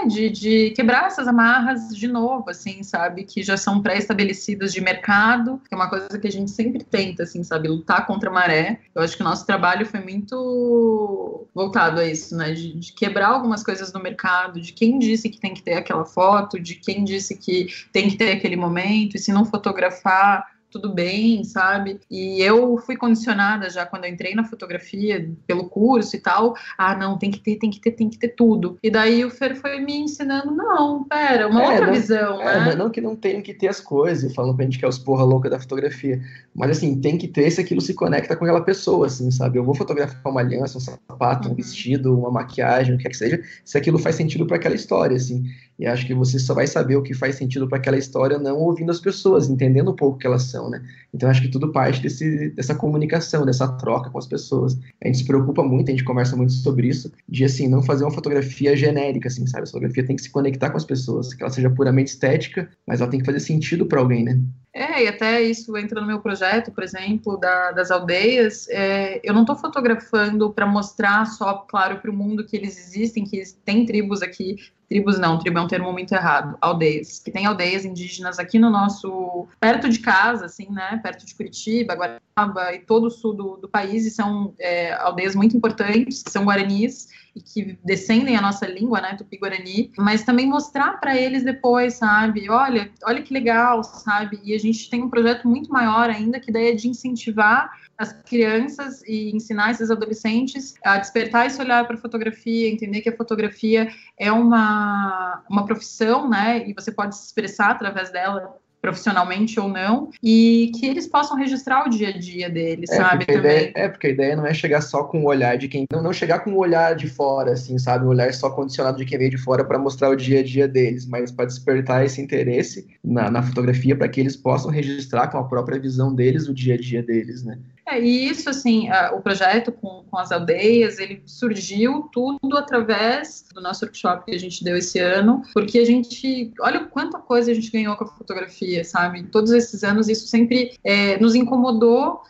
De quebrar essas amarras de novo, assim, sabe? Que já são pré-estabelecidas de mercado, que é uma coisa que a gente sempre tenta, assim, sabe? Lutar contra a maré. Eu acho que o nosso trabalho foi muito voltado a isso, né? De quebrar algumas coisas no mercado, de quem disse que tem que ter aquela foto, de quem disse que tem que ter aquele momento, e se não fotografar, tudo bem, sabe? E eu fui condicionada já quando eu entrei na fotografia, pelo curso e tal, não, tem que ter tudo. E daí o Fer foi me ensinando, não, pera, outra visão, né? Não que não tenham que ter as coisas, falando pra gente que é os porra louca da fotografia, mas assim, tem que ter se aquilo se conecta com aquela pessoa, assim, sabe? Eu vou fotografar uma aliança, um sapato, um vestido, uma maquiagem, o que quer que seja, se aquilo faz sentido para aquela história, assim. E acho que você só vai saber o que faz sentido para aquela história não ouvindo as pessoas, entendendo um pouco o que elas são, né? Então acho que tudo parte dessa comunicação, dessa troca com as pessoas. A gente se preocupa muito, a gente conversa muito sobre isso, de assim, não fazer uma fotografia genérica, assim, sabe? A fotografia tem que se conectar com as pessoas, que ela seja puramente estética, mas ela tem que fazer sentido para alguém, né? E até isso entra no meu projeto, por exemplo, das aldeias. Eu não estou fotografando para mostrar só, claro, para o mundo que eles existem, que tem tribos aqui. Tribos não, tribo é um termo muito errado. Aldeias. Que tem aldeias indígenas aqui no nosso... perto de casa, assim, né? Perto de Curitiba, Guarapava e todo o sul do país. E são aldeias muito importantes, que são guaranis e que descendem a nossa língua, né? Tupi-Guarani. Mas também mostrar para eles depois, sabe? Olha que legal, sabe? E a gente tem um projeto muito maior ainda, que daí é de incentivar as crianças e ensinar esses adolescentes a despertar esse olhar para a fotografia, entender que a fotografia é uma profissão, né? E você pode se expressar através dela, profissionalmente ou não, e que eles possam registrar o dia a dia deles, sabe? Também. Porque a ideia não é chegar só com o olhar de quem... Não chegar com o olhar de fora, assim, sabe? Um olhar só condicionado de quem veio de fora para mostrar o dia a dia deles, mas para despertar esse interesse na fotografia para que eles possam registrar com a própria visão deles o dia a dia deles, né? E isso, assim, o projeto com as aldeias, ele surgiu tudo através do nosso workshop que a gente deu esse ano, porque a gente, olha quanta coisa a gente ganhou com a fotografia, sabe? Todos esses anos isso sempre nos incomodou.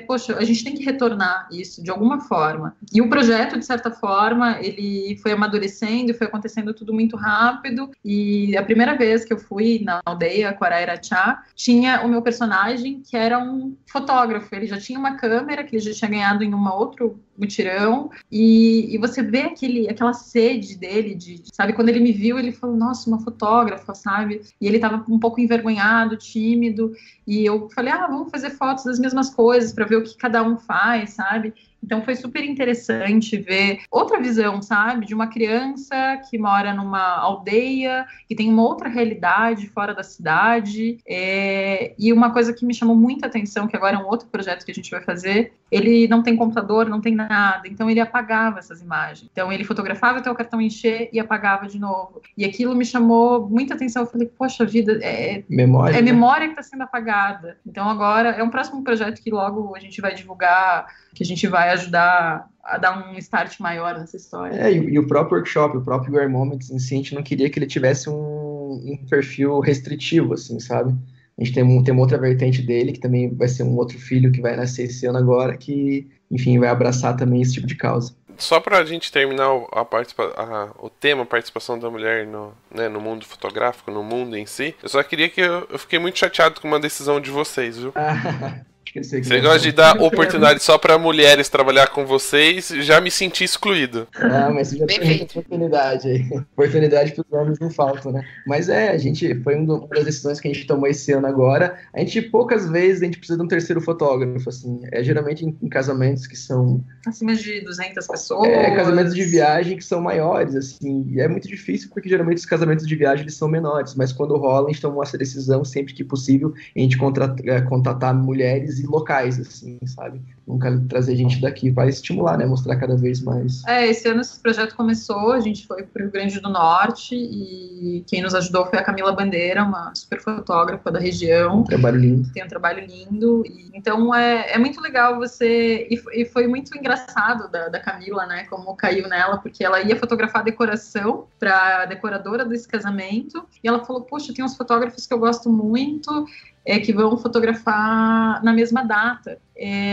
Poxa, a gente tem que retornar isso de alguma forma. E o projeto, de certa forma, ele foi amadurecendo, foi acontecendo tudo muito rápido. E a primeira vez que eu fui na aldeia Quarairachá, tinha o meu personagem que era um fotógrafo. Ele já tinha uma câmera que ele já tinha ganhado em outro mutirão, e você vê aquela sede dele, sabe, quando ele me viu, ele falou, nossa, uma fotógrafa, sabe, e ele tava um pouco envergonhado, tímido, e eu falei, vamos fazer fotos das mesmas coisas, para ver o que cada um faz, sabe. Então foi super interessante ver outra visão, sabe, de uma criança que mora numa aldeia, que tem uma outra realidade fora da cidade, e uma coisa que me chamou muita atenção, que agora é um outro projeto que a gente vai fazer, ele não tem computador, não tem nada, então ele apagava essas imagens. Então ele fotografava até o cartão encher e apagava de novo. E aquilo me chamou muita atenção, eu falei, poxa vida, memória, memória que está sendo apagada. Então agora é um próximo projeto que logo a gente vai divulgar, que a gente vai ajudar a dar um start maior nessa história. E o próprio workshop, o próprio Wear Moments em si, a gente não queria que ele tivesse um perfil restritivo, assim, sabe? A gente tem uma outra vertente dele, que também vai ser um outro filho que vai nascer esse ano agora, que, enfim, vai abraçar também esse tipo de causa. Só pra gente terminar o tema participação da mulher no mundo fotográfico, no mundo em si, eu só queria que eu fiquei muito chateado com uma decisão de vocês, viu? Você gosta de dar oportunidade só pra mulheres trabalhar com vocês, já me senti excluído. Mas você já tem muita oportunidade aí. Oportunidade pros homens não faltam, né? Mas foi uma das decisões que a gente tomou esse ano agora. Poucas vezes a gente precisa de um terceiro fotógrafo, assim. Geralmente em casamentos que são... acima de 200 pessoas. Casamentos de viagem que são maiores, assim. E é muito difícil porque geralmente os casamentos de viagem eles são menores. Mas quando rola, a gente toma essa decisão sempre que possível a gente contatar mulheres e locais, assim, sabe? Nunca trazer gente daqui para estimular, né? Mostrar cada vez mais. Esse ano esse projeto começou, a gente foi para o Rio Grande do Norte e quem nos ajudou foi a Camila Bandeira, uma super fotógrafa da região. Um trabalho lindo. Tem um trabalho lindo. Então é muito legal você... E foi muito engraçado da Camila, né? Como caiu nela, porque ela ia fotografar a decoração para a decoradora desse casamento e ela falou, poxa, tem uns fotógrafos que eu gosto muito... que vão fotografar na mesma data.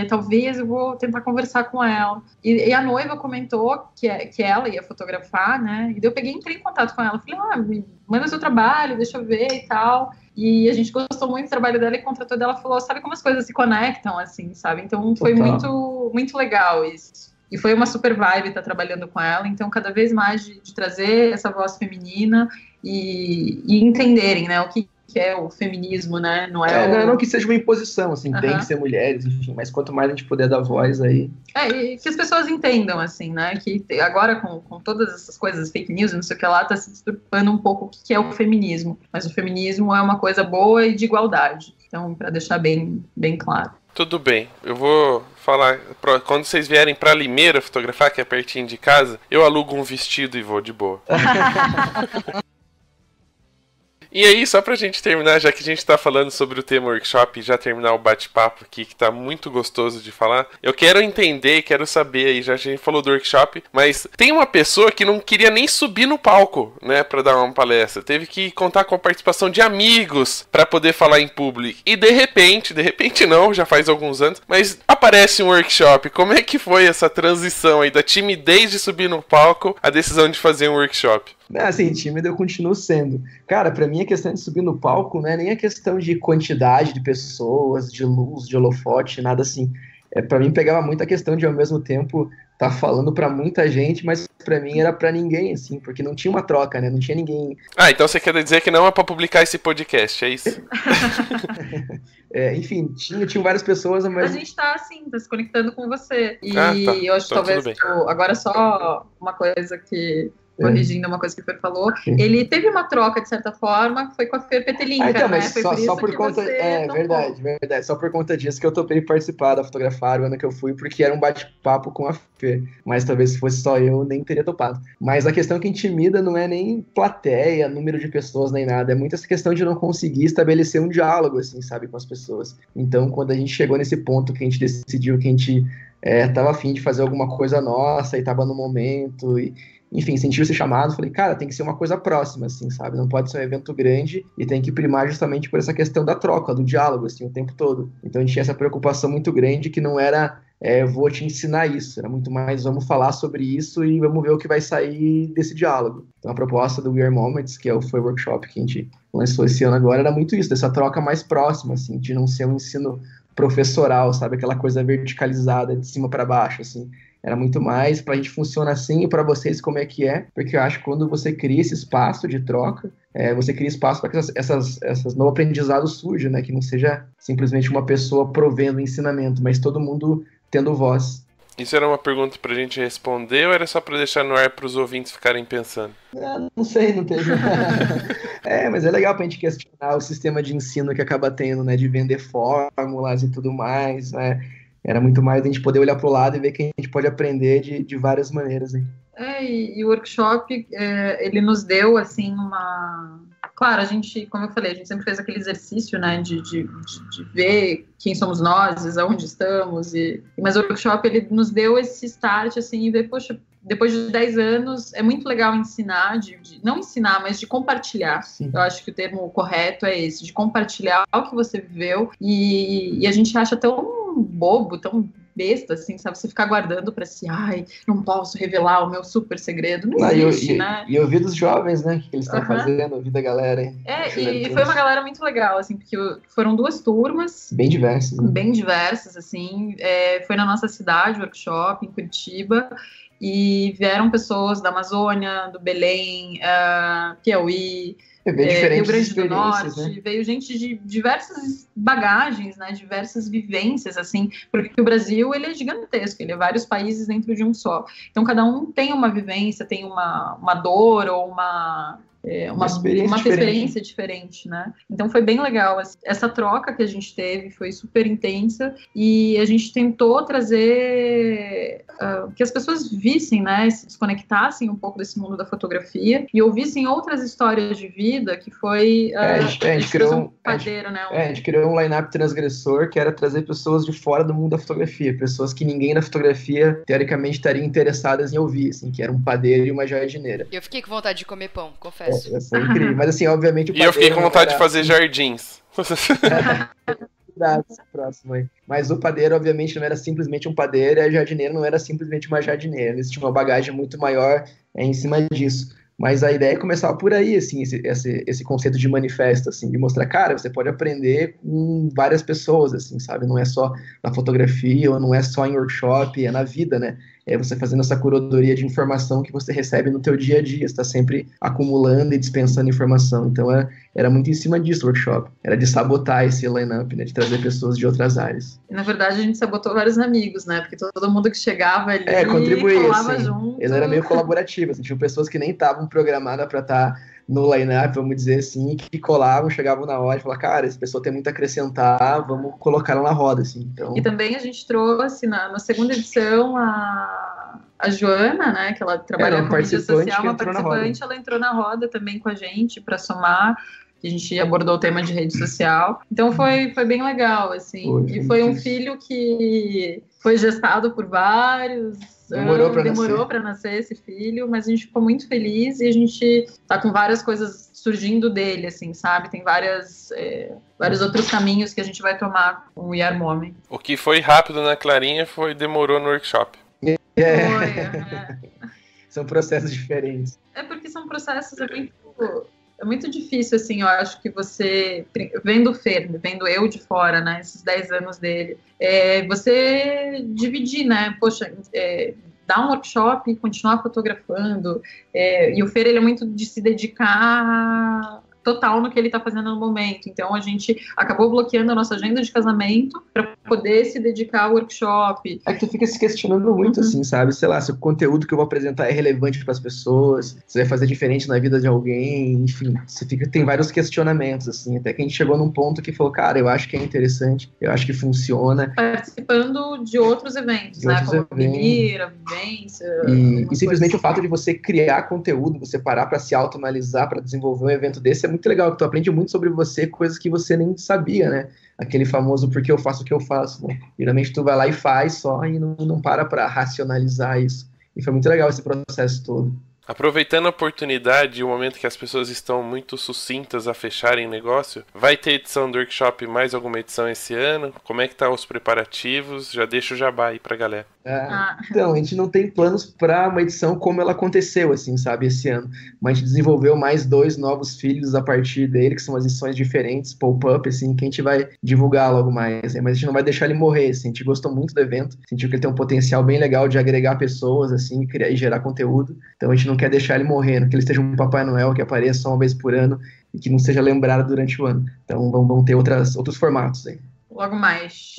Talvez eu vou tentar conversar com ela. E a noiva comentou que ela ia fotografar, né? E daí eu entrei em contato com ela. Falei, me manda seu trabalho, deixa eu ver e tal. E a gente gostou muito do trabalho dela e contratou dela. Falou, sabe como as coisas se conectam, assim, sabe? Então foi muito, muito legal isso. E foi uma super vibe estar trabalhando com ela. Então, cada vez mais de trazer essa voz feminina e entenderem, né, o que é o feminismo, né? Não que seja uma imposição, assim, tem que ser mulheres, enfim, mas quanto mais a gente puder dar voz aí... E que as pessoas entendam, assim, né, que agora com todas essas coisas, fake news, não sei o que lá, tá se deturpando um pouco o que é o feminismo, mas o feminismo é uma coisa boa e de igualdade, então, para deixar bem, bem claro. Tudo bem, eu vou falar, quando vocês vierem pra Limeira fotografar, que é pertinho de casa, eu alugo um vestido e vou de boa. E aí, só pra gente terminar, já que a gente tá falando sobre o tema workshop e já terminar o bate-papo aqui, que tá muito gostoso de falar, eu quero entender, quero saber aí, já a gente falou do workshop, mas tem uma pessoa que não queria nem subir no palco, né, pra dar uma palestra, teve que contar com a participação de amigos pra poder falar em público, e de repente não, já faz alguns anos, mas aparece um workshop. Como é que foi essa transição aí da timidez de subir no palco à decisão de fazer um workshop? Assim, tímido eu continuo sendo. Cara, pra mim a questão de subir no palco não é nem a questão de quantidade de pessoas, de luz, de holofote, nada assim. Pra mim pegava muito a questão de ao mesmo tempo tá falando pra muita gente, mas pra mim era pra ninguém, assim, porque não tinha uma troca, né? Não tinha ninguém. Então você quer dizer que não é pra publicar esse podcast, é isso? Enfim, tinha várias pessoas, mas... A gente tá, assim, tá se conectando com você. E tá. eu acho que Então, talvez, agora só uma coisa que... corrigindo uma coisa que o Fer falou, ele teve uma troca, de certa forma, que foi com a Fer Petelinka, então, né? mas Foi só por que conta... você topou. Verdade. Só por conta disso que eu topei participar da Fotografar o ano que eu fui, porque era um bate-papo com a Fer. Mas talvez se fosse só eu, nem teria topado. Mas a questão que intimida não é nem plateia, número de pessoas, nem nada. É muito essa questão de não conseguir estabelecer um diálogo, assim, sabe, com as pessoas. Então, quando a gente chegou nesse ponto que a gente decidiu que a gente tava a fim de fazer alguma coisa nossa e tava no momento enfim, sentiu esse chamado, falei, cara, tem que ser uma coisa próxima, assim, sabe? Não pode ser um evento grande e tem que primar justamente por essa questão da troca, do diálogo, assim, o tempo todo. Então a gente tinha essa preocupação muito grande que não era, vou te ensinar isso, era muito mais, vamos falar sobre isso e vamos ver o que vai sair desse diálogo. Então a proposta do We Are Moments, que foi o workshop que a gente lançou esse ano agora, era muito isso, dessa troca mais próxima, assim, de não ser um ensino professoral, sabe? Aquela coisa verticalizada, de cima para baixo, assim. Era muito mais, pra gente funciona assim e pra vocês como é que é, porque eu acho que quando você cria esse espaço de troca, você cria espaço para que essas novos aprendizados surjam, né? Que não seja simplesmente uma pessoa provendo ensinamento, mas todo mundo tendo voz. Isso era uma pergunta pra gente responder ou era só pra deixar no ar pros ouvintes ficarem pensando? Não sei, não teve. Mas é legal pra gente questionar o sistema de ensino que acaba tendo, né? De vender fórmulas e tudo mais, né? Era muito mais a gente poder olhar para o lado e ver que a gente pode aprender de várias maneiras. Hein? E o workshop, ele nos deu, assim, uma... Claro, a gente, como eu falei, a gente sempre fez aquele exercício, né, de ver quem somos nós, aonde estamos, mas o workshop, ele nos deu esse start, assim, e ver, poxa, depois de 10 anos, é muito legal ensinar, não ensinar, mas de compartilhar. Sim. Eu acho que o termo correto é esse, de compartilhar o que você viveu, e a gente acha tão bobo, tão besta, assim, sabe? Você ficar guardando pra si, não posso revelar o meu super segredo. Não existe, né? E ouvir dos jovens, né? O que eles estão fazendo, ouvir da galera. Hein? E foi uma galera muito legal, assim, porque foram 2 turmas. Bem diversas. Né? Bem diversas, assim. Foi na nossa cidade, o workshop, em Curitiba. E vieram pessoas da Amazônia, do Belém, Piauí, Rio Grande do Norte, né? Veio gente de diversas bagagens, né, diversas vivências, assim, porque o Brasil, ele é gigantesco, ele é vários países dentro de um só. Então, cada um tem uma vivência, tem uma dor ou uma experiência diferente, né? Então foi bem legal. Essa troca que a gente teve foi super intensa e a gente tentou trazer que as pessoas vissem, né? Se desconectassem um pouco desse mundo da fotografia e ouvissem outras histórias de vida que foi... a gente criou a gente criou um line-up transgressor que era trazer pessoas de fora do mundo da fotografia, pessoas que ninguém na fotografia, teoricamente, estaria interessadas em ouvir, assim, que era um padeiro e uma jardineira. Eu fiquei com vontade de comer pão, confesso. Foi incrível, mas assim, obviamente o padeiro... E eu fiquei com vontade de fazer jardins. Próximo aí. Mas o padeiro, obviamente, não era simplesmente um padeiro e a jardineira não era simplesmente uma jardineira. Eles tinham uma bagagem muito maior em cima disso. Mas a ideia é começar por aí, assim, esse conceito de manifesto, assim, de mostrar, cara, você pode aprender com várias pessoas, assim, sabe? Não é só na fotografia, ou não é só em workshop, é na vida, né? É você fazendo essa curadoria de informação que você recebe no teu dia a dia, você está sempre acumulando e dispensando informação. Então, era muito em cima disso o workshop. Era de sabotar esse line-up, né? De trazer pessoas de outras áreas. Na verdade, a gente sabotou vários amigos, né? Porque todo mundo que chegava ali contribuía, colava assim. junto. Ele era meio colaborativo, assim, tinha pessoas que nem estavam programadas para estar no line-up, vamos dizer assim, que colavam, chegavam na hora e falavam, cara, essa pessoa tem muito a acrescentar, vamos colocar ela na roda, assim. Então... E também a gente trouxe, na segunda edição, a Joana, né, que ela trabalha com mídia social, uma participante, ela entrou na roda também com a gente para somar, que a gente abordou o tema de rede social. Então foi bem legal, assim. Foi um filho que foi gestado por vários... Demorou para nascer esse filho, mas a gente ficou muito feliz e a gente tá com várias coisas surgindo dele, assim, sabe? Tem vários outros caminhos que a gente vai tomar com o We Are Moment. O que foi rápido na Clarinha demorou no workshop. São processos diferentes. Porque são processos é muito difícil, assim, eu acho que você, vendo o Fer, vendo eu de fora, né, esses 10 anos dele, você dividir, né, poxa, dar um workshop e continuar fotografando, e o Fer, ele é muito de se dedicar total no que ele está fazendo no momento, então a gente acabou bloqueando a nossa agenda de casamento para poder se dedicar ao workshop. É que tu fica se questionando muito, assim, sabe? Sei lá, se o conteúdo que eu vou apresentar é relevante para as pessoas, se vai fazer diferente na vida de alguém, enfim, tem vários questionamentos, assim, até que a gente chegou num ponto que falou, cara, eu acho que é interessante, eu acho que funciona. Participando de outros eventos, né? Como a Mineira, Vivência. E simplesmente o fato de você criar conteúdo, você parar para se autoanalisar, para desenvolver um evento desse é muito legal, que tu aprende muito sobre você, coisas que você nem sabia, né? Aquele famoso porque eu faço o que eu faço, né? Geralmente tu vai lá e faz só e não para racionalizar isso. E foi muito legal esse processo todo. Aproveitando a oportunidade e o momento que as pessoas estão muito sucintas a fecharem negócio, vai ter edição do workshop, mais alguma edição esse ano? Como é que tá os preparativos? Já deixa o jabá aí pra galera. Então, a gente não tem planos para uma edição como ela aconteceu, assim, sabe, esse ano. Mas a gente desenvolveu mais 2 novos filhos a partir dele, que são as edições diferentes, pop-up, assim, que a gente vai divulgar logo mais. Mas a gente não vai deixar ele morrer, assim. A gente gostou muito do evento, sentiu que ele tem um potencial bem legal de agregar pessoas, assim, criar e gerar conteúdo. Então a gente não quer deixar ele morrendo, que ele seja um Papai Noel que apareça só uma vez por ano e que não seja lembrado durante o ano. Então vão ter outros formatos aí. Logo mais.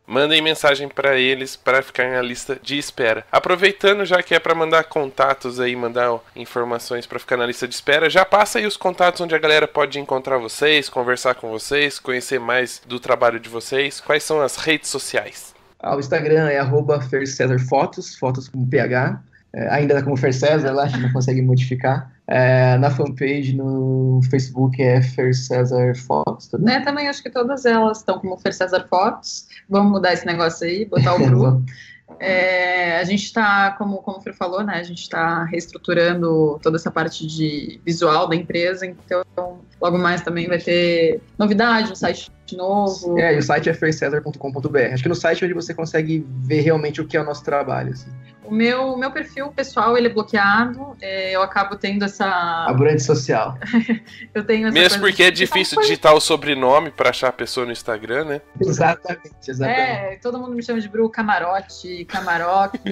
Mandem mensagem para eles para ficar na lista de espera. Aproveitando, já que é para mandar contatos aí, mandar informações para ficar na lista de espera, já passa aí os contatos onde a galera pode encontrar vocês, conversar com vocês, conhecer mais do trabalho de vocês. Quais são as redes sociais? O Instagram é @FerCesarFotos, fotos com PH. Ainda tá como Fer César lá, a gente não consegue modificar. Na fanpage, no Facebook é Fer César Fotos. Também acho que todas elas estão como Fer César Fotos. Vamos mudar esse negócio aí, botar o Bru. A gente está, como o Fer falou, né? A gente está reestruturando toda essa parte de visual da empresa, então logo mais também vai ter novidade, um site novo. E o site é fercesar.com.br. Acho que no site é onde você consegue ver realmente o que é o nosso trabalho, assim. O meu perfil pessoal, ele é bloqueado, eu acabo tendo essa... A rede social. Eu tenho essa mesmo porque é difícil digitar o sobrenome para achar a pessoa no Instagram, né? Exatamente. Todo mundo me chama de Bru Camarote,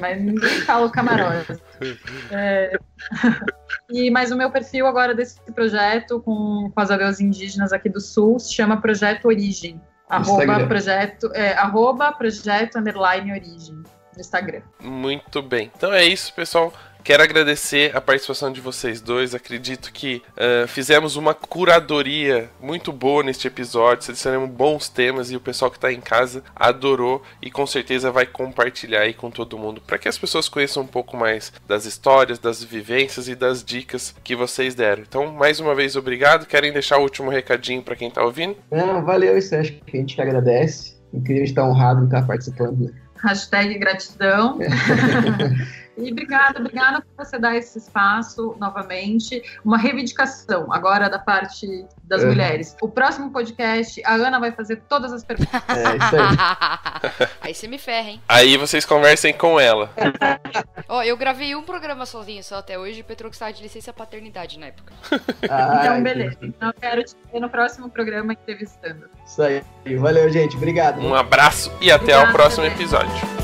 mas ninguém fala o Camarote. Mas o meu perfil agora desse projeto com as aldeas indígenas aqui do Sul se chama Projeto Origem. @projeto_origem. No Instagram. Muito bem. Então é isso, pessoal. Quero agradecer a participação de vocês dois. Acredito que fizemos uma curadoria muito boa neste episódio. Selecionamos bons temas e o pessoal que está em casa adorou e com certeza vai compartilhar aí com todo mundo para que as pessoas conheçam um pouco mais das histórias, das vivências e das dicas que vocês deram. Então, mais uma vez, obrigado. Querem deixar o último recadinho para quem está ouvindo? Valeu, isso acho que a gente que agradece. Incrível estar honrado em estar participando. #gratidão. E obrigada por você dar esse espaço novamente. Uma reivindicação agora da parte das mulheres. O próximo podcast, a Ana vai fazer todas as perguntas. Isso aí. Aí você me ferra, hein? Aí vocês conversem com ela. Eu gravei um programa sozinho só até hoje, e o Petro que estava de licença paternidade na época. Então, beleza. Então, eu quero te ver no próximo programa entrevistando. Isso aí. Valeu, gente. Obrigado. Um abraço e até o próximo episódio.